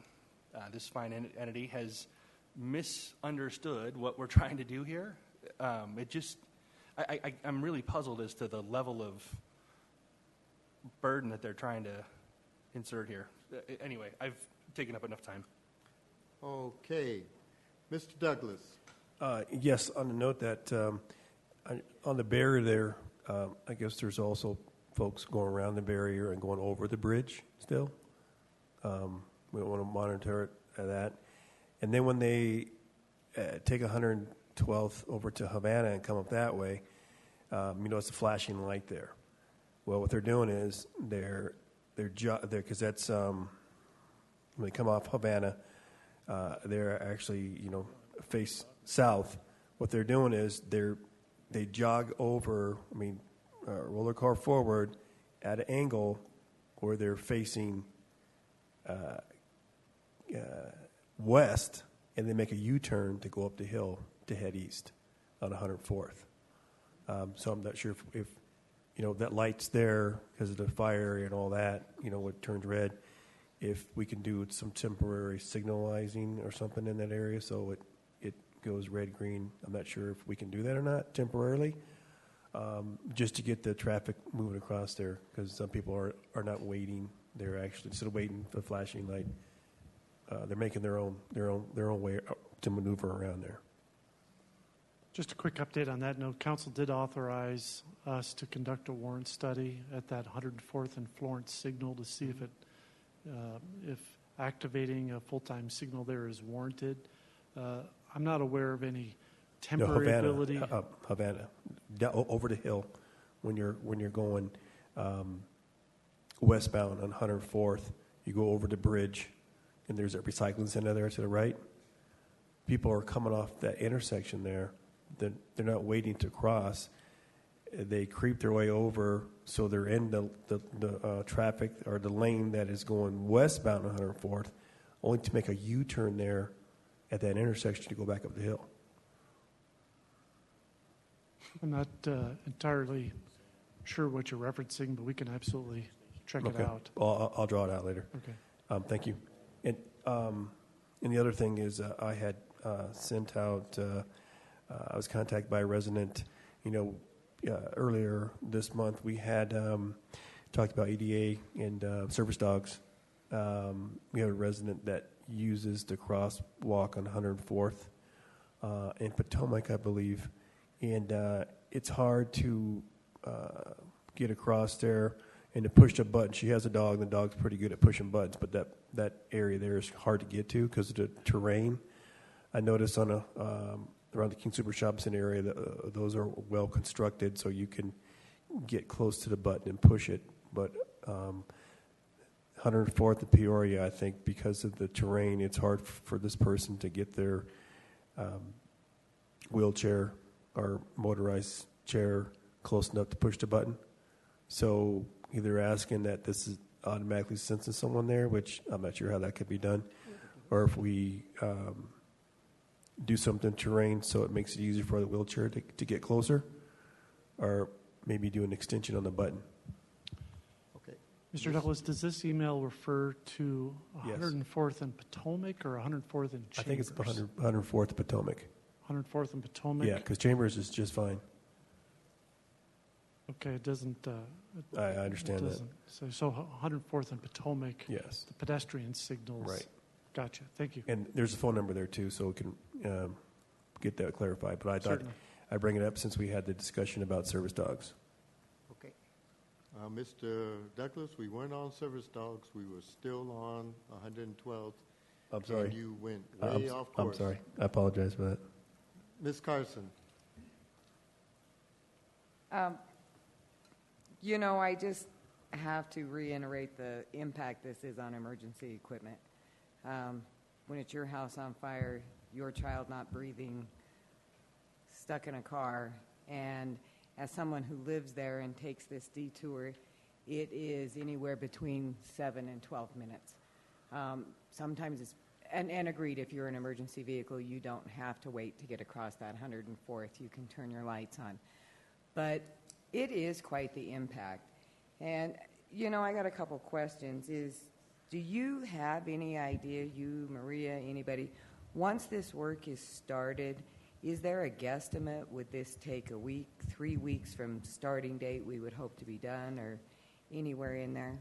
this fine entity has misunderstood what we're trying to do here? I'm really puzzled as to the level of burden that they're trying to insert here. Anyway, I've taken up enough time. Okay. Mr. Douglas. Yes, on the note that on the barrier there, I guess there's also folks going around the barrier and going over the bridge still. We don't want to monitor that. And then when they take 112th over to Havana and come up that way, it's a flashing light there. Well, what they're doing is they're because that's when they come off Havana, they're actually face south. What they're doing is they jog over. Roll their car forward at an angle where they're facing west, and they make a U-turn to go up the hill to head east on 104th. So I'm not sure if that light's there because of the fire and all that, it turns red. If we can do some temporary signalizing or something in that area so it goes red, green. I'm not sure if we can do that or not temporarily, just to get the traffic moving across there, because some people are not waiting. They're actually, instead of waiting for the flashing light, they're making their own way to maneuver around there. Just a quick update on that note. Council did authorize us to conduct a warrant study at that 104th and Florence signal to see if activating a full-time signal there is warranted. I'm not aware of any temporary ability. Havana, over the hill, when you're going westbound on 104th, you go over the bridge, and there's a recycling center there to the right. People are coming off that intersection there. They're not waiting to cross. They creep their way over, so they're in the traffic or the lane that is going westbound on 104th, only to make a U-turn there at that intersection to go back up the hill. I'm not entirely sure what you're referencing, but we can absolutely check it out. I'll draw it out later. Okay. Thank you. And the other thing is I had sent out, I was contacted by a resident, earlier this month. We had talked about EDA and service dogs. We have a resident that uses the crosswalk on 104th in Potomac, I believe. And it's hard to get across there and to push the button. She has a dog, and the dog's pretty good at pushing buttons, but that area there is hard to get to because of the terrain. I noticed on around the King Super Shopping area that those are well constructed, so you can get close to the button and push it. But 104th and Peoria, I think, because of the terrain, it's hard for this person to get their wheelchair or motorized chair close enough to push the button. So either asking that this is automatically sensing someone there, which I'm not sure how that could be done, or if we do something terrain so it makes it easier for the wheelchair to get closer, or maybe do an extension on the button. Okay. Mr. Douglas, does this email refer to Yes. 104th and Potomac or 104th and Chambers? I think it's 104th Potomac. 104th and Potomac? Yeah, because Chambers is just fine. Okay, it doesn't. I understand it that. doesn't say. So 104th and Potomac. Yes. The pedestrian signals. Right. Gotcha. Thank you. And there's a phone number there too, so we can get that clarified. But I thought Certainly. I'd bring it up since we had the discussion about service dogs. Okay. Mr. Douglas, we weren't on service dogs. We were still on 112th. I'm sorry. And you went way off course. I'm sorry. I apologize for that. Ms. Carson. You know, I just have to reiterate the impact this is on emergency equipment. When it's your house on fire, your child not breathing, stuck in a car, and as someone who lives there and takes this detour, it is anywhere between 7 and 12 minutes. Sometimes it's, and agreed, if you're an emergency vehicle, you don't have to wait to get across that 104th. You can turn your lights on. But it is quite the impact. And, you know, I got a couple questions. Do you have any idea, you, Maria, anybody, once this work is started, is there a guesstimate? Would this take a week, 3 weeks from starting date we would hope to be done, or anywhere in there?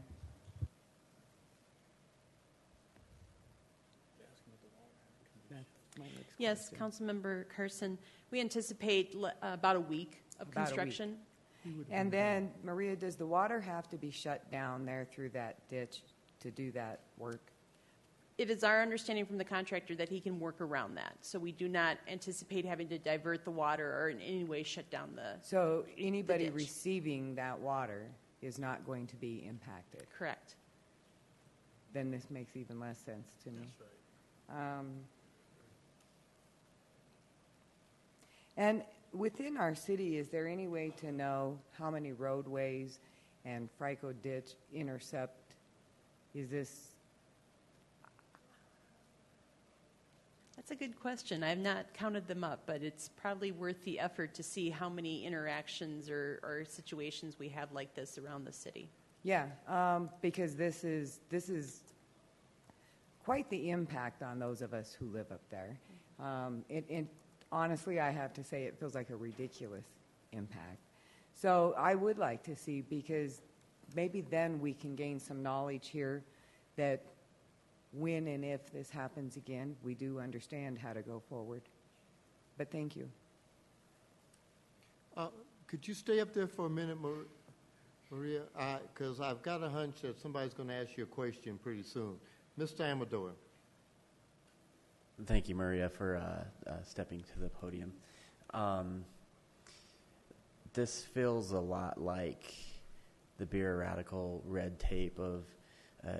Yes, Councilmember Carson, we anticipate about a week of About a week. construction. And then, Maria, does the water have to be shut down there through that ditch to do that work? It is our understanding from the contractor that he can work around that. So we do not anticipate having to divert the water or in any way shut down the So anybody ditch. receiving that water is not going to be impacted? Correct. Then this makes even less sense to me. That's right. And within our city, is there any way to know how many roadways and FRICO ditch intercept? Is this? That's a good question. I have not counted them up, but it's probably worth the effort to see how many interactions or situations we have like this around the city. Yeah, because this is quite the impact on those of us who live up there. Honestly, I have to say it feels like a ridiculous impact. So I would like to see, because maybe then we can gain some knowledge here that when and if this happens again, we do understand how to go forward. But thank you. Could you stay up there for a minute, Maria? Because I've got a hunch that somebody's going to ask you a question pretty soon. Mr. Amador. Thank you, Maria, for stepping to the podium. This feels a lot like the bureaucratical red tape of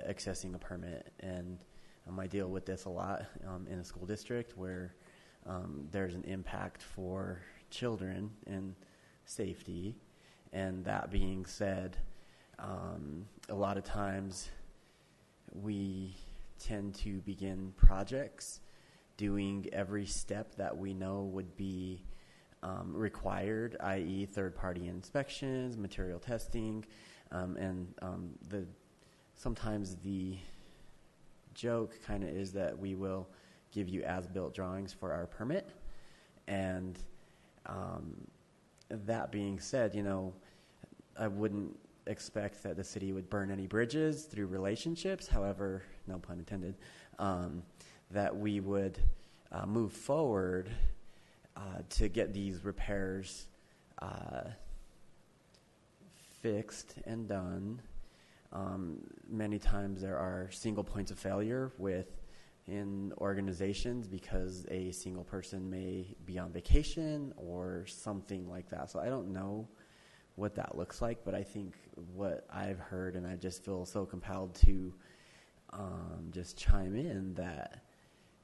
accessing a permit, and I deal with this a lot in a school district where there's an impact for children and safety. And that being said, a lot of times we tend to begin projects doing every step that we know would be required, i.e. third-party inspections, material testing, and sometimes the joke kind of is that we will give you as-built drawings for our permit. And that being said, you know, I wouldn't expect that the city would burn any bridges through relationships. However, no pun intended, that we would move forward to get these repairs fixed and done. Many times there are single points of failure in organizations because a single person may be on vacation or something like that. So I don't know what that looks like, but I think what I've heard, and I just feel so compelled to just chime in, that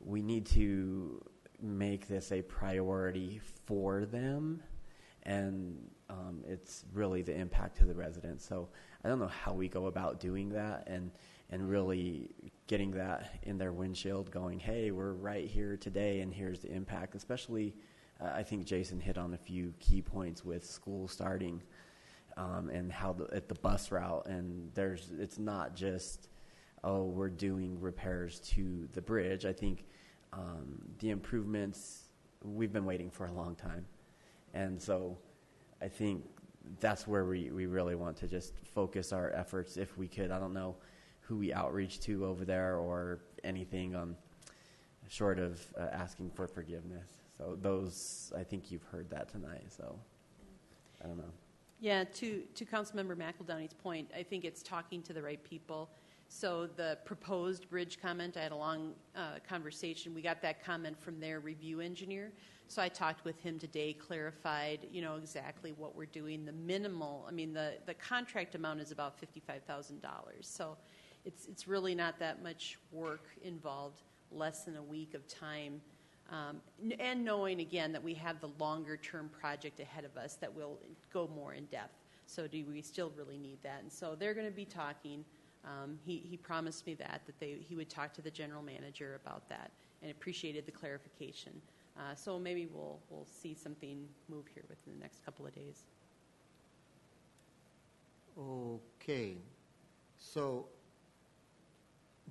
we need to make this a priority for them, and it's really the impact to the residents. So I don't know how we go about doing that and really getting that in their windshield, going, hey, we're right here today and here's the impact. Especially, I think Jason hit on a few key points with school starting and how at the bus route, and it's not just, oh, we're doing repairs to the bridge. I think the improvements, we've been waiting for a long time. And so I think that's where we really want to just focus our efforts if we could. I don't know who we outreach to over there or anything short of asking for forgiveness. So those, I think you've heard that tonight, so I don't know. Yeah, to Councilmember McEldowney's point, I think it's talking to the right people. So the proposed bridge comment, I had a long conversation. We got that comment from their review engineer. So I talked with him today, clarified, exactly what we're doing. The minimal, the contract amount is about $55,000. So it's really not that much work involved, less than a week of time. And knowing, again, that we have the longer-term project ahead of us that will go more in depth. So do we still really need that? And so they're going to be talking. He promised me that he would talk to the general manager about that, and appreciated the clarification. So maybe we'll see something move here within the next couple of days. Okay. So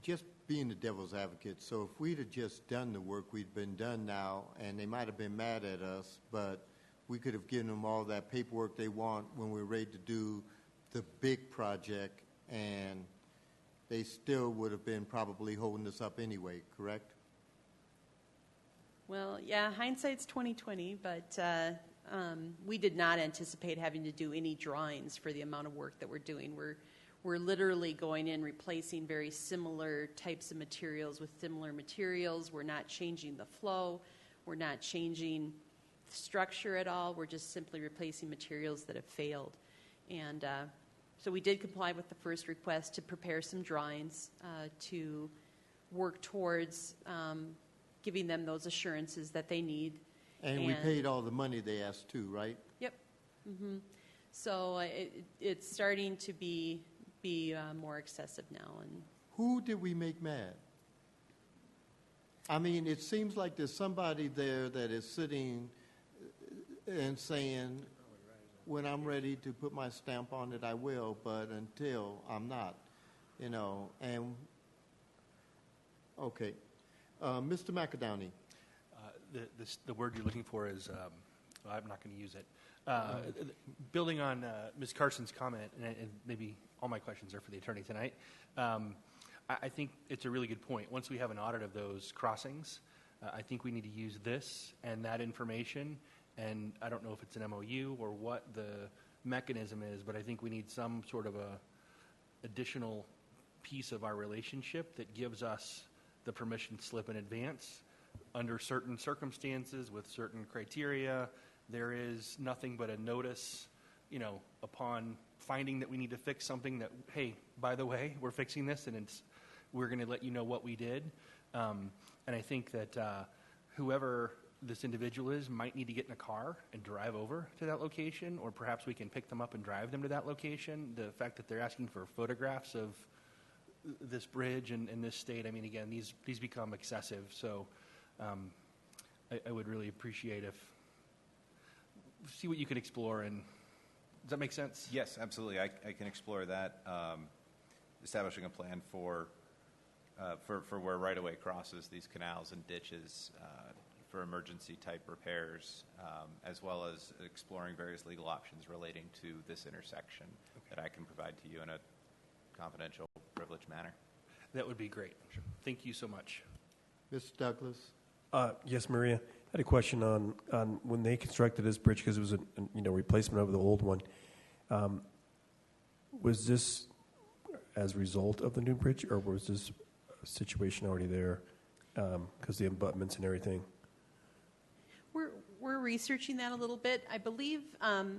just being the devil's advocate, so if we'd have just done the work we'd been done now, and they might have been mad at us, but we could have given them all that paperwork they want when we're ready to do the big project, and they still would have been probably holding us up anyway, correct? Well, yeah, hindsight's 20/20, but we did not anticipate having to do any drawings for the amount of work that we're doing. We're literally going in, replacing very similar types of materials with similar materials. We're not changing the flow. We're not changing structure at all. We're just simply replacing materials that have failed. And so we did comply with the first request to prepare some drawings to work towards giving them those assurances that they need. And we paid all the money they asked too, right? Yep. Mm-hmm. So it's starting to be more excessive now. And who did we make mad? It seems like there's somebody there that is sitting and saying, when I'm ready to put my stamp on it, I will, but until I'm not, and okay. Mr. McEldowney. The word you're looking for is, I'm not going to use it. Building on Ms. Carson's comment, and maybe all my questions are for the attorney tonight, I think it's a really good point. Once we have an audit of those crossings, I think we need to use this and that information, and I don't know if it's an MOU or what the mechanism is, but I think we need some sort of a additional piece of our relationship that gives us the permission slip in advance under certain circumstances with certain criteria. There is nothing but a notice, upon finding that we need to fix something that, hey, by the way, we're fixing this, and we're going to let you know what we did. And I think that whoever this individual is might need to get in a car and drive over to that location, or perhaps we can pick them up and drive them to that location. The fact that they're asking for photographs of this bridge and this state, again, these become excessive. So I would really appreciate see what you can explore. And does that make sense? Yes, absolutely. I can explore that. Establishing a plan for where right-of-way crosses these canals and ditches for emergency-type repairs, as well as exploring various legal options relating to this intersection that I can provide to you in a confidential, privileged manner. That would be great. Thank you so much. Mr. Douglas? Yes, Maria. I had a question on when they constructed this bridge, because it was a replacement of the old one. Was this as a result of the new bridge, or was this situation already there because the abutments and everything? We're researching that a little bit. I believe,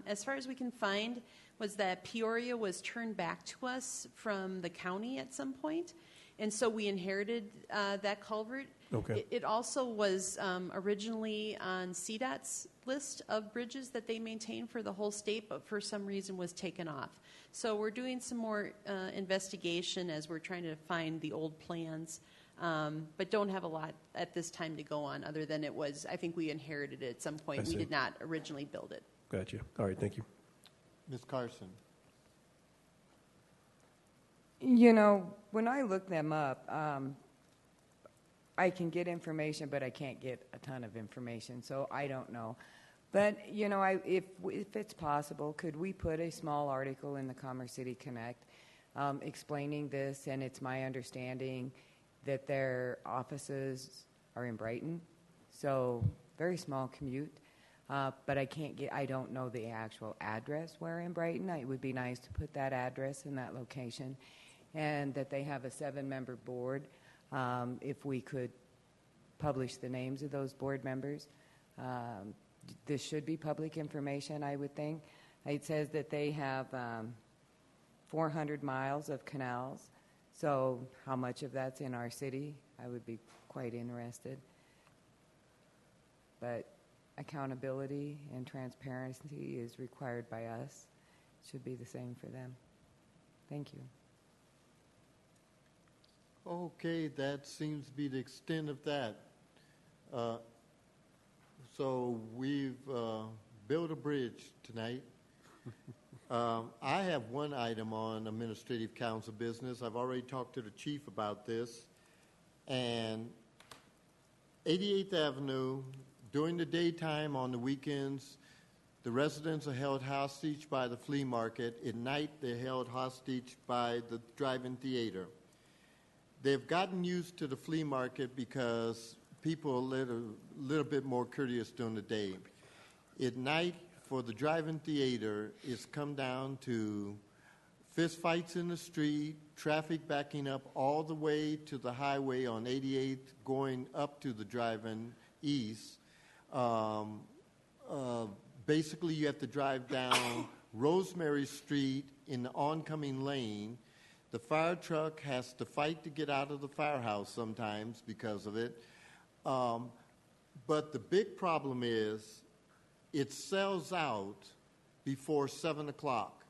as far as we can find, was that Peoria was turned back to us from the county at some point, and so we inherited that culvert. Okay. It also was originally on CDOT's list of bridges that they maintain for the whole state, but for some reason was taken off. So we're doing some more investigation as we're trying to find the old plans, but don't have a lot at this time to go on, other than I think we inherited it at some point. We did not originally build it. Gotcha. All right, thank you. Ms. Carson. When I look them up, I can get information, but I can't get a ton of information, so I don't know. But, if it's possible, could we put a small article in the Commerce City Connect explaining this? And it's my understanding that their offices are in Brighton, so very small commute. But I don't know the actual address where in Brighton. It would be nice to put that address in that location, and that they have a 7-member board. If we could publish the names of those board members. This should be public information, I would think. It says that they have 400 miles of canals. So how much of that's in our city? I would be quite interested. But accountability and transparency is required by us. It should be the same for them. Thank you. Okay, that seems to be the extent of that. So we've built a bridge tonight. I have one item on administrative council business. I've already talked to the chief about this. And 88th Avenue, during the daytime, on the weekends, the residents are held hostage by the flea market. At night, they're held hostage by the drive-in theater. They've gotten used to the flea market because people are a little bit more courteous during the day. At night, for the drive-in theater, it's come down to fist fights in the street, traffic backing up all the way to the highway on 88th, going up to the drive-in east. Basically, you have to drive down Rosemary Street in the oncoming lane. The fire truck has to fight to get out of the firehouse sometimes because of it. But the big problem is it sells out before 7 o'clock,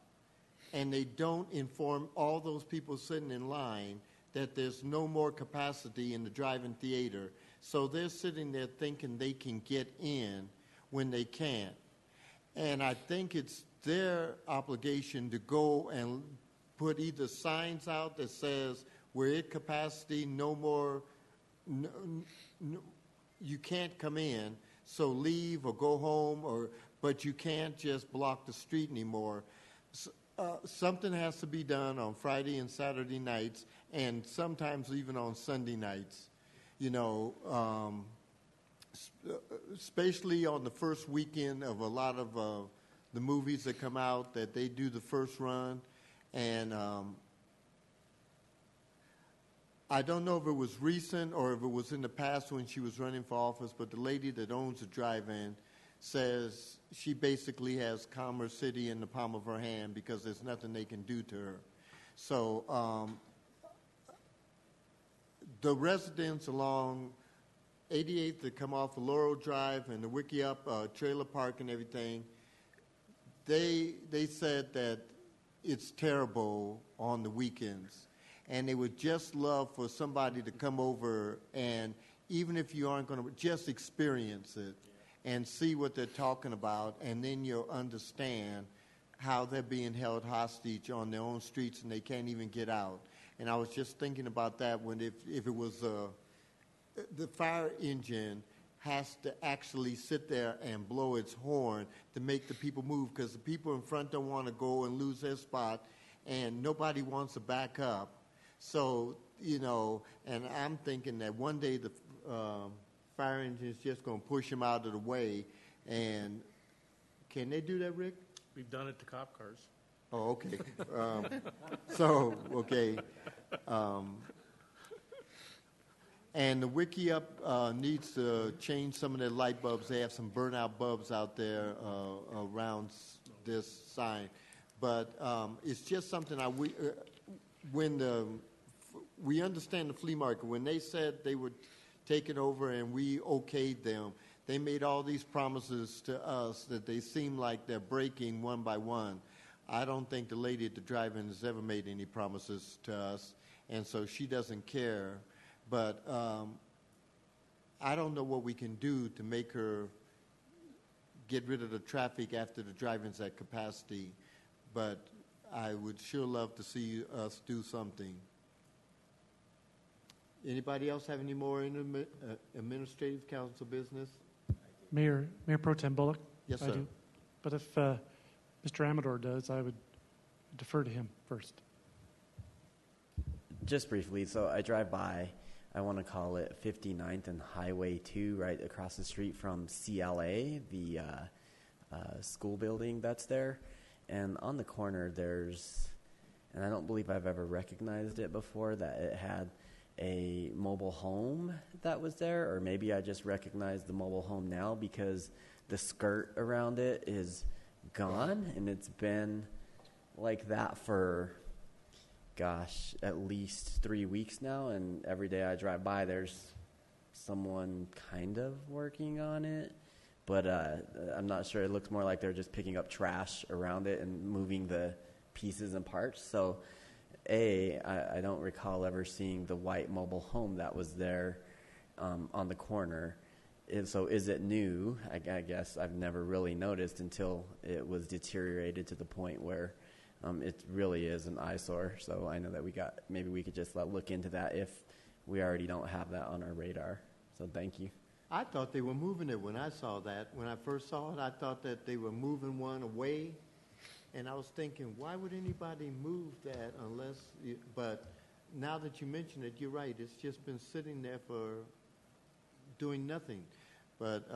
and they don't inform all those people sitting in line that there's no more capacity in the drive-in theater. So they're sitting there thinking they can get in when they can't. And I think it's their obligation to go and put either signs out that says we're at capacity, no more, you can't come in, so leave or go home, but you can't just block the street anymore. Something has to be done on Friday and Saturday nights, and sometimes even on Sunday nights. Especially on the first weekend of a lot of the movies that come out, that they do the first run. And I don't know if it was recent or if it was in the past when she was running for office, but the lady that owns the drive-in says she basically has Commerce City in the palm of her hand because there's nothing they can do to her. So the residents along 88th that come off of Laurel Drive and the Wickiup trailer park and everything, they said that it's terrible on the weekends. And they would just love for somebody to come over and, even if you aren't going to, just experience it and see what they're talking about, and then you'll understand how they're being held hostage on their own streets and they can't even get out. And I was just thinking about that when if it was the fire engine has to actually sit there and blow its horn to make the people move, because the people in front don't want to go and lose their spot, and nobody wants to back up. So, and I'm thinking that one day the fire engine is just going to push them out of the way. And can they do that, Rick? We've done it to cop cars. Oh, okay. Okay. And the Wickiup needs to change some of their light bulbs. They have some burnout bulbs out there around this sign. But it's just something we understand the flea market. When they said they would take it over and we okayed them, they made all these promises to us that they seem like they're breaking one by one. I don't think the lady at the drive-in has ever made any promises to us, and so she doesn't care. But I don't know what we can do to make her get rid of the traffic after the drive-in's at capacity, but I would sure love to see us do something. Anybody else have any more administrative council business? Mayor Pro Tem Bullock? Yes, I sir. do. But if Mr. Amador does, I would defer to him first. Just briefly, so I drive by, I want to call it 59th and Highway 2, right across the street from CLA, the school building that's there. And on the corner, there's, and I don't believe I've ever recognized it before, that it had a mobile home that was there, or maybe I just recognized the mobile home now because the skirt around it is gone, and it's been like that for, gosh, at least 3 weeks now, and every day I drive by, there's someone kind of working on it, but I'm not sure. It looks more like they're just picking up trash around it and moving the pieces and parts. So I don't recall ever seeing the white mobile home that was there on the corner. So is it new? I guess I've never really noticed until it was deteriorated to the point where it really is an eyesore. So I know that maybe we could just look into that if we already don't have that on our radar. So thank you. I thought they were moving it when I saw that. When I first saw it, I thought that they were moving one away. And I was thinking, why would anybody move that unless, but now that you mention it, you're right. It's just been sitting there for doing nothing. But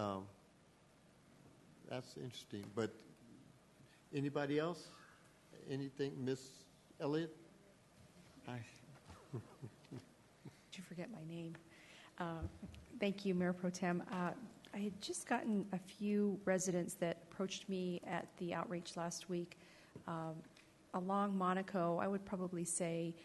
that's interesting. But anybody else? Anything? Miss Elliott? Did you forget my name? Thank you, Mayor Pro Tem. I had just gotten a few residents that approached me at the outreach last week. Along Monaco, I would probably say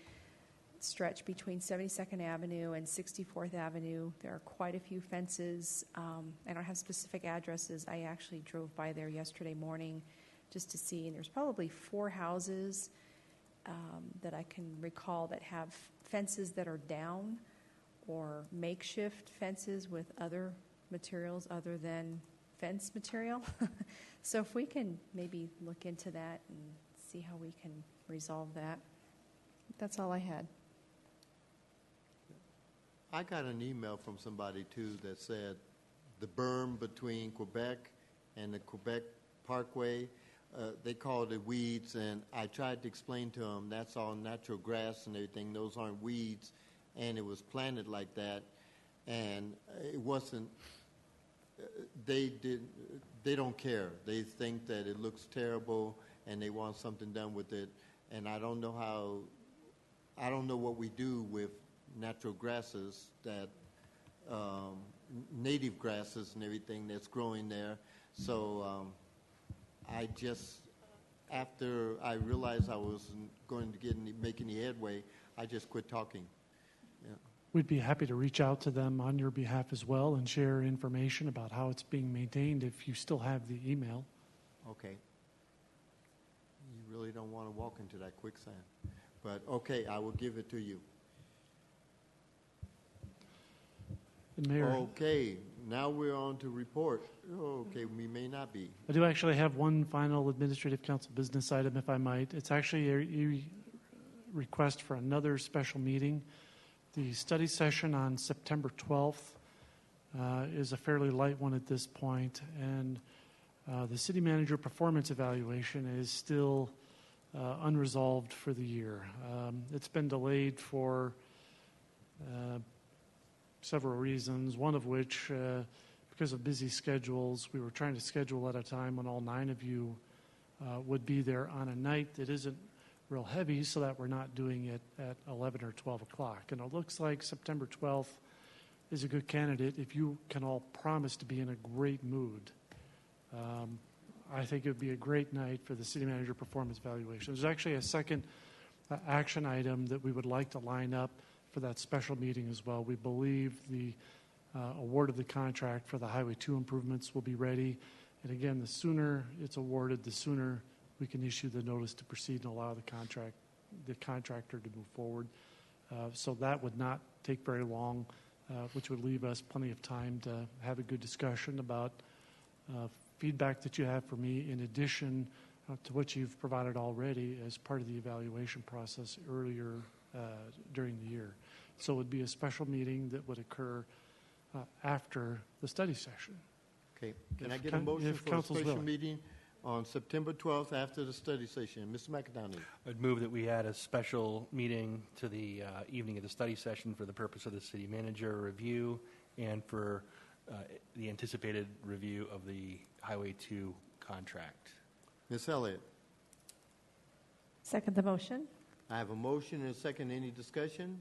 stretch between 72nd Avenue and 64th Avenue. There are quite a few fences. I don't have specific addresses. I actually drove by there yesterday morning just to see, and there's probably 4 houses that I can recall that have fences that are down or makeshift fences with other materials other than fence material. So if we can maybe look into that and see how we can resolve that. That's all I had. I got an email from somebody, too, that said the berm between Quebec and the Quebec Parkway, they called it weeds, and I tried to explain to them that's all natural grass and everything. Those aren't weeds, and it was planted like that, and it wasn't. They don't care. They think that it looks terrible, and they want something done with it. And I don't know what we do with natural grasses that native grasses and everything that's growing there. So I just, after I realized I wasn't going to make any headway, I just quit talking. Yeah. We'd be happy to reach out to them on your behalf as well and share information about how it's being maintained if you still have the email. Okay. You really don't want to walk into that quicksand. But okay, I will give it to you. And Mayor, Okay, now we're on to report. Okay, we may not be. I do actually have one final administrative council business item, if I might. It's actually a request for another special meeting. The study session on September 12th is a fairly light one at this point, and the city manager performance evaluation is still unresolved for the year. It's been delayed for several reasons, one of which, because of busy schedules, we were trying to schedule at a time when all 9 of you would be there on a night that isn't real heavy, so that we're not doing it at 11 or 12 o'clock. And it looks like September 12th is a good candidate if you can all promise to be in a great mood. I think it would be a great night for the city manager performance evaluation. There's actually a second action item that we would like to line up for that special meeting as well. We believe the award of the contract for the Highway 2 improvements will be ready. And again, the sooner it's awarded, the sooner we can issue the notice to proceed and allow the contractor to move forward. So that would not take very long, which would leave us plenty of time to have a good discussion about feedback that you have for me in addition to what you've provided already as part of the evaluation process earlier during the year. So it would be a special meeting that would occur after the study session. Okay. Can I If get a motion if for a council's special willing. meeting on September 12th after the study session? Mr. McInerney. I'd move that we add a special meeting to the evening of the study session for the purpose of the city manager review and for the anticipated review of the Highway 2 contract. Ms. Elliott. Second the motion. I have a motion and a second. Any discussion?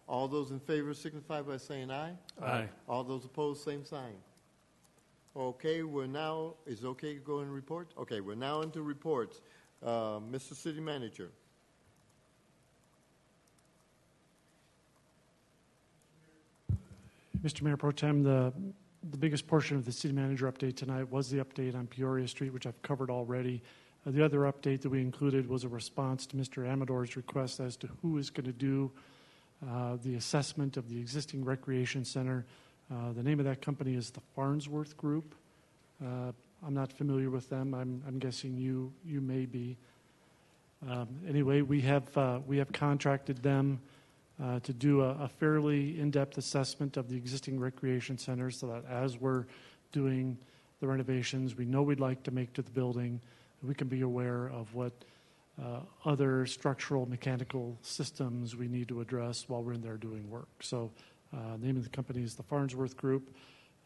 All those in favor signify by saying aye. Aye. All those opposed, same sign. Okay, we're now, is it okay to go and report? Okay, we're now into reports. Mr. City Manager. Mr. Mayor Pro Tem, the biggest portion of the city manager update tonight was the update on Peoria Street, which I've covered already. The other update that we included was a response to Mr. Amador's request as to who is going to do the assessment of the existing recreation center. The name of that company is the Farnsworth Group. I'm not familiar with them. I'm guessing you may be. Anyway, we have contracted them to do a fairly in-depth assessment of the existing recreation center so that as we're doing the renovations we know we'd like to make to the building, we can be aware of what other structural mechanical systems we need to address while we're in there doing work. So the name of the company is the Farnsworth Group.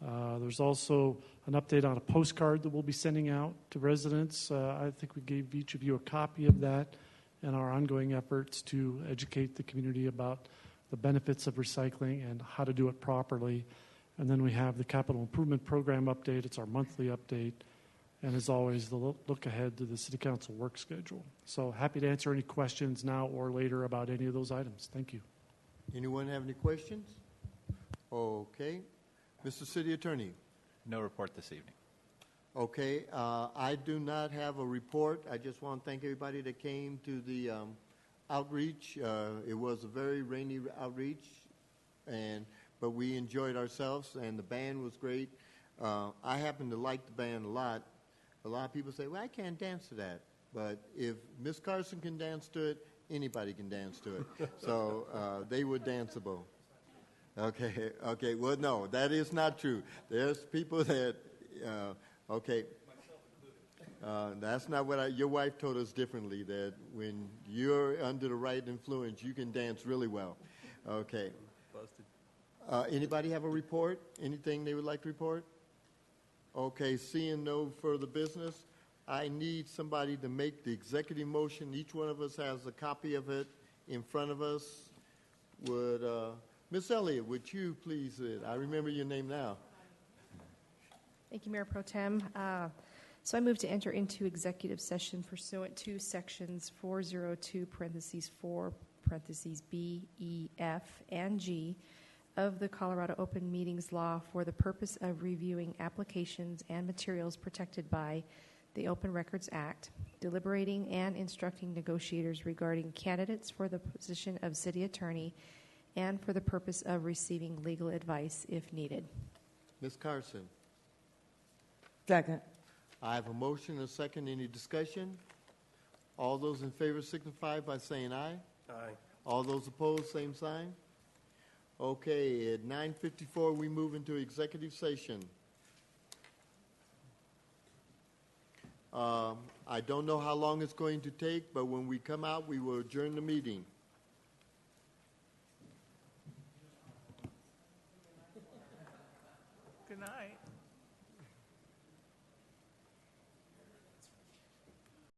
There's also an update on a postcard that we'll be sending out to residents. I think we gave each of you a copy of that and our ongoing efforts to educate the community about the benefits of recycling and how to do it properly. And then we have the capital improvement program update. It's our monthly update. And as always, the look ahead to the city council work schedule. So happy to answer any questions now or later about any of those items. Thank you. Anyone have any questions? Okay. Mr. City Attorney. No report this evening. Okay, I do not have a report. I just want to thank everybody that came to the outreach. It was a very rainy outreach, but we enjoyed ourselves, and the band was great. I happen to like the band a lot. A lot of people say, well, I can't dance to that. But if Miss Carson can dance to it, anybody can dance to it. So they were danceable. Okay. Well, no, that is not true. There's people that... Okay. That's not what your wife told us differently, that when you're under the right influence, you can dance really well. Okay. Anybody have a report? Anything they would like to report? Okay, seeing no further business, I need somebody to make the executive motion. Each one of us has a copy of it in front of us. Would Ms. Elliott, would you please, I remember your name now. Thank you, Mayor Pro Tem. So I move to enter into executive session pursuant to sections 402, parentheses 4, parentheses B, E, F, and G of the Colorado Open Meetings Law for the purpose of reviewing applications and materials protected by the Open Records Act, deliberating and instructing negotiators regarding candidates for the position of city attorney, and for the purpose of receiving legal advice if needed. Ms. Carson. Second. I have a motion and a second. Any discussion? All those in favor signify by saying aye. Aye. All those opposed, same sign. Okay, at 9:54, we move into executive session. I don't know how long it's going to take, but when we come out, we will adjourn the meeting. Good night.